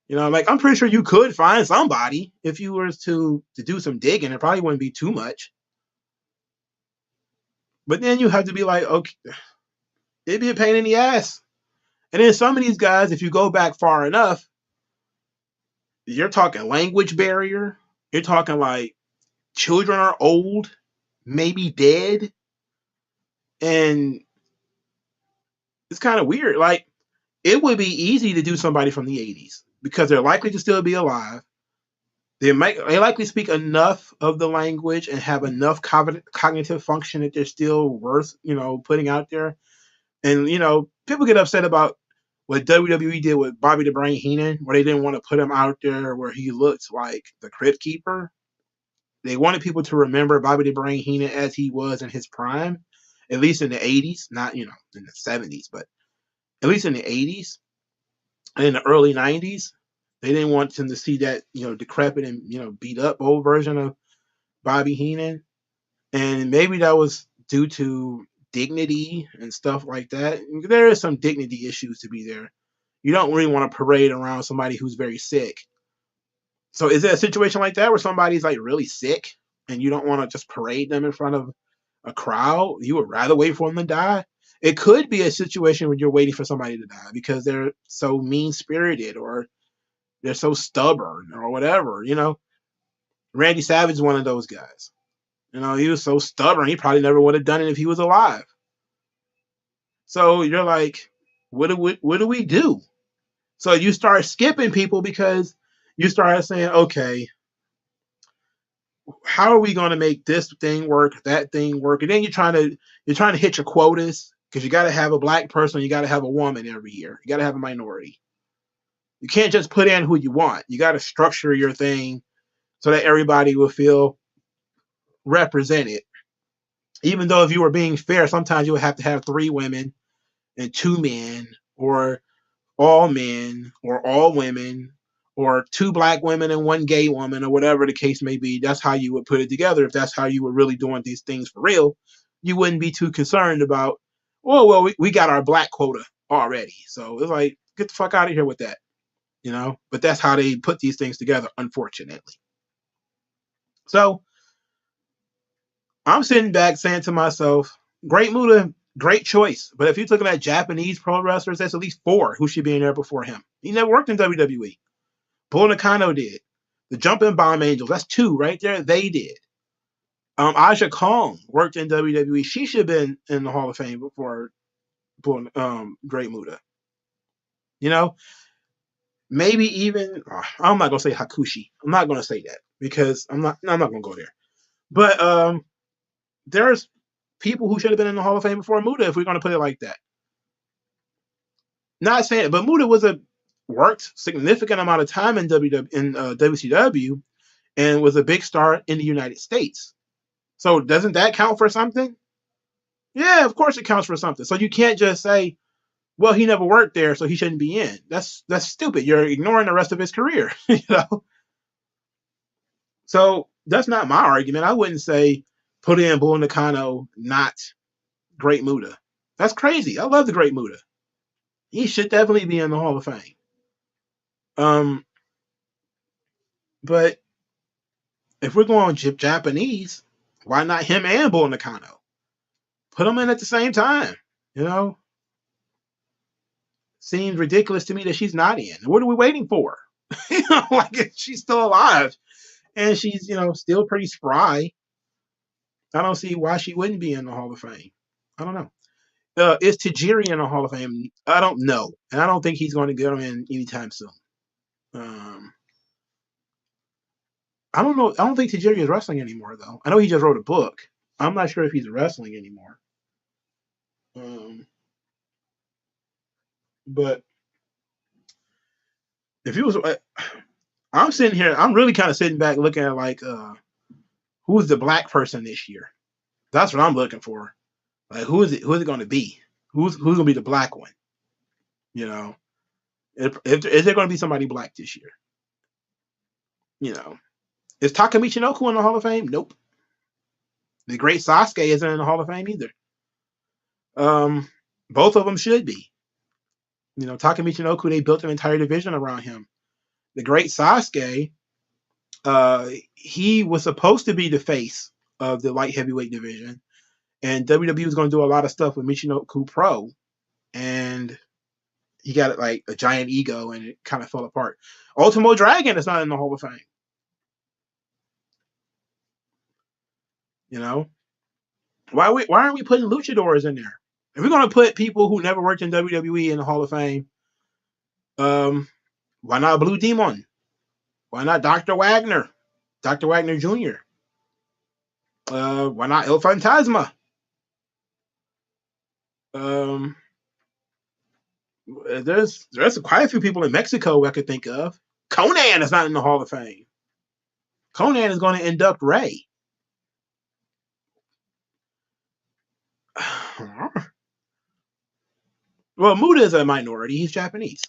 Like I'm pretty sure you could find somebody if you were to do some digging. It probably wouldn't be too much. But then you have to be like, okay, it'd be a pain in the ass. And then some of these guys, if you go back far enough, you're talking language barrier. You're talking like children are old, maybe dead. And it's kind of weird. Like, it would be easy to do somebody from the 80s because they're likely to still be alive. They likely speak enough of the language and have enough cognitive function that they're still worth, putting out there. And, people get upset about what WWE did with Bobby the Brain Heenan, where they didn't want to put him out there where he looked like the Crypt Keeper. They wanted people to remember Bobby the Brain Heenan as he was in his prime, at least in the 80s, not, in the 70s, but at least in the 80s and in the early 90s. They didn't want them to see that, decrepit and, beat up old version of Bobby Heenan. And maybe that was due to dignity and stuff like that. There is some dignity issues to be there. You don't really want to parade around somebody who's very sick. So is there a situation like that where somebody's like really sick and you don't want to just parade them in front of a crowd? You would rather wait for them to die? It could be a situation where you're waiting for somebody to die because they're so mean-spirited or they're so stubborn or whatever, Randy Savage is one of those guys. He was so stubborn, he probably never would have done it if he was alive. So you're like, what do we do? So you start skipping people because you start saying, okay, how are we going to make this thing work, that thing work? And then you're trying to hit your quotas because you got to have a black person, you got to have a woman every year, you got to have a minority. You can't just put in who you want. You got to structure your thing so that everybody will feel represented. Even though if you were being fair, sometimes you would have to have 3 women and 2 men, or all men, or all women, or 2 black women and 1 gay woman, or whatever the case may be. That's how you would put it together. If that's how you were really doing these things for real, you wouldn't be too concerned about, we got our black quota already. So it's like, get the fuck out of here with that. But that's how they put these things together, unfortunately. So I'm sitting back saying to myself, Great Muta, great choice. But if you're looking at Japanese pro wrestlers, that's at least 4 who should be in there before him. He never worked in WWE. Bull Nakano did. The Jumping Bomb Angels, that's 2 right there. They did. Aja Kong worked in WWE. She should have been in the Hall of Fame before Great Muta. Maybe even, I'm not going to say Hakushi. I'm not going to say that because I'm not going to go there. But there's people who should have been in the Hall of Fame before Muta, if we're going to put it like that. Not saying it, but Muta worked significant amount of time in WCW and was a big star in the United States. So doesn't that count for something? Yeah, of course it counts for something. So you can't just say, well, he never worked there, so he shouldn't be in. That's stupid. You're ignoring the rest of his career, So that's not my argument. I wouldn't say put in Bull Nakano, not Great Muta. That's crazy. I love the Great Muta. He should definitely be in the Hall of Fame. But if we're going Japanese, why not him and Bull Nakano? Put them in at the same time. Seems ridiculous to me that she's not in. What are we waiting for? Like if she's still alive and she's, still pretty spry, I don't see why she wouldn't be in the Hall of Fame. I don't know. Is Tajiri in the Hall of Fame? I don't know. And I don't think he's going to get him in anytime soon. I don't know. I don't think Tajiri is wrestling anymore, though. I know he just wrote a book. I'm not sure if he's wrestling anymore. But if he was, I'm sitting here. I'm really kind of sitting back looking at like, who's the black person this year? That's what I'm looking for. Like, who is it? Who is it going to be? Who's going to be the black one? You know, is there going to be somebody black this year? You know, is Taka Michinoku in the Hall of Fame? Nope. The Great Sasuke isn't in the Hall of Fame either. Both of them should be. You know, Taka Michinoku, they built an entire division around him. The Great Sasuke, he was supposed to be the face of the light heavyweight division, and WWE was going to do a lot of stuff with Michinoku Pro, and he got like a giant ego, and it kind of fell apart. Ultimo Dragon is not in the Hall of Fame. You know, why aren't we putting luchadors in there? If we're going to put people who never worked in WWE in the Hall of Fame, why not Blue Demon? Why not Dr. Wagner? Dr. Wagner Jr.? Why not El Fantasma? There's quite a few people in Mexico I could think of. Conan is not in the Hall of Fame. Conan is going to induct Ray. Well, Muda is a minority. He's Japanese.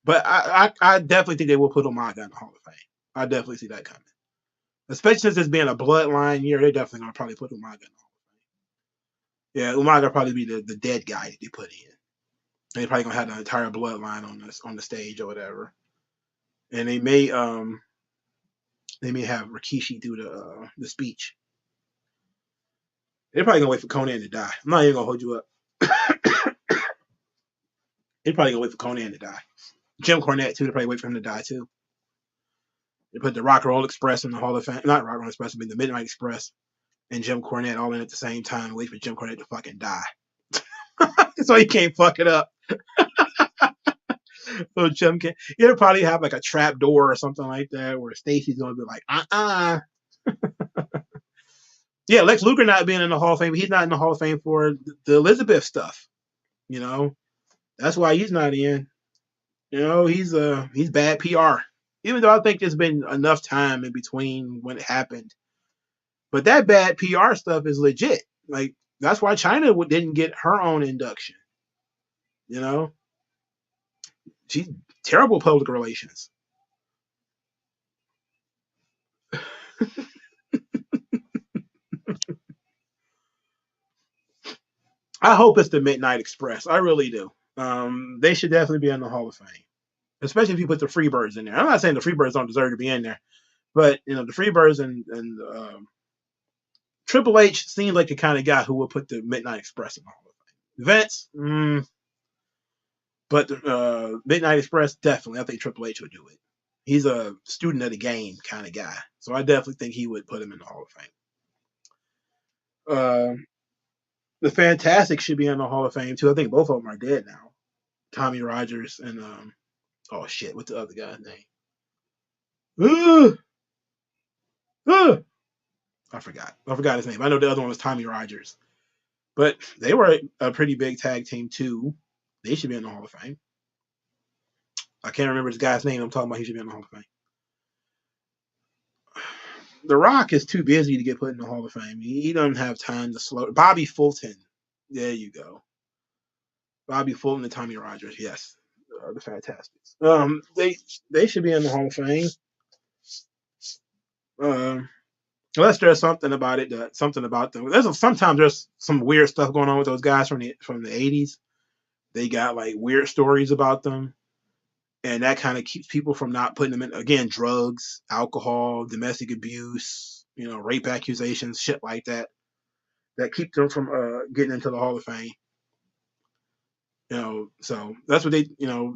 But I definitely think they will put Umaga in the Hall of Fame. I definitely see that coming. Especially since it's being a bloodline year, they're definitely going to probably put Umaga in the Hall of Fame. Yeah, Umaga will probably be the dead guy that they put in. And they're probably going to have the entire bloodline on the stage or whatever. And they may have Rikishi do the speech. They're probably going to wait for Conan to die. I'm not even going to hold you up. They're probably going to wait for Conan to die. Jim Cornette, too. They're probably wait for him to die, too. They put the Rock and Roll Express in the Hall of Fame. Not Rock and Roll Express, but the Midnight Express and Jim Cornette all in at the same time and wait for Jim Cornette to fucking die. So he can't fuck it up. So Jim can. He'll probably have like a trap door or something like that where Stacy's going to be like, Yeah, Lex Luger not being in the Hall of Fame. He's not in the Hall of Fame for the Elizabeth stuff. You know, that's why he's not in. You know, he's bad PR. Even though I think there's been enough time in between when it happened. But that bad PR stuff is legit. Like, that's why China didn't get her own induction. You know? She's terrible public relations. I hope it's the Midnight Express. I really do. They should definitely be in the Hall of Fame. Especially if you put the Freebirds in there. I'm not saying the Freebirds don't deserve to be in there. But, you know, the Freebirds and Triple H seemed like the kind of guy who would put the Midnight Express in the Hall of Fame. Vince, but Midnight Express, definitely. I think Triple H would do it. He's a student of the game kind of guy. So I definitely think he would put him in the Hall of Fame. The Fantastic should be in the Hall of Fame, too. I think both of them are dead now. Tommy Rogers and, oh, shit, what's the other guy's name? I forgot his name. I know the other one was Tommy Rogers. But they were a pretty big tag team, too. They should be in the Hall of Fame. I can't remember this guy's name I'm talking about. He should be in the Hall of Fame. The Rock is too busy to get put in the Hall of Fame. He doesn't have time to slow. Bobby Fulton. There you go. Bobby Fulton and Tommy Rogers. Yes. The Fantastics. They should be in the Hall of Fame. Unless there's something about it, something about them. Sometimes there's some weird stuff going on with those guys from the 80s. They got like weird stories about them. And that kind of keeps people from not putting them in, again, drugs, alcohol, domestic abuse, you know, rape accusations, shit like that. That keep them from getting into the Hall of Fame. You know, so that's what they, you know,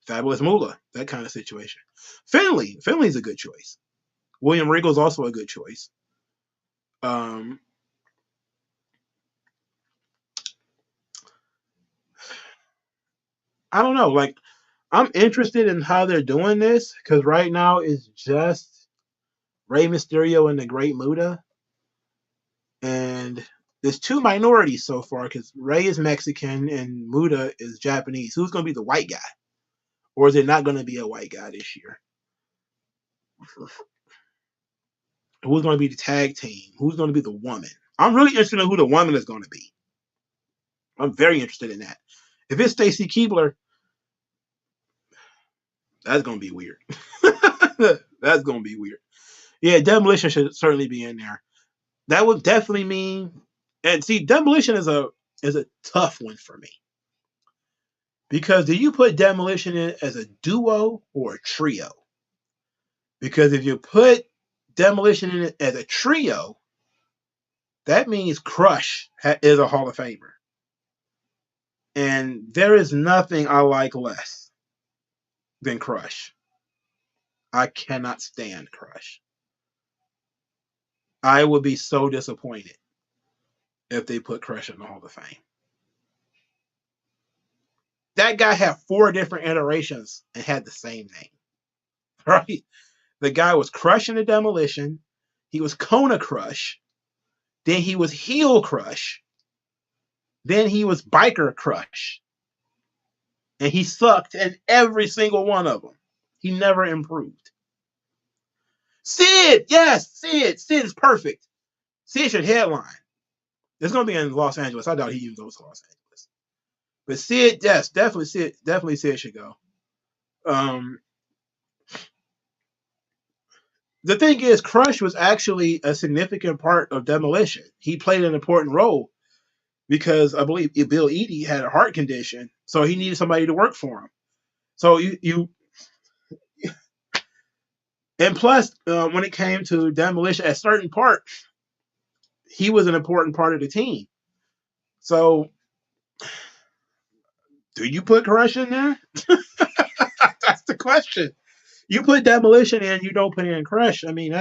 Fabulous Moolah, that kind of situation. Finley's a good choice. William Regal's also a good choice. I don't know, like, I'm interested in how they're doing this because right now it's just Rey Mysterio and the Great Muta. And there's two minorities so far because Rey is Mexican and Muta is Japanese. Who's going to be the white guy? Or is it not going to be a white guy this year? Who's going to be the tag team? Who's going to be the woman? I'm really interested in who the woman is going to be. I'm very interested in that. If it's Stacy Keibler, that's going to be weird. That's going to be weird. Yeah, Demolition should certainly be in there. That would definitely mean, and see, Demolition is a tough one for me. Because do you put Demolition in as a duo or a trio? Because if you put Demolition in it as a trio, that means Crush is a Hall of Famer. And there is nothing I like less than Crush. I cannot stand Crush. I would be so disappointed if they put Crush in the Hall of Fame. That guy had 4 different iterations and had the same name. Right? The guy was Crush in the Demolition. He was Kona Crush. Then he was Heel Crush. Then he was Biker Crush. And he sucked in every single one of them. He never improved. Sid! Yes, Sid. Sid is perfect. Sid should headline. It's going to be in Los Angeles. I doubt he even goes to Los Angeles. But Sid, yes, definitely Sid should go. The thing is, Crush was actually a significant part of Demolition. He played an important role because I believe Bill Eadie had a heart condition, so he needed somebody to work for him. So and plus, when it came to Demolition, at certain part, he was an important part of the team. So, do you put Crush in there? That's the question. You put Demolition in, you don't put in Crush. I mean,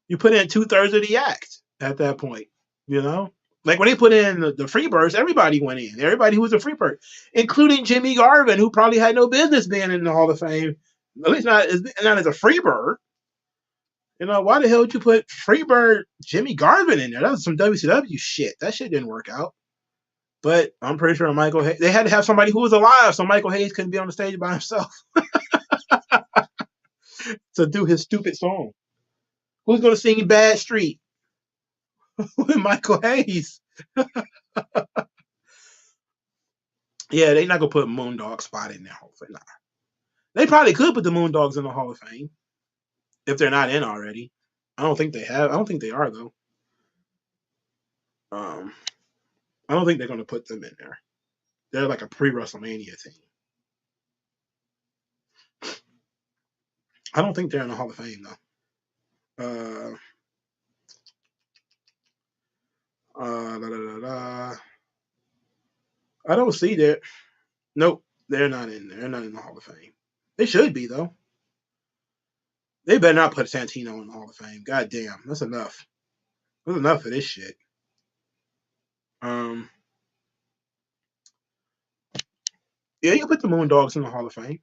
you put in 2/3 of the act at that point, you know? Like when they put in the Freebirds, everybody went in. Everybody who was a Freebird, including Jimmy Garvin, who probably had no business being in the Hall of Fame, at least not as a Freebird. You know, why the hell would you put Freebird Jimmy Garvin in there? That was some WCW shit. That shit didn't work out. But I'm pretty sure Michael Hayes, they had to have somebody who was alive, so Michael Hayes couldn't be on the stage by himself to do his stupid song. Who's going to sing Bad Street? With Michael Hayes. Yeah, they're not going to put Moondog Spot in their Hall of Fame. Nah. They probably could put the Moondogs in the Hall of Fame if they're not in already. I don't think they have. I don't think they are, though. I don't think they're going to put them in there. They're like a pre-WrestleMania team. I don't think they're in the Hall of Fame, though. I don't see that. Nope, they're not in there. They're not in the Hall of Fame. They should be, though. They better not put Santino in the Hall of Fame. God damn, that's enough. That's enough of this shit. Yeah, you can put the Moondogs in the Hall of Fame.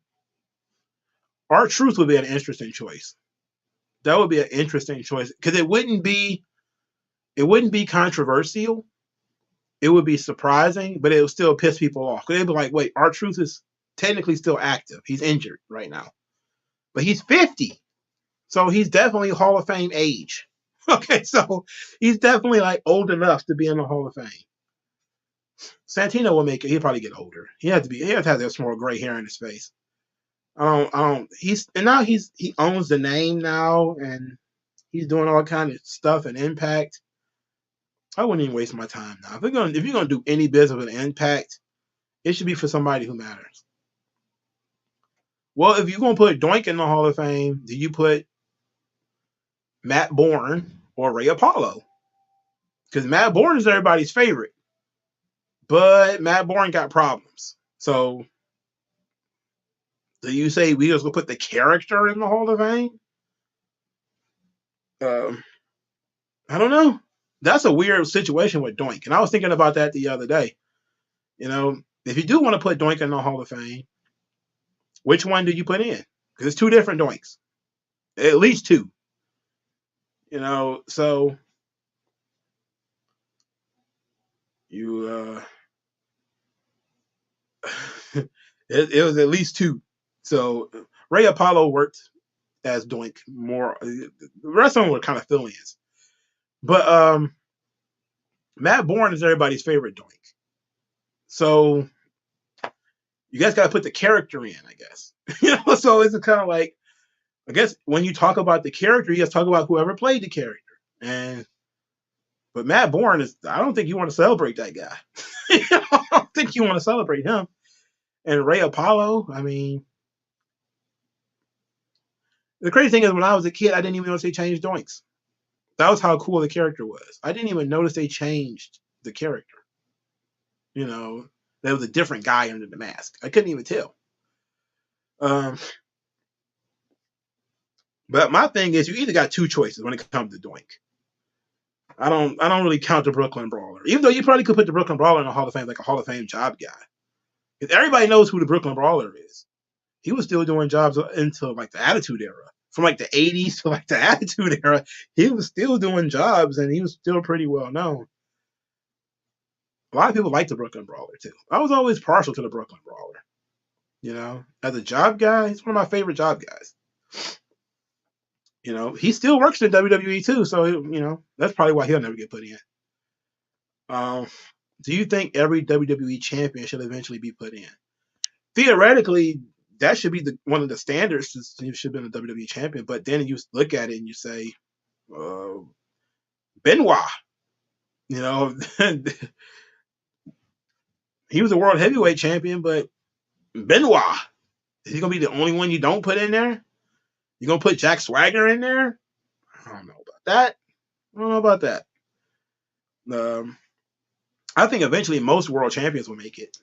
R-Truth would be an interesting choice. That would be an interesting choice because it wouldn't be controversial. It would be surprising, but it would still piss people off. They'd be like, wait, R-Truth is technically still active. He's injured right now. But he's 50. So he's definitely Hall of Fame age. Okay, so he's definitely like old enough to be in the Hall of Fame. Santino will make it. He'll probably get older. He has to have that small gray hair in his face. He owns the name now and he's doing all kind of stuff and Impact. I wouldn't even waste my time now. If you're gonna do any business with Impact, it should be for somebody who matters. Well, if you're gonna put Doink in the Hall of Fame, do you put Matt Bourne or Ray Apollo? Because Matt Bourne is everybody's favorite, but Matt Bourne got problems. So, do you say we just gonna put the character in the Hall of Fame? I don't know. That's a weird situation with Doink, and I was thinking about that the other day. You know, if you do want to put Doink in the Hall of Fame, which one do you put in? Because it's 2 different Doinks. At least two. So you it was at least two. So Ray Apollo worked as Doink more. The rest of them were kind of fill-ins. But Matt Bourne is everybody's favorite Doink. So you guys got to put the character in, I guess. So it's kind of like, I guess when you talk about the character, you just talk about whoever played the character. But Matt Bourne I don't think you want to celebrate that guy. I don't think you want to celebrate him. And Ray Apollo, I mean, the crazy thing is when I was a kid, I didn't even notice they changed Doinks. That was how cool the character was. I didn't even notice they changed the character. There was a different guy under the mask. I couldn't even tell. But my thing is, you either got two choices when it comes to Doink. I don't really count the Brooklyn Brawler, even though you probably could put the Brooklyn Brawler in a Hall of Fame, like a Hall of Fame job guy. Because everybody knows who the Brooklyn Brawler is. He was still doing jobs into like the Attitude Era. From like the 80s to like the Attitude Era, he was still doing jobs and he was still pretty well known. A lot of people like the Brooklyn Brawler too. I was always partial to the Brooklyn Brawler. As a job guy, he's one of my favorite job guys. He still works in WWE too, so that's probably why he'll never get put in. Do you think every WWE champion should eventually be put in? Theoretically, that should be one of the standards. You should have been a WWE champion, but then you look at it and you say, Benoit. He was a world heavyweight champion, but Benoit, is he gonna be the only one you don't put in there? You gonna put Jack Swagger in there? I don't know about that. I think eventually most world champions will make it.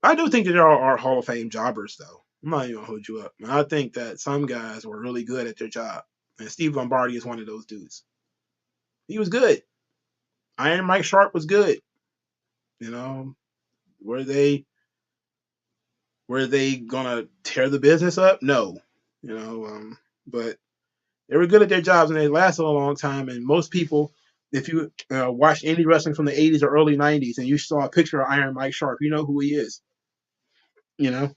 I do think that there are Hall of Fame jobbers, though. I'm not even gonna hold you up. I think that some guys were really good at their job, and Steve Lombardi is one of those dudes. He was good. Iron Mike Sharp was good. Were they gonna tear the business up? No. But they were good at their jobs and they lasted a long time. And most people, if you watched indie wrestling from the 80s or early 90s and you saw a picture of Iron Mike Sharp, you know who he is. They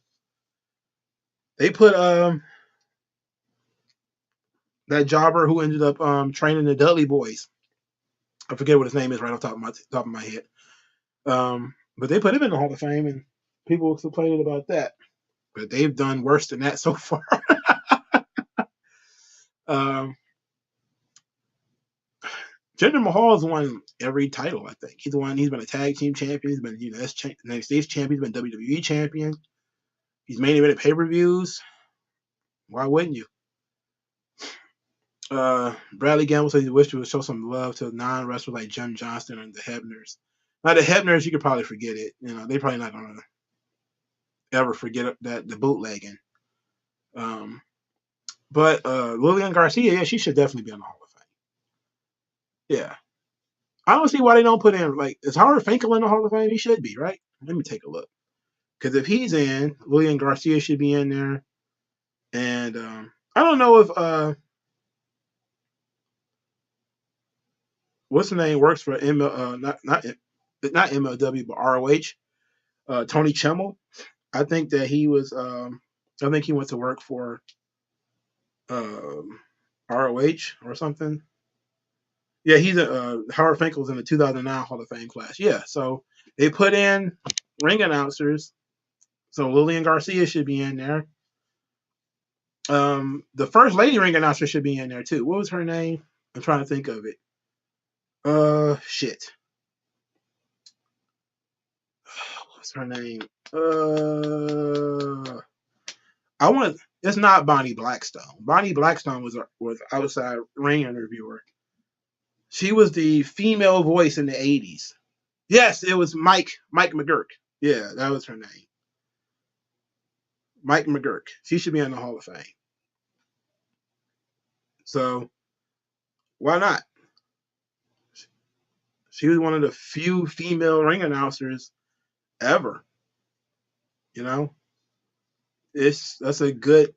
put that jobber who ended up training the Dudley Boys. I forget what his name is right off the top of my head. But they put him in the Hall of Fame, and people complaining about that. But they've done worse than that so far. Jinder Mahal's won every title, I think. He's been a tag team champion. He's been United States champion. He's been WWE champion. He's main evented pay-per-views. Why wouldn't you? Bradley Gamble says he wished he would show some love to non-wrestlers like Jim Johnston and the Hebners. Now, the Hebners, you could probably forget it. They're probably not going to ever forget the bootlegging. But Lillian Garcia, yeah, she should definitely be on the Hall of Fame. Yeah. I don't see why they don't put in, is Howard Finkel in the Hall of Fame? He should be, right? Let me take a look. Because if he's in, Lillian Garcia should be in there. And I don't know if what's the name works for not MLW but ROH. Tony Chemmel. I think that he was. I think he went to work for ROH or something. Yeah, he's Howard Finkel's in the 2009 Hall of Fame class. Yeah, so they put in ring announcers. So Lillian Garcia should be in there. The first lady ring announcer should be in there too. What was her name? I'm trying to think of it. Shit. What's her name? It's not Bonnie Blackstone. Bonnie Blackstone was outside ring interviewer. She was the female voice in the 80s. Yes, it was Mike McGurk. Yeah, that was her name. Mike McGurk. She should be in the Hall of Fame. So, why not? She was one of the few female ring announcers ever. That's a good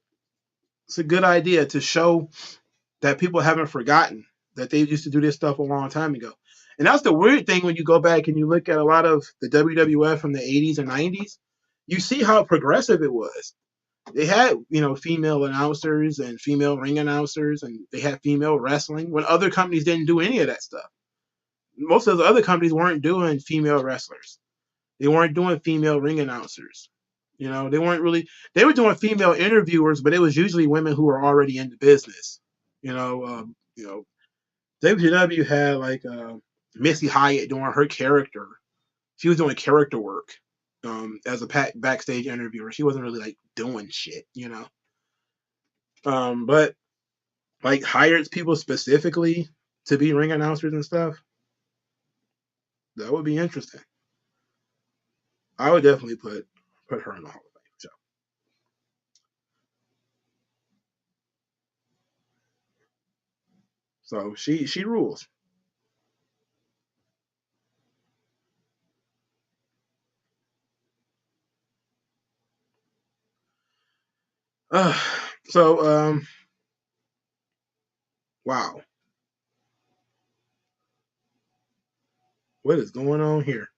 it's a good idea to show that people haven't forgotten that they used to do this stuff a long time ago. And that's the weird thing when you go back and you look at a lot of the WWF from the 80s and 90s, you see how progressive it was. They had, female announcers and female ring announcers, and they had female wrestling when other companies didn't do any of that stuff. Most of the other companies weren't doing female wrestlers. They weren't doing female ring announcers. They were doing female interviewers, but it was usually women who were already in the business. WCW had like Missy Hyatt doing her character. She was doing character work as a backstage interviewer. She wasn't really like doing shit, But like hired people specifically to be ring announcers and stuff. That would be interesting. I would definitely put her in the Hall of Fame. So she rules. Wow. What is going on here?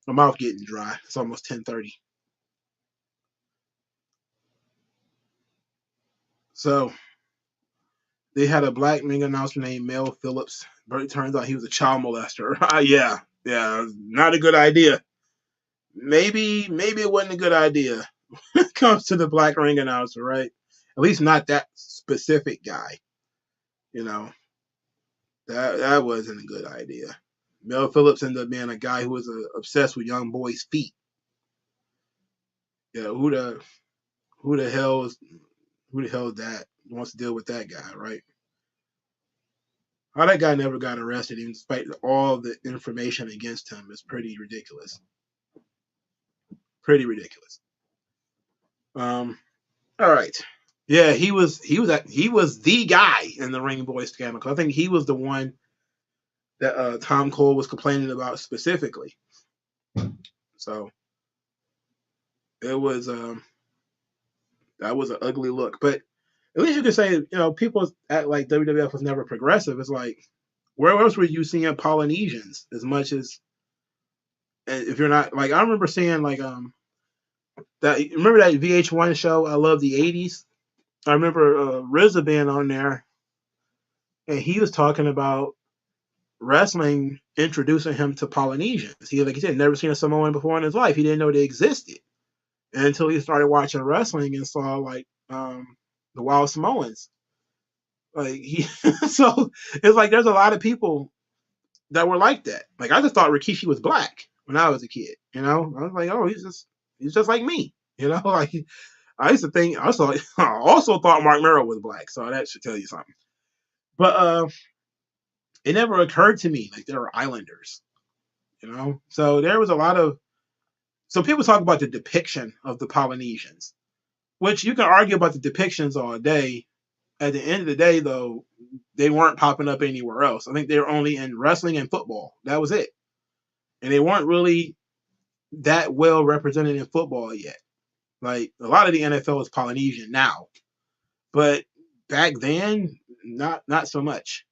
My mouth getting dry. It's almost 10:30. So they had a black ring announcer named Mel Phillips, but it turns out he was a child molester. yeah, not a good idea. Maybe it wasn't a good idea when it comes to the black ring announcer, right? At least not that specific guy. That wasn't a good idea. Mel Phillips ended up being a guy who was obsessed with young boys' feet. Who the hell is that wants to deal with that guy, right? How that guy never got arrested, even despite all the information against him, is pretty ridiculous. Pretty ridiculous. All right. Yeah, he was the guy in the Ring Boy scandal. I think he was the one that Tom Cole was complaining about specifically. So it was that was an ugly look. But at least you could say, people act like WWF was never progressive. It's like, where else were you seeing Polynesians as much as if you're not like I remember seeing like that remember that VH1 show I Love the 80s? I remember RZA being on there and he was talking about wrestling introducing him to Polynesians. He said never seen a Samoan before in his life. He didn't know they existed until he started watching wrestling and saw like the Wild Samoans. Like so it's like there's a lot of people that were like that. Like I just thought Rikishi was black when I was a kid. I was like, oh, he's just like me. Like I used to think. I also thought Mark Merrow was black, so that should tell you something. But it never occurred to me like there were islanders. So there was a lot of. So people talk about the depiction of the Polynesians, which you can argue about the depictions all day. At the end of the day, though, they weren't popping up anywhere else. I think they were only in wrestling and football. That was it. And they weren't really that well represented in football yet. Like a lot of the NFL is Polynesian now, but back then, not so much.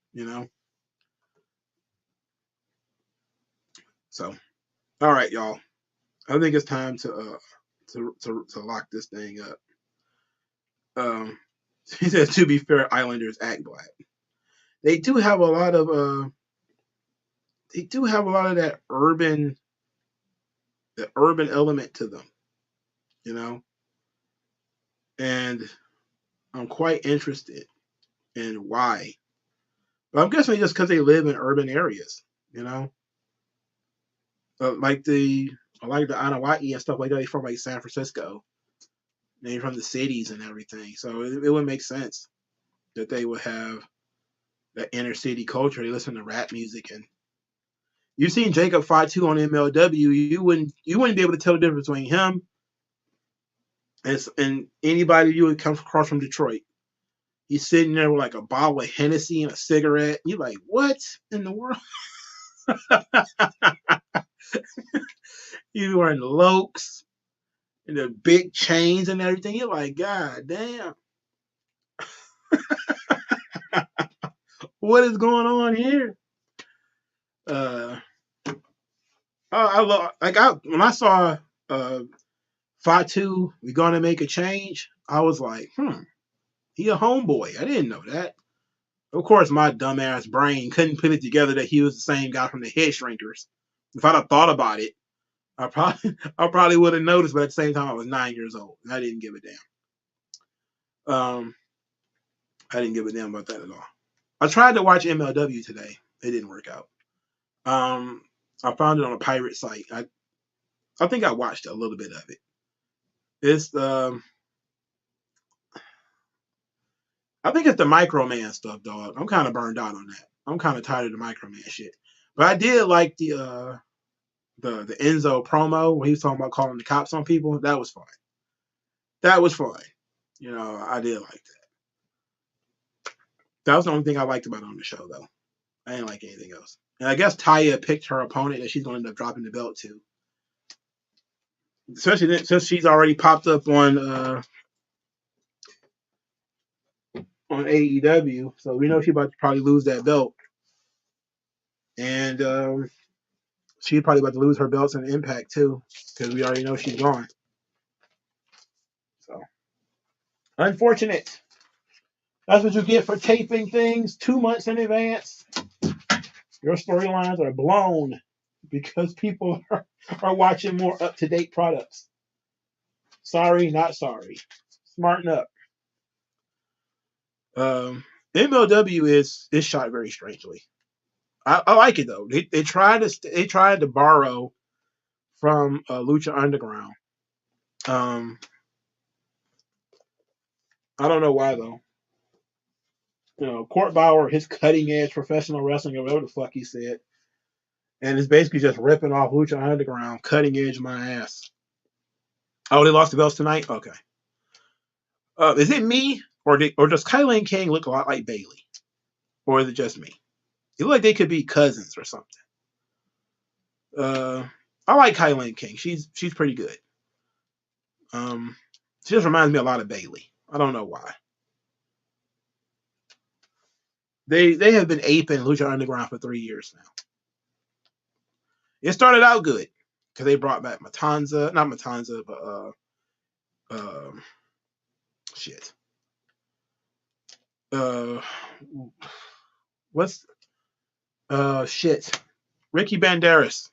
So, all right, y'all. I think it's time to lock this thing up. He said, to be fair, Islanders act black. They do have a lot of that urban element to them, and I'm quite interested in why. But I'm guessing just because they live in urban areas, like the Anunnaki and stuff like that. They're from like San Francisco. They're from the cities and everything, so it would make sense that they would have that inner city culture. They listen to rap music, and you've seen Jacob Fatu on MLW. You wouldn't be able to tell the difference between him and anybody you would come across from Detroit. He's sitting there with like a bottle of Hennessy and a cigarette. You're like, what in the world? He's wearing Lokes. and the big chains and everything. You're like, God damn, what is going on here? When I saw Fatu, we're gonna make a change. I was like, he a homeboy. I didn't know that. Of course, my dumbass brain couldn't put it together that he was the same guy from the Head Shrinkers. If I'd have thought about it, I probably would have noticed. But at the same time, I was 9 years old, and I didn't give a damn. I didn't give a damn about that at all. I tried to watch MLW today. It didn't work out. I found it on a pirate site. I think I watched a little bit of it. It's I think it's the Microman stuff, dog. I'm kind of burned out on that. I'm kind of tired of the Microman shit. But I did like the Enzo promo when he was talking about calling the cops on people. That was fun. That was fun. You know, I did like that. That was the only thing I liked about it on the show, though. I didn't like anything else. And I guess Taya picked her opponent that she's going to end up dropping the belt to. Especially since she's already popped up on AEW. So we know she's about to probably lose that belt. And she's probably about to lose her belts in Impact, too. Because we already know she's gone. So, unfortunate. That's what you get for taping things 2 months in advance. Your storylines are blown because people are watching more up-to-date products. Sorry, not sorry. Smarten up. MLW is shot very strangely. I like it though. They tried to borrow from Lucha Underground. I don't know why though. You know, Court Bauer, his cutting edge professional wrestling, or whatever the fuck he said, and it's basically just ripping off Lucha Underground, cutting edge my ass. Oh, they lost the belts tonight? Okay. Is it me, or does Kylan King look a lot like Bailey? Or is it just me? They look like they could be cousins or something. I like Kylan King. She's pretty good. She just reminds me a lot of Bailey. I don't know why. They have been aping Lucha Underground for 3 years now. It started out good because they brought back Matanza, not Matanza, but shit. What's shit? Ricky Banderas.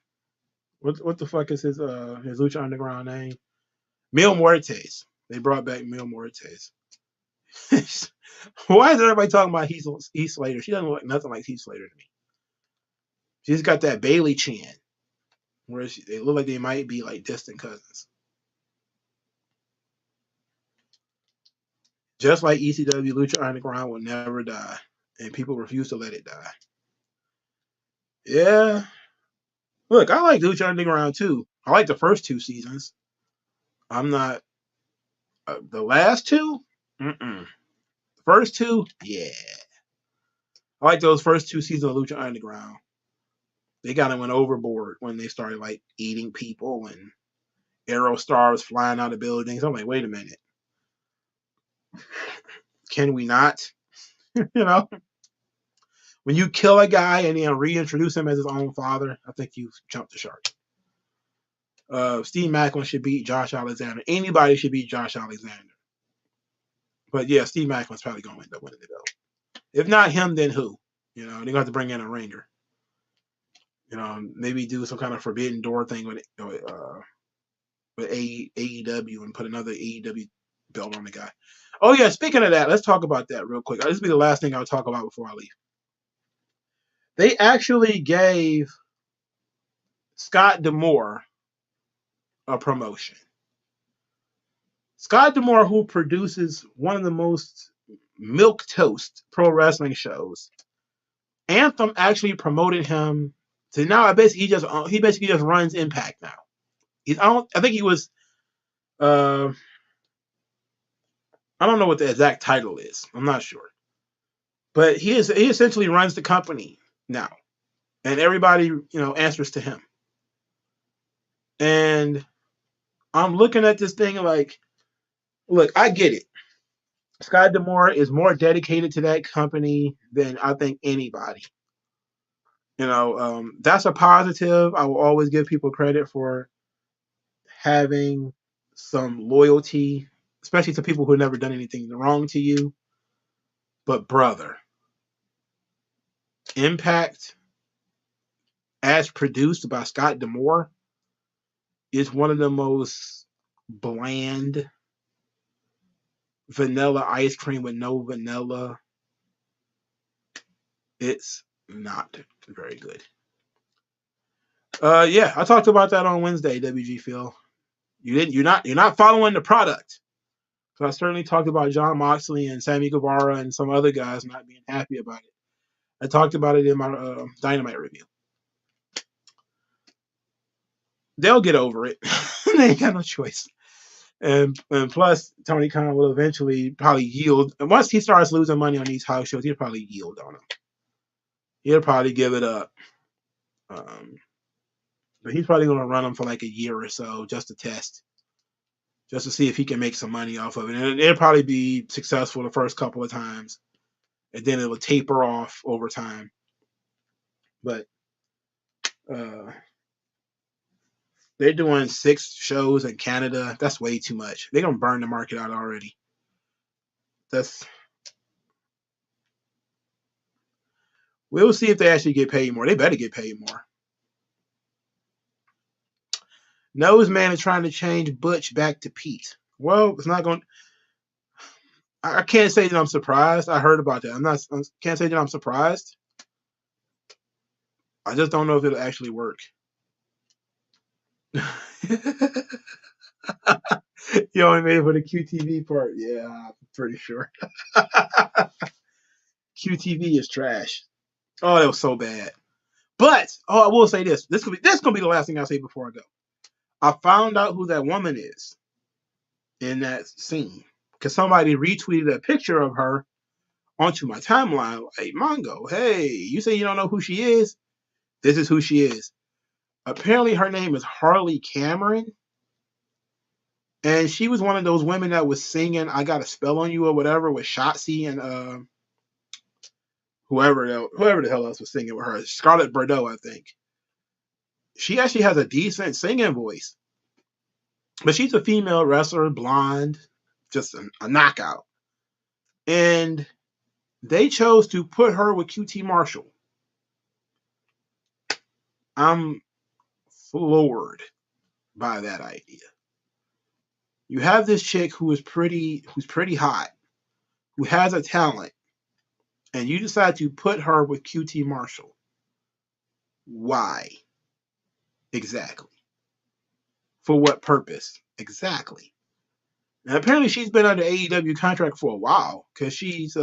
What the fuck is his Lucha Underground name? Mil Muertes. They brought back Mil Muertes. Why is everybody talking about Heath Slater? She doesn't look nothing like Heath Slater to me. She's got that Bailey chin, where they look like they might be like distant cousins. Just like ECW, Lucha Underground will never die, and people refuse to let it die. Yeah. Look, I like Lucha Underground too. I like the first 2 seasons. I'm not the last 2. The first 2, yeah. I like those first 2 seasons of Lucha Underground. They kind of went overboard when they started like eating people and Aerostar was flying out of buildings. I'm like, wait a minute. Can we not? You know? When you kill a guy and then reintroduce him as his own father, I think you've jumped the shark. Steve Macklin should beat Josh Alexander. Anybody should beat Josh Alexander. But yeah, Steve Macklin's probably going to end up winning the belt. If not him, then who? You know, they're going to have to bring in a ringer. You know, maybe do some kind of Forbidden Door thing with AEW and put another AEW belt on the guy. Oh yeah, speaking of that, let's talk about that real quick. This will be the last thing I'll talk about before I leave. They actually gave Scott D'Amore a promotion. Scott D'Amore, who produces one of the most milquetoast pro wrestling shows, Anthem actually promoted him to now. He basically just runs Impact now. I think he was. I don't know what the exact title is. I'm not sure, but he essentially runs the company now, and everybody answers to him. And I'm looking at this thing like, look, I get it. Scott D'Amore is more dedicated to that company than I think anybody. That's a positive. I will always give people credit for having some loyalty, especially to people who have never done anything wrong to you. But brother, Impact, as produced by Scott D'Amore, is one of the most bland, vanilla ice cream with no vanilla. It's not very good. Yeah, I talked about that on Wednesday, WG Phil. You're not following the product. So I certainly talked about Jon Moxley and Sammy Guevara and some other guys not being happy about it. I talked about it in my Dynamite review. They'll get over it. They ain't got no choice. And plus, Tony Khan will eventually probably yield. And once he starts losing money on these house shows, he'll probably yield on them. He'll probably give it up. But he's probably going to run them for like a year or so just to test, just to see if he can make some money off of it. And it'll probably be successful the first couple of times, and then it will taper off over time. But they're doing 6 shows in Canada. That's way too much. They're going to burn the market out already. We'll see if they actually get paid more. They better get paid more. Noseman is trying to change Butch back to Pete. Well, it's not going. I can't say that I'm surprised. I heard about that. I can't say that I'm surprised. I just don't know if it'll actually work. You only made it for the QTV part. Yeah, I'm pretty sure. QTV is trash. Oh, that was so bad. But I will say this. This gonna be the last thing I say before I go. I found out who that woman is in that scene because somebody retweeted a picture of her onto my timeline. Hey, Mongo, hey, you say you don't know who she is? This is who she is. Apparently, her name is Harley Cameron. And she was one of those women that was singing I Got a Spell on You or whatever with Shotzi and whoever the hell else was singing with her. Scarlett Bordeaux, I think. She actually has a decent singing voice. But she's a female wrestler, blonde, just a knockout. And they chose to put her with QT Marshall. I'm floored by that idea. You have this chick who's pretty hot, who has a talent, and you decide to put her with QT Marshall. Why? Exactly. For what purpose? Exactly. And apparently she's been under AEW contract for a while because she's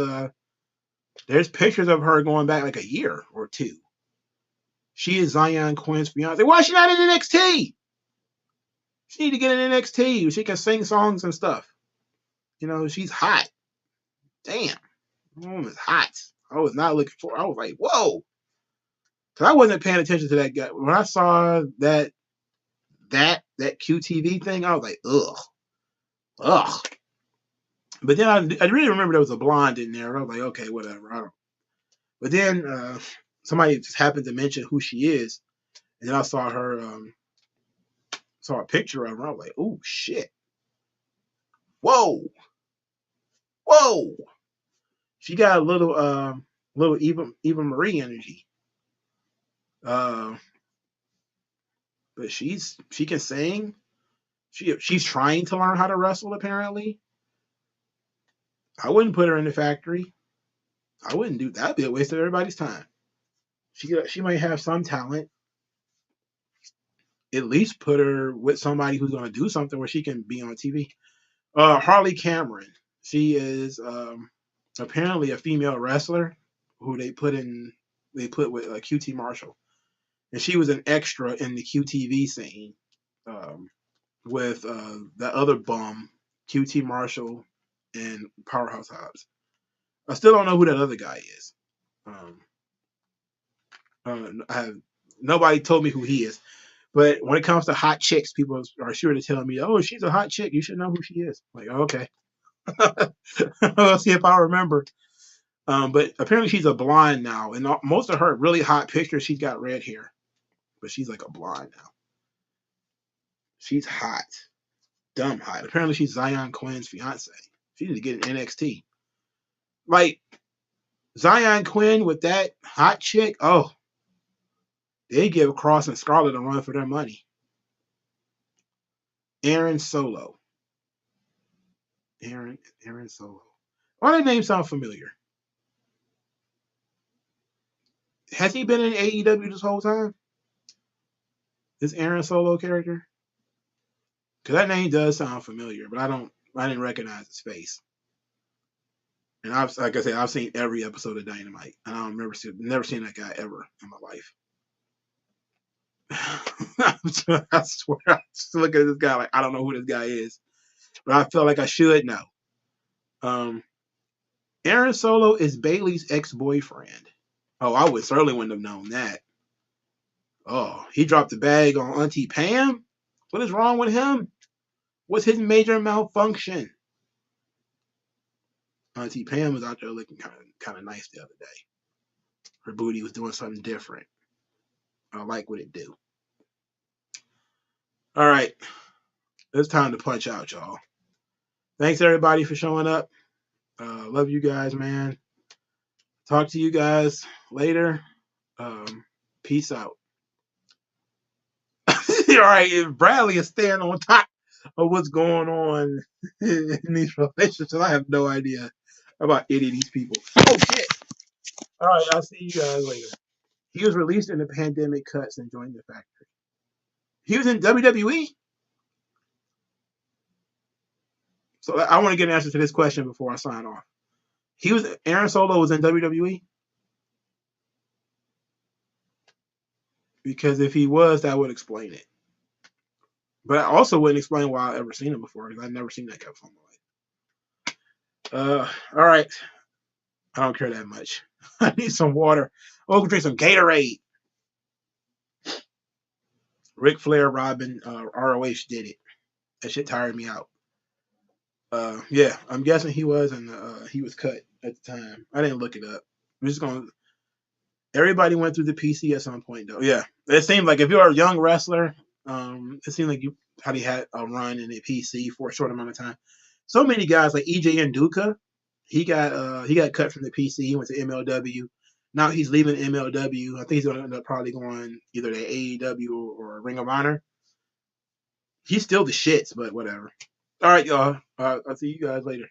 there's pictures of her going back like a year or two. She is Zion Quinn's fiance. Why is she not in NXT? She need to get in NXT. She can sing songs and stuff. She's hot. Damn. The woman's hot. I was not looking for her. I was like, whoa. Because I wasn't paying attention to that guy. When I saw that QTV thing, I was like, ugh. But then I really remember there was a blonde in there. I was like, okay, whatever. But then somebody just happened to mention who she is, and then I saw her, saw a picture of her. I was like, oh shit, whoa. She got a little Eva Marie energy. But she can sing. She's trying to learn how to wrestle. Apparently, I wouldn't put her in the factory. I wouldn't do that. That'd be a waste of everybody's time. She might have some talent. At least put her with somebody who's going to do something where she can be on TV. Harley Cameron. She is apparently a female wrestler who they put with QT Marshall, and she was an extra in the QTV scene with the other bum, QT Marshall and Powerhouse Hobbs. I still don't know who that other guy is. Nobody told me who he is. But when it comes to hot chicks, people are sure to tell me, "Oh, she's a hot chick. You should know who she is." Like, okay, let's see if I remember. But apparently she's a blonde now, and most of her really hot pictures, she's got red hair, but she's like a blonde now. She's hot, dumb hot. Apparently she's Zion Quinn's fiance. She needs to get an NXT. Like Zion Quinn with that hot chick. Oh, they give Cross and Scarlett a run for their money. Aaron Solo. Aaron Solo. Why that name sound familiar? Has he been in AEW this whole time? This Aaron Solo character? Because that name does sound familiar, but I didn't recognize his face. And like I said, I've seen every episode of Dynamite, and I don't never seen that guy ever in my life. I swear, I just look at this guy like I don't know who this guy is, but I feel like I should know. Aaron Solo is Bailey's ex-boyfriend. Oh, I wouldn't have known that. Oh, he dropped the bag on Auntie Pam? What is wrong with him? What's his major malfunction? Auntie Pam was out there looking kind of nice the other day. Her booty was doing something different. I like what it do. All right. It's time to punch out, y'all. Thanks, everybody, for showing up. Love you guys, man. Talk to you guys later. Peace out. All right, if Bradley is staying on top of what's going on in these relationships, I have no idea about any of these people. Oh, shit. All right, I'll see you guys later. He was released in the pandemic cuts and joined the factory. He was in WWE? So I want to get an answer to this question before I sign off. Aaron Solo was in WWE? Because if he was, that would explain it. But I also wouldn't explain why I've ever seen him before, because I've never seen that guy before in my life. All right. I don't care that much. I need some water. I'm going to drink some Gatorade. Ric Flair, Robin, ROH did it. That shit tired me out. Yeah, I'm guessing he was, and he was cut at the time. I didn't look it up. I'm just going to... Everybody went through the PC at some point, though. Yeah, it seemed like if you're a young wrestler, it seemed like you had a run in the PC for a short amount of time. So many guys like EJ Nduka, he got cut from the PC. He went to MLW. Now he's leaving MLW. I think he's going to end up probably going either to AEW or Ring of Honor. He's still the shits, but whatever. All right, y'all. I'll see you guys later.